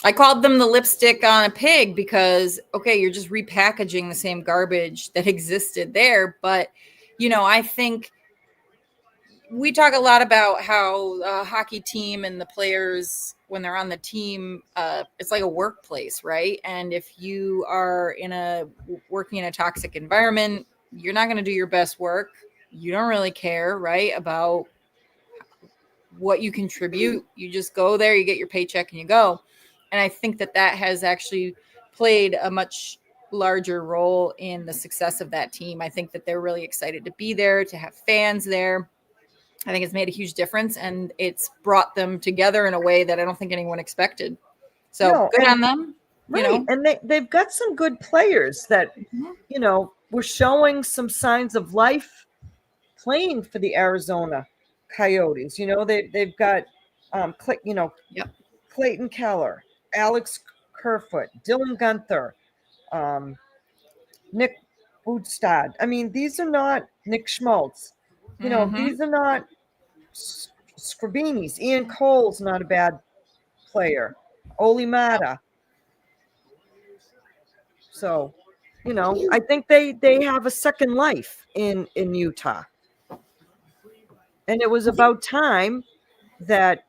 I called them the lipstick on a pig because, you're just repackaging the same garbage that existed there. But, I think we talk a lot about how a hockey team and the players, when they're on the team, it's like a workplace, right? And if you are working in a toxic environment, you're not going to do your best work. You don't really care, right, about what you contribute. You just go there, you get your paycheck, and you go. And I think that has actually played a much larger role in the success of that team. I think that they're really excited to be there, to have fans there. I think it's made a huge difference, and it's brought them together in a way that I don't think anyone expected. So good on them. Right. And they've got some good players that, were showing some signs of life playing for the Arizona Coyotes. They've got, Clayton Keller, Alex Kerfoot, Dylan Guenther, Nick Budstad. I mean, these are not Nick Schmaltz. These are not Scribinis. Ian Cole's not a bad player. Oli Mata. So, I think they have a second life in Utah. And it was about time that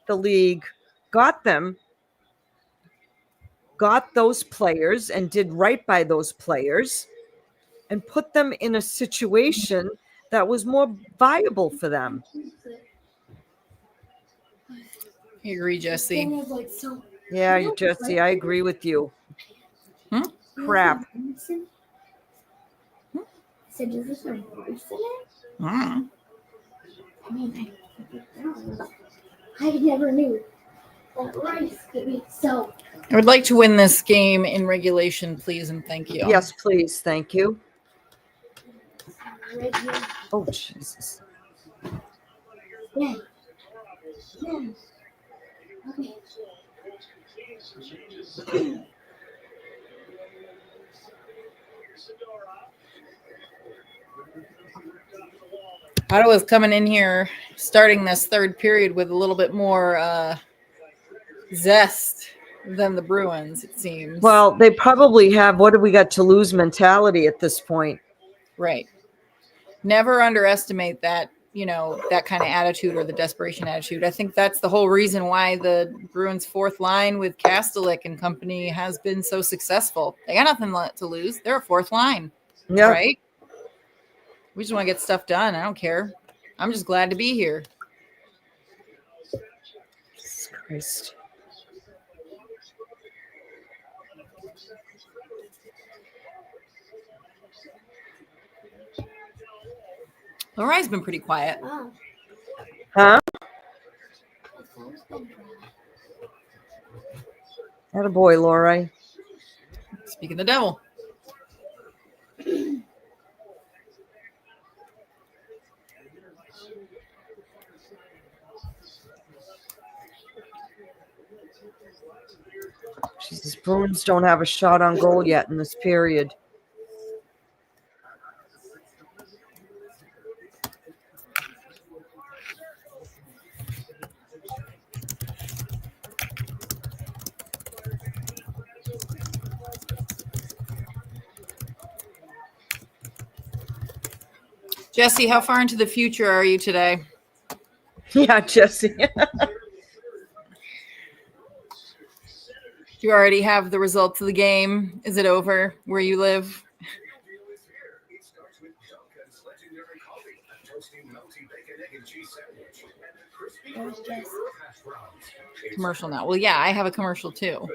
the league got those players and did right by those players and put them in a situation that was more viable for them. I agree, Jesse. Yeah, Jesse, I agree with you. Crap. I never knew that rice could be so. I would like to win this game in regulation, please, and thank you. Yes, please. Thank you. Oh, Jesus. Yeah. Okay. Ottawa's coming in here, starting this third period with a little bit more zest than the Bruins, it seems. Well, they probably have what do we got to lose mentality at this point. Right. Never underestimate that, that kind of attitude or the desperation attitude. I think that's the whole reason why the Bruins' fourth line with Kastelik and company has been so successful. They got nothing to lose. They're a fourth line, Yeah. right? We just want to get stuff done. I don't care. I'm just glad to be here. Jesus Christ. Lorai's been pretty quiet. Wow. Huh? My phone's been dry. Attaboy, Lori. Speaking the devil. Jesus, Bruins don't have a shot on goal yet in this period. Jesse, how far into the future are you today? Yeah, Jesse. Do you already have the results of the game? Is it over where you live? There's just Commercial now. Well, yeah, I have a commercial too.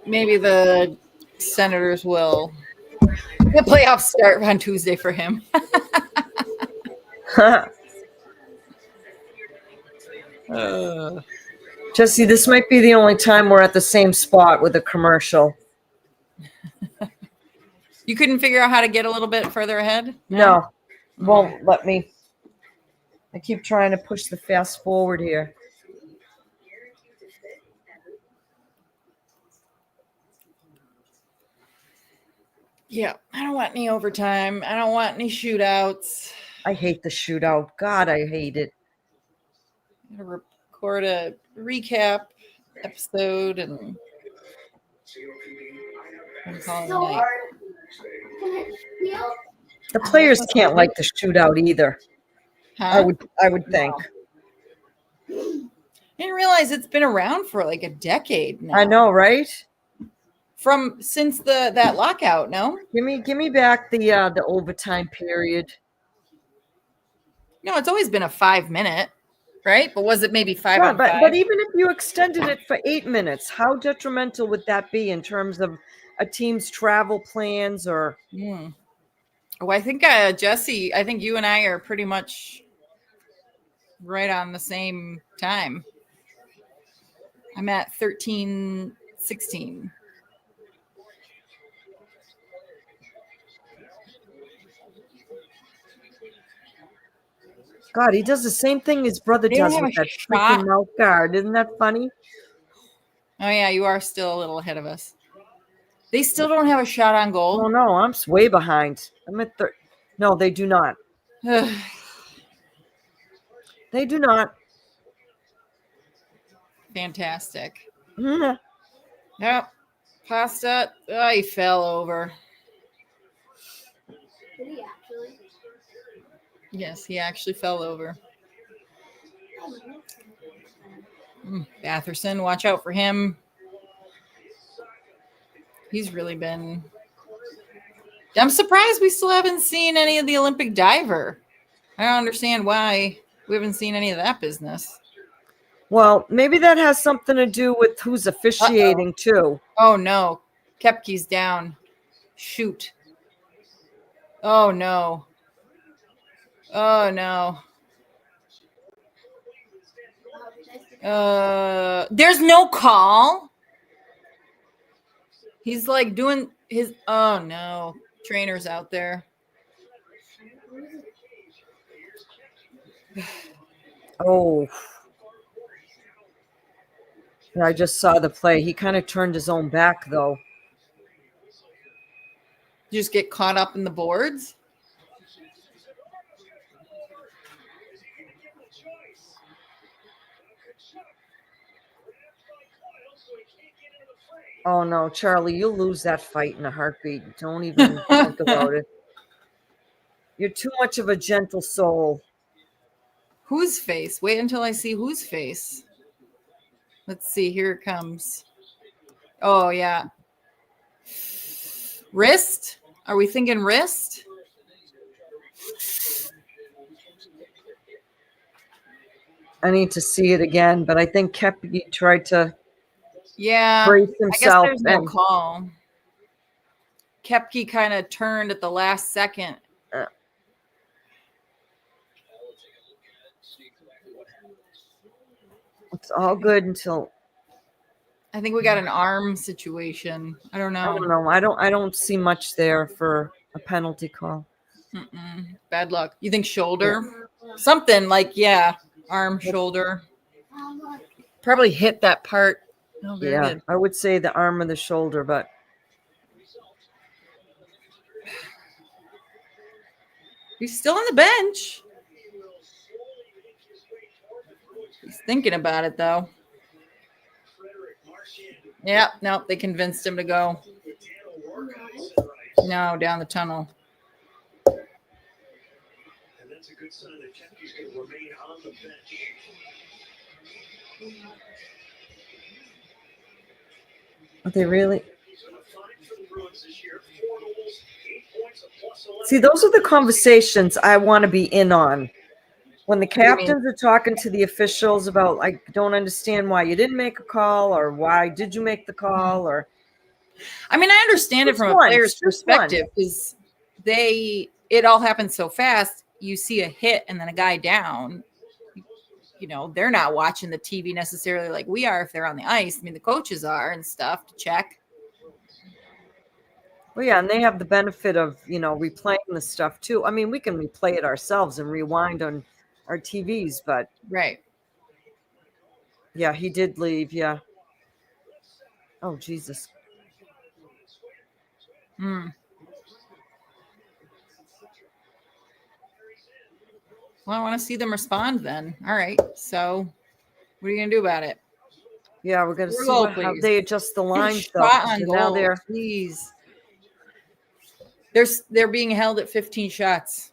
Maybe the Senators will. The playoffs start on Tuesday for him. Jesse, this might be the only time we're at the same spot with a commercial. You couldn't figure out how to get a little bit further ahead? No, won't let me. I keep trying to push the fast forward here. Yeah, I don't want any overtime. I don't want any shootouts. I hate the shootout. God, I hate it. I'm going to record a recap episode and call it a so night. hard. Can it feel? The players can't like the shootout either. Huh? I would think. I didn't realize it's been around for like a decade now. I know, right? Since that lockout, no? Give me back the overtime period. No, it's always been a 5-minute, right? But was it maybe 5 Yeah, on but 5? even if you extended it for 8 minutes, how detrimental would that be in terms of a team's travel plans or? Oh, I think Jesse, I think you and I are pretty much right on the same time. I'm at 13:16. God, he does the same thing his brother They don't does have with a that shot. freaking mouth guard. Isn't that funny? Oh yeah, you are still a little ahead of us. They still don't have a shot on Oh goal. no, I'm way behind. I'm at No, they do not. They do not. Fantastic. Mhm. Yep. Pasta. Oh, he fell over. Did he actually? Yes, he actually fell over. Batherson, watch out for him. He's really been. I'm surprised we still haven't seen any of the Olympic diver. I don't understand why we haven't seen any of that business. Well, maybe that has something to do with who's officiating too. Oh no. Kepke's down. Shoot. Oh no. Oh no. There's no call. He's like doing his. Oh no. Trainer's out there. Oh, I just saw the play. He kind of turned his own back, though. You just get caught up in the boards. Oh, no, Charlie, you'll lose that fight in a heartbeat. Don't even think about it. You're too much of a gentle soul. Whose face? Wait until I see whose face. Let's see. Here it comes. Oh, yeah. Wrist? Are we thinking wrist? I need to see it again, but I think Kepke tried to brace I guess himself. there's no call. Kepke kind of turned at the last second. It's all good until I think we got an arm situation. I don't know. I don't know. I don't see much there for a penalty call. Bad luck. You think shoulder? Yeah. Something like, arm, shoulder. Probably hit that part. Oh, very good. I would say the arm or the shoulder, but he's still on the bench. He's thinking about it, though. Yeah, no, they convinced him to go. No, down the tunnel. And that's a good sign that Kepke's going to remain on the bench. are they really? See, those are the conversations I want to be in on. When the captains are talking to the officials about, I don't understand why you didn't make a call, or why did you make the call, or I mean, I understand it from a player's perspective because it all happens so fast. You see a hit and then a guy down. You know, they're not watching the TV necessarily like we are if they're on the ice. I mean, the coaches are and stuff to check. Well, yeah, and they have the benefit of, replaying the stuff too. I mean, we can replay it ourselves and rewind on our TVs, but right. Yeah, he did leave. Yeah. Oh, Jesus. Well, I want to see them respond then. All right. So what are you going to do about it? Yeah, we're going to see how they adjust the lines. Though. On goal, now please. They're being held at 15 shots.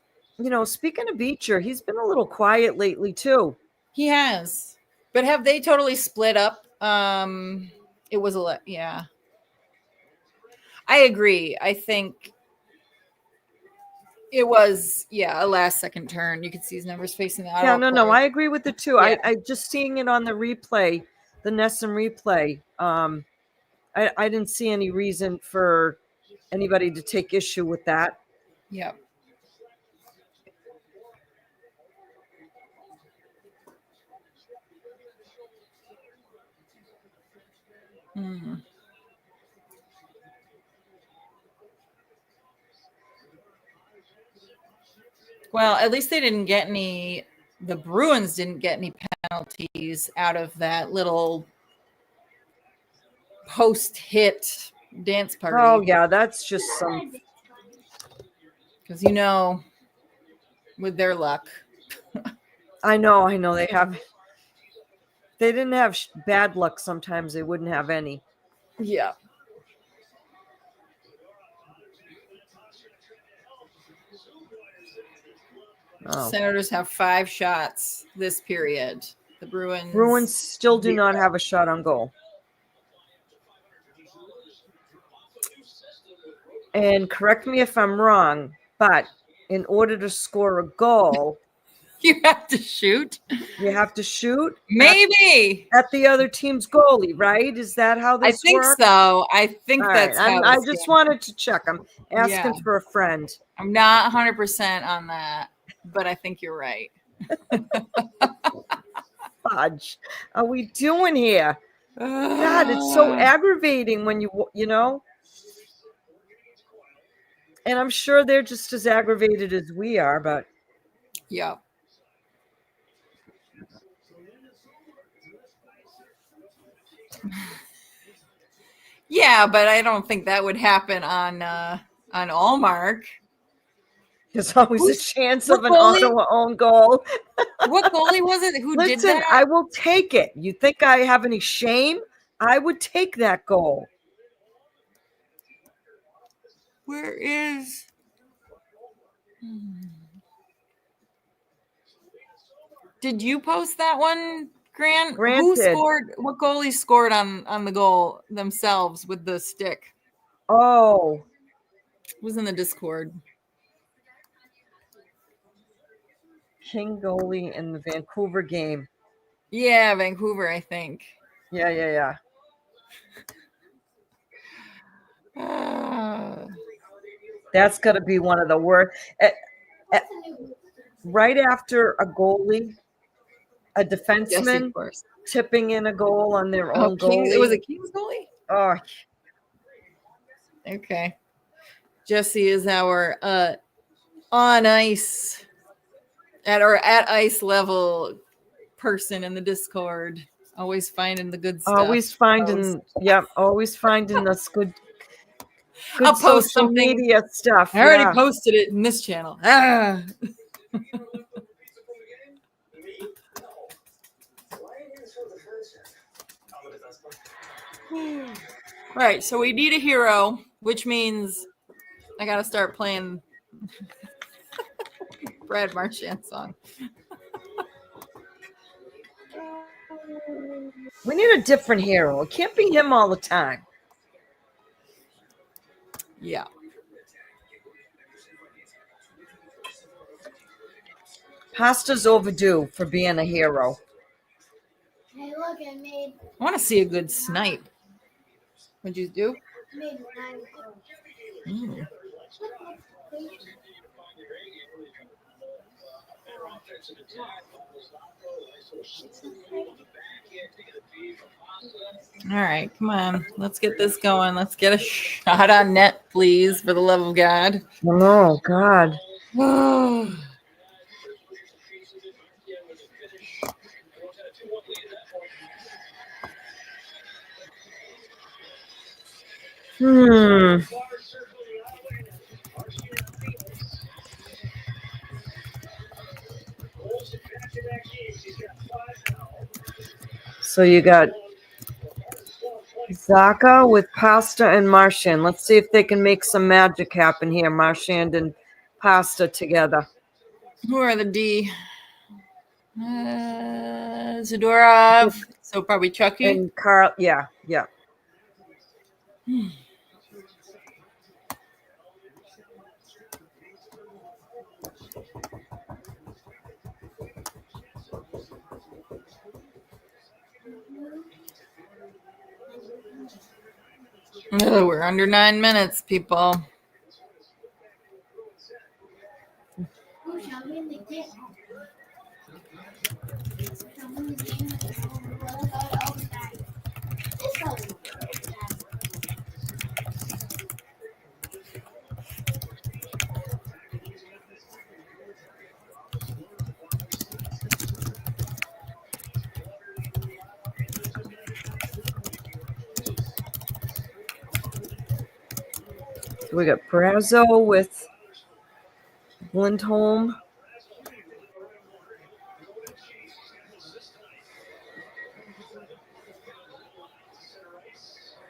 Speaking of Beecher, he's been a little quiet lately too. He has. But have they totally split up? It was yeah. I agree. I think it was, a last second turn. You could see his numbers facing the Ottawa. Yeah, no, I agree with the two. Yeah. I just seeing it on the replay, the Nesson replay. I didn't see any reason for anybody to take issue with that. Yep. Well, at least they didn't get the Bruins didn't get any penalties out of that little post-hit dance party. Oh, yeah, that's just some. Because, with their luck. I know. They didn't have bad luck. Sometimes they wouldn't have any. Yeah. Oh. Senators have 5 shots this period. The Bruins still do not have a shot on goal. And correct me if I'm wrong, but in order to score a goal, you have to shoot. You have to shoot? Maybe. At the other team's goalie, right? Is that how this works? I think so. I think all that's right. how I just wanted to check. I'm asking for a friend. I'm not 100% on that, but I think you're right. Fudge. Are we doing here? God, it's so aggravating when you know. And I'm sure they're just as aggravated as we are, but. Yeah. Yeah, but I don't think that would happen on Allmark. There's always a chance of an goalie? Ottawa own goal. What goalie was it who did Listen, that? I will take it. You think I have any shame? I would take that goal. Where is? Did you post that one, Grant? Who Granted. scored? What goalie scored on the goal themselves with the stick? Oh, It was in the Discord. King goalie in the Vancouver game. Yeah, Vancouver, I think. Yeah. That's got to be one of the worst. Right after a goalie, a Yes, defenseman of course. tipping in a goal on their Oh, own Kings. goalie. It was a Kings goalie? Oh, Okay. Jesse is our on ice at ice level person in the Discord. Always finding the good stuff. always finding us good I'll post social something. media stuff. I already yeah. posted it in this channel. Ah. All right, so we need a hero, which means I gotta start playing Brad Marchand song. We need a different hero. It can't be him all the time. Yeah. Pasta's overdue for being a hero. Hey, look, I made I want to see a good snipe. What'd you do? 9 goals. All right, come on. Let's get this going. Let's get a shot on net, please, for the love of God. Oh, God. So you got Zaka with Pasta and Marchand. Let's see if they can make some magic happen here. Marchand and Pasta together. Who are the D? Zadorov. So probably Chucky. And Carl, yeah. Oh, we're under 9 minutes, people. Who shall we in the game? Shall we in the game? This doesn't work. So we got Brazo with Lindholm.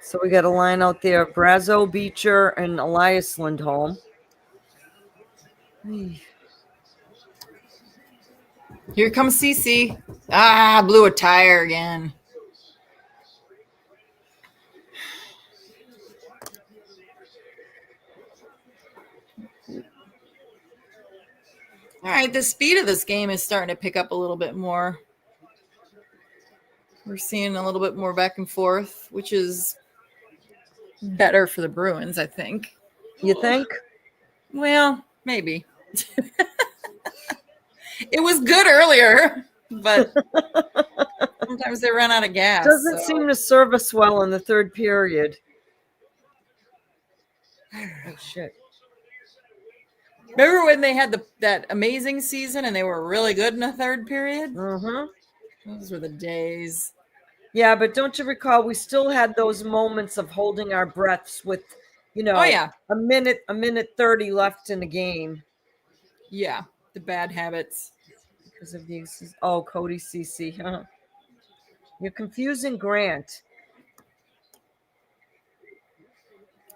So we got a line out there: Brazo, Beecher, and Elias Lindholm. Here comes CC. Ah, blew a tire again. All right, the speed of this game is starting to pick up a little bit more. We're seeing a little bit more back and forth, which is better for the Bruins, I think. You think? Well, maybe. It was good earlier, but sometimes they run out of gas. Doesn't seem to serve us well in the third period. Oh, shit. Remember when they had that amazing season and they were really good in the third period? Mm-hmm. Those were the days. Yeah, but don't you recall we still had those moments of holding our breaths with, Oh, yeah. a minute 30 left in the game Yeah. The bad habits. because of the Cody CC. Huh? You're confusing Grant.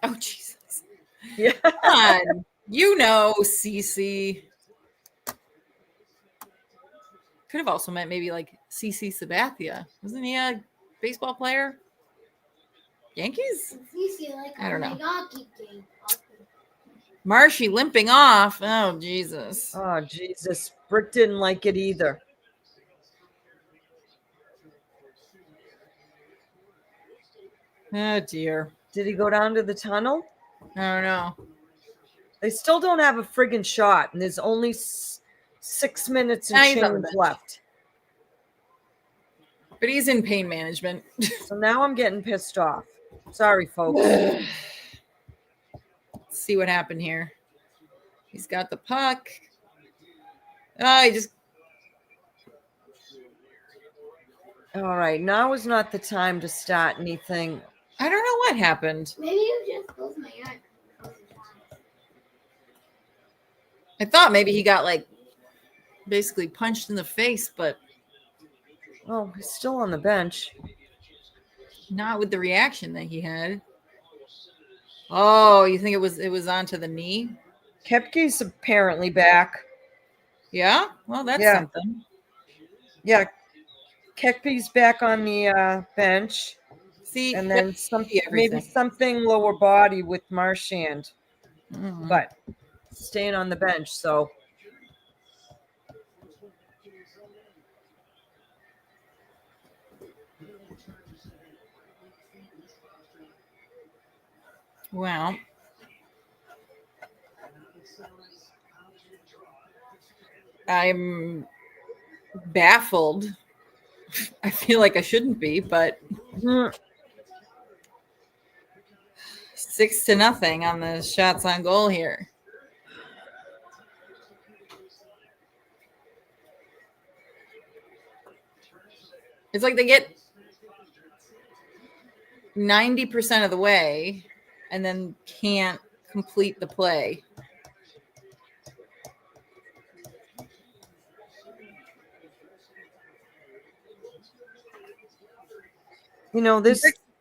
Oh, Jesus. Yeah. Come on. CC. Could have also meant maybe like CC Sabathia. Wasn't he a baseball player? Yankees? I don't know. Marshy limping off. Oh, Jesus. Oh, Jesus. Brick didn't like it either. Oh, dear. Did he go down to the tunnel? I don't know. They still don't have a friggin' shot, and there's only 6 minutes and He's on the change bench. left. But he's in pain management. So now I'm getting pissed off. Sorry, folks. Let's see what happened here. He's got the puck. Oh, he just... All right, now is not the time to start anything. I don't know what happened. Maybe you just close my eyes. I thought maybe he got like basically punched in the face, but Oh, he's still on the bench. not with the reaction that he had. Oh, you think it was onto the knee? Kepke's apparently back. Yeah? Well, that's Yeah. something. Yeah, Kepke's back on the bench. See, And then maybe everything. something lower body with Marchand, Mhm. but staying on the bench. So Well, I'm baffled. I feel like I shouldn't be, but 6-0 on the shots on goal here. It's like they get 90% of the way and then can't complete the play.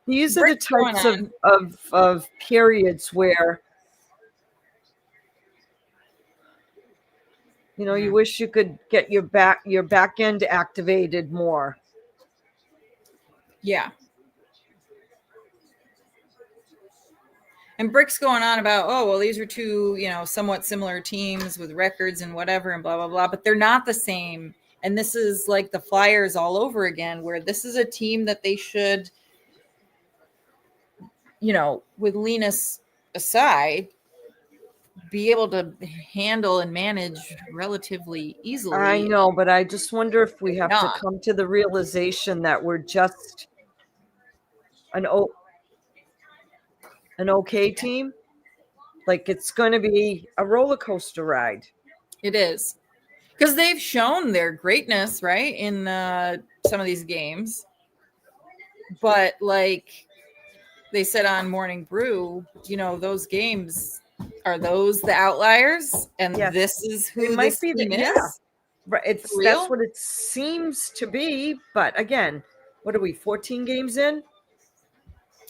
these are the types of periods where you wish you could get your back end activated more. Yeah. And Brick's going on about, oh, well, these are two, somewhat similar teams with records and whatever and blah, blah, blah, but they're not the same. And this is like the Flyers all over again, where this is a team that they should, with Linus aside, be able to handle and manage relatively easily. I know, but I just wonder if we have to Not. come to the realization that we're just an okay team. Like it's going to be a roller coaster ride. It is. Because they've shown their greatness, right, in some of these games. But like they said on Morning Brew, those games, are those the outliers? And Yes. this is who It might this be team is? yeah. Right. For real? That's what it seems to be. But again, what are we, 14 games in?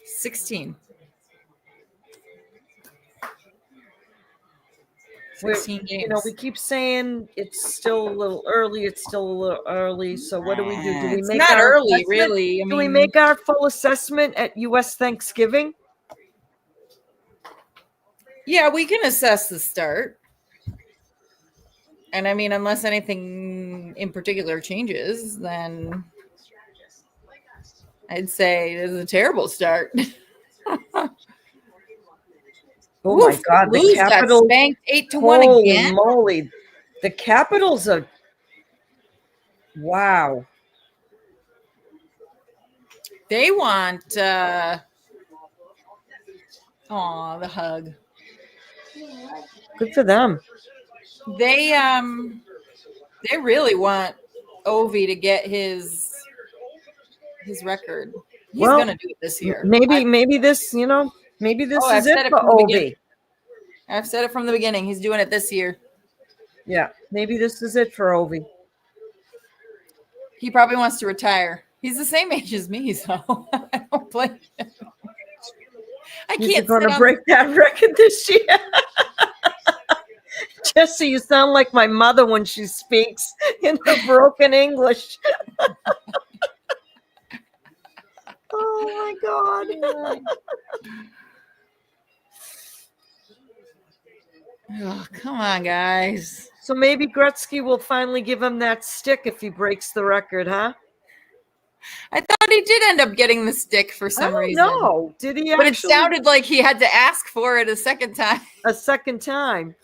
16. We're- 16 games. we keep saying it's still a little early. It's still a little early. So what do we do? Do we It's make not our early, assessment? really. I Do we mean, make our full assessment at U.S. Thanksgiving? yeah, we can assess the start. And I mean, unless anything in particular changes, then I'd say this is a terrible start. Oh my God, the Blues got Capitals spanked 8-1 Holy again. moly. The Capitals are wow. They want the hug. Good for them. They really want Ovi to get his his record. He's Well, gonna do it this year. Maybe this, maybe this I've is it said it for from the beginning. Ovi. I've said it from the beginning. He's doing it this year. Yeah, maybe this is it for Ovi. He probably wants to retire. He's the same age as me, so I don't blame him. I He's can't going to sit break that record this year. Jesse, you sound like my mother when she speaks in her broken English. Oh my God. Oh, come on, guys. So maybe Gretzky will finally give him that stick if he breaks the record, huh? I thought he did end up getting the stick for some reason. No, did he? But it sounded like he had to ask for it a second time. A second time.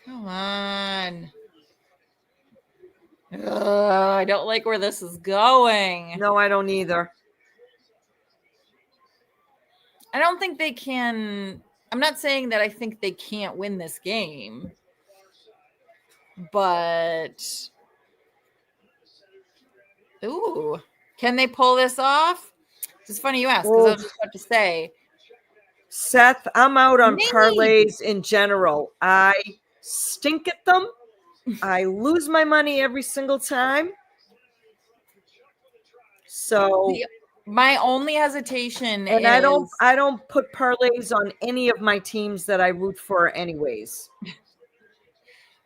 Come on. I don't like where this is going. No, I don't either. I don't think they can. I'm not saying that I think they can't win this game, but ooh, can they pull this off? It's funny you ask because I was just about to say, Seth, I'm out on Maybe. parlays in general. I stink at them. I lose my money every single time. So my only hesitation and is I don't put parlays on any of my teams that I root for anyways.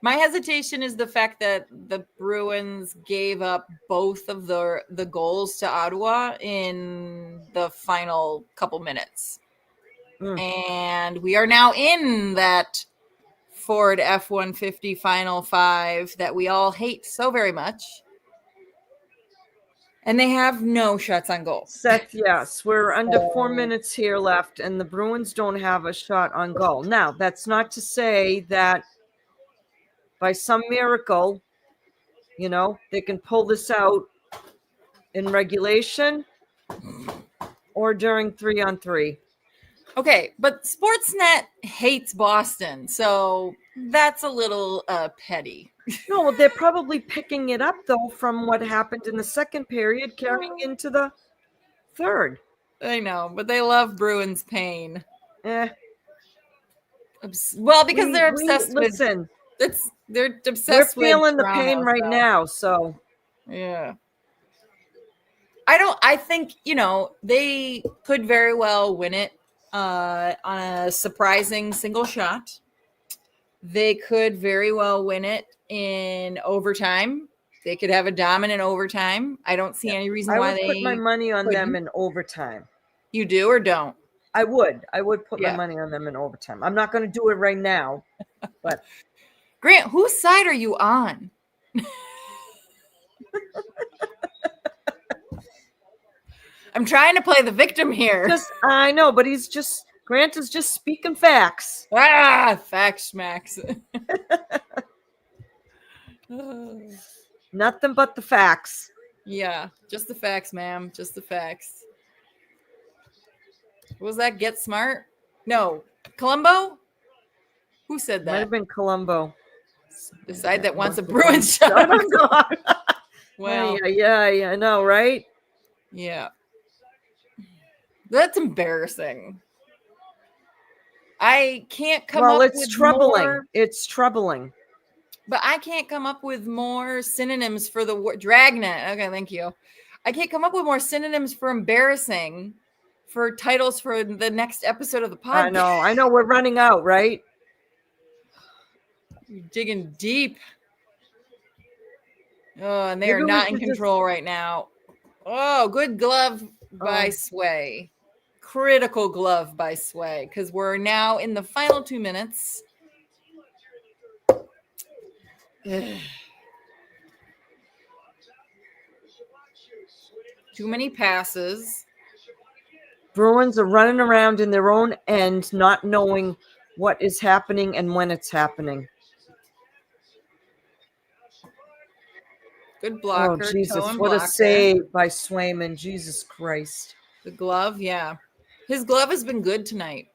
my hesitation is the fact that the Bruins gave up both of the goals to Ottawa in the final couple minutes. And we are now in that Ford F-150 Final 5 that we all hate so very much. And they have no shots on goal. Seth, yes, we're under 4 minutes here left, and the Bruins don't have a shot on goal. Now, that's not to say that by some miracle, they can pull this out in regulation or during 3-on-3. Okay, but Sportsnet hates Boston, so that's a little petty. No, well, they're probably picking it up, though, from what happened in the second period, carrying into the third. I know, but they love Bruins pain. Well, because they're obsessed with... Listen, they're obsessed with we're feeling the Toronto, pain right now, so... Yeah. I think, they could very well win it on a surprising single shot. They could very well win it in overtime. They could have a dominant overtime. I don't see any reason why they I would put my money on them couldn't. in overtime. You do or don't? I would put my money on them in overtime. I'm not going to do it right now, but Grant, whose side are you on? I'm trying to play the victim here. I know, but Grant is just speaking facts. Facts, Max. Nothing but the facts. Yeah, just the facts, ma'am. Just the facts. What was that? Get smart? No. Columbo? Who said that? Might have been Columbo. The side that wants a Bruins shot. Oh, God. Well, yeah, I know, right? Yeah. That's embarrassing. I can't come up with it's troubling. more. It's troubling. But I can't come up with more synonyms for the word dragnet. Okay, thank you. I can't come up with more synonyms for embarrassing for titles for the next episode of the podcast. I know. We're running out, right? You're digging deep. Oh, and they are not in control right now. Oh, good glove by Sway. Critical glove by Sway, because we're now in the final 2 minutes. Too many passes. Bruins are running around in their own end, not knowing what is happening and when it's happening. Good blocker. Oh, Jesus. What blocker. a save by Swayman. Jesus Christ. The glove, yeah. His glove has been good tonight.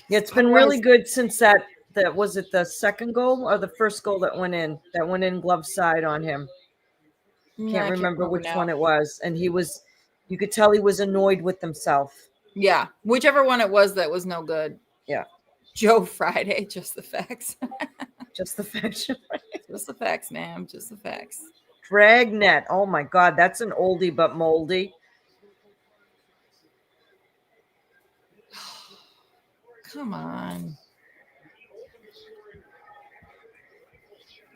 Yeah, it's been really good since that that was it the second goal or the first goal that went in? That went in glove side on him. Can't remember which one it was. And you could tell he was annoyed with himself. Yeah, whichever one it was that was no good. Yeah. Joe Friday, just the facts. Just the facts. Just the facts, ma'am. Just the facts. Dragnet. Oh my God, that's an oldie but moldy. Come on.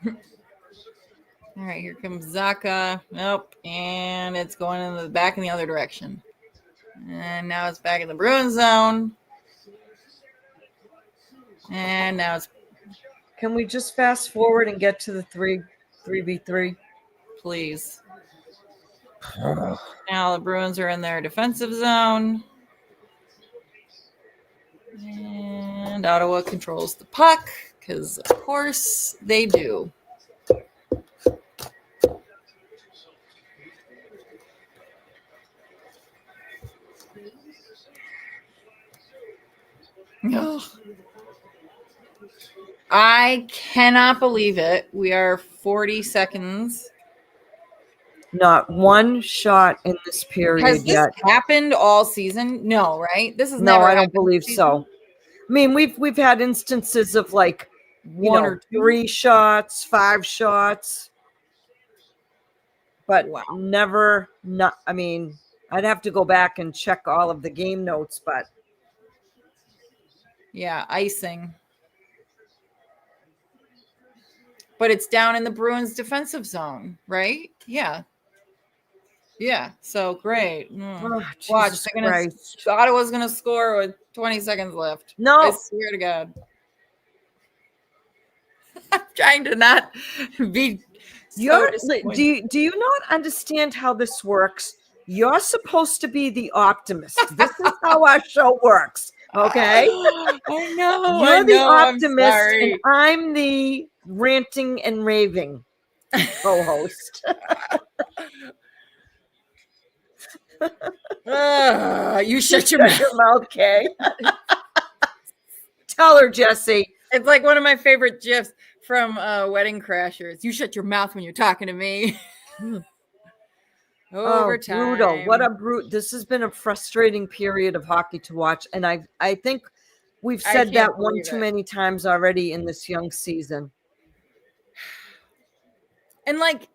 All right, here comes Zaka. Nope. And it's going in the back in the other direction. And now it's back in the Bruins zone. And now it's. Can we just fast forward and get to the 3v3? Please. Now the Bruins are in their defensive zone. And Ottawa controls the puck because, of course, they do. Ugh. I cannot believe it. We are 40 seconds. Not one shot in this period Has this yet. happened all season? No, right? This is No, never I don't happened believe this so. I mean, we've had instances of like One or two. 3 shots, 5 shots, but Wow. never. Not. I mean, I'd have to go back and check all of the game notes, but Yeah, icing. But it's down in the Bruins defensive zone, right? Yeah. Yeah. So great. oh, Watch. Jesus They're gonna, Christ. Ottawa's going to score with 20 seconds left. No. I swear to God. I'm trying to not be so disappointed. Do you not understand how this works? You're supposed to be the optimist. This is how our show works. Okay? I know. You're the I'm optimist, sorry. and I'm the ranting and raving co-host. You shut your mouth. Your mouth, Kay. Tell her, Jesse. It's like one of my favorite gifs from Wedding Crashers. You shut your mouth when you're talking to me. Overtime. Brutal. What a brute. This has been a frustrating period of hockey to watch. And I think we've said that one too many times already in this young season. And like,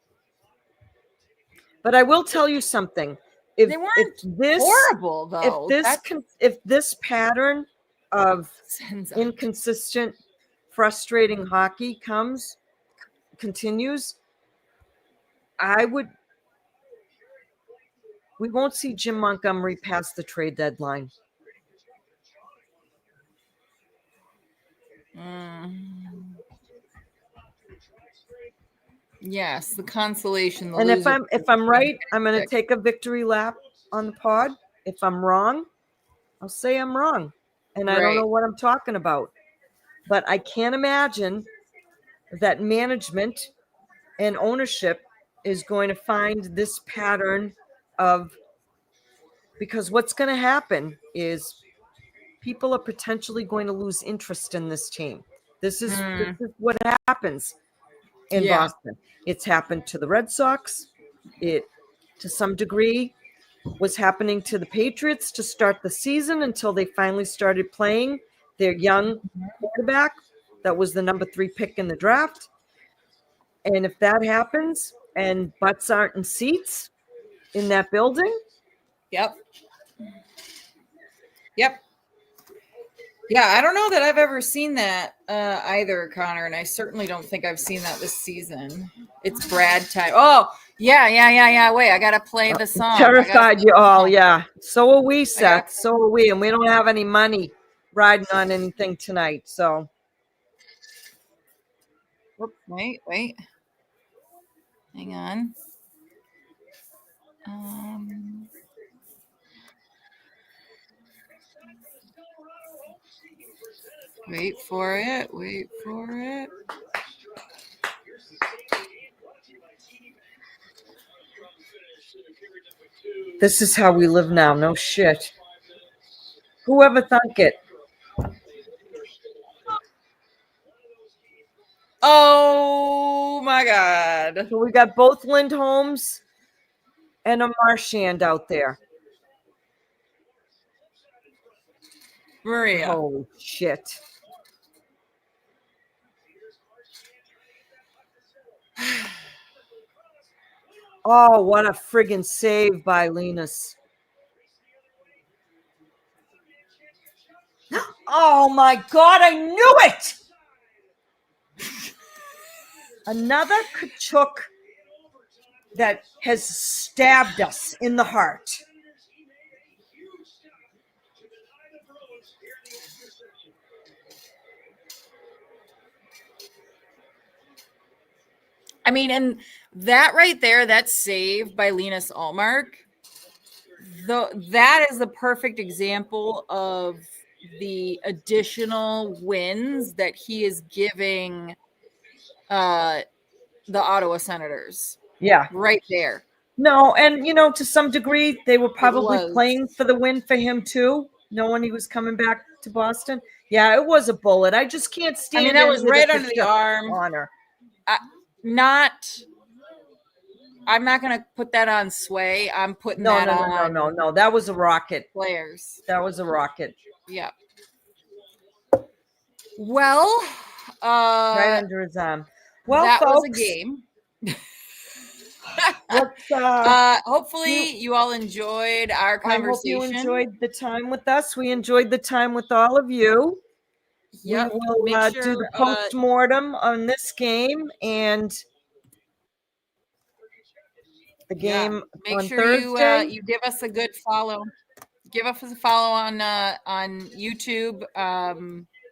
but I will tell you something. If, they weren't if this, horrible, though. If this pattern of inconsistent, frustrating hockey continues, we won't see Jim Montgomery past the trade deadline. Yes, the consolation. And if I'm right, I'm going to take a victory lap on the pod. If I'm wrong, I'll say I'm wrong, and I don't know what I'm talking about. But I can't imagine that management and ownership is going to find this pattern of, because what's going to happen is people are potentially going to lose interest in this team. This is what happens in Boston. It's happened to the Red Sox. It, to some degree, was happening to the Patriots to start the season until they finally started playing their young quarterback that was the number 3 pick in the draft. And if that happens and butts aren't in seats in that building. Yep. Yeah, I don't know that I've ever seen that either, Connor, and I certainly don't think I've seen that this season. It's Brad time. Oh, yeah. Wait, I gotta play the song. Terrified you all, yeah. So are we, Seth. So are we, and we don't have any money riding on anything tonight. So, wait. Hang on. Wait for it. this is how we live now. No shit. Whoever thunk it? Oh my God. So we got both Lindholms and a Marchand out there. Maria. Holy shit. Oh, what a friggin' save by Linus. Oh my God, I knew it. Another Kachuk that has stabbed us in the heart. I mean, and that right there, that save by Linus Allmark, that is the perfect example of the additional wins that he is giving the Ottawa Senators. Yeah. Right there. No, and to some degree, they were probably was. playing for the win for him too, knowing he was coming back to Boston. Yeah, it was a bullet. I just can't stand. that was any of right under the Kachuk arm. Honor. I'm not going to put that on Sway. I'm putting No. That was a rocket. Players. That was a rocket. Yeah. Well, right under his arm. Well, that folks, was a game. Hopefully you all enjoyed our conversation. I hope you enjoyed the time with us. We enjoyed the time with all of you. Yep. We will do the post-mortem on this game and the game Make on sure Thursday. you give us a good follow. Give us a follow on YouTube.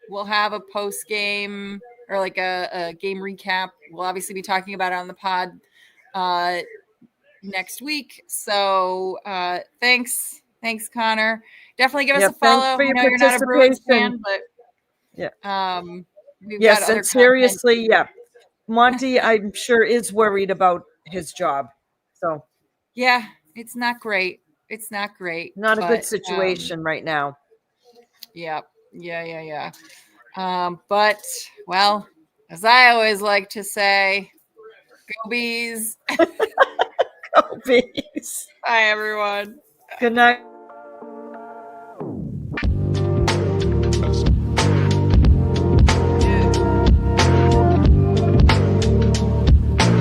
We'll have a post game or like a game recap. We'll obviously be talking about it on the pod next week. So thanks, Connor. Definitely give us a follow. For I your know you're not a Bruins fan, but we've got other and seriously, content. Monty, I'm sure is worried about his job. So yeah, it's not great. It's not great. Not a good situation right now. Yeah. But well, as I always like to say, go Bees. Go Bees. Bye, everyone. Good night.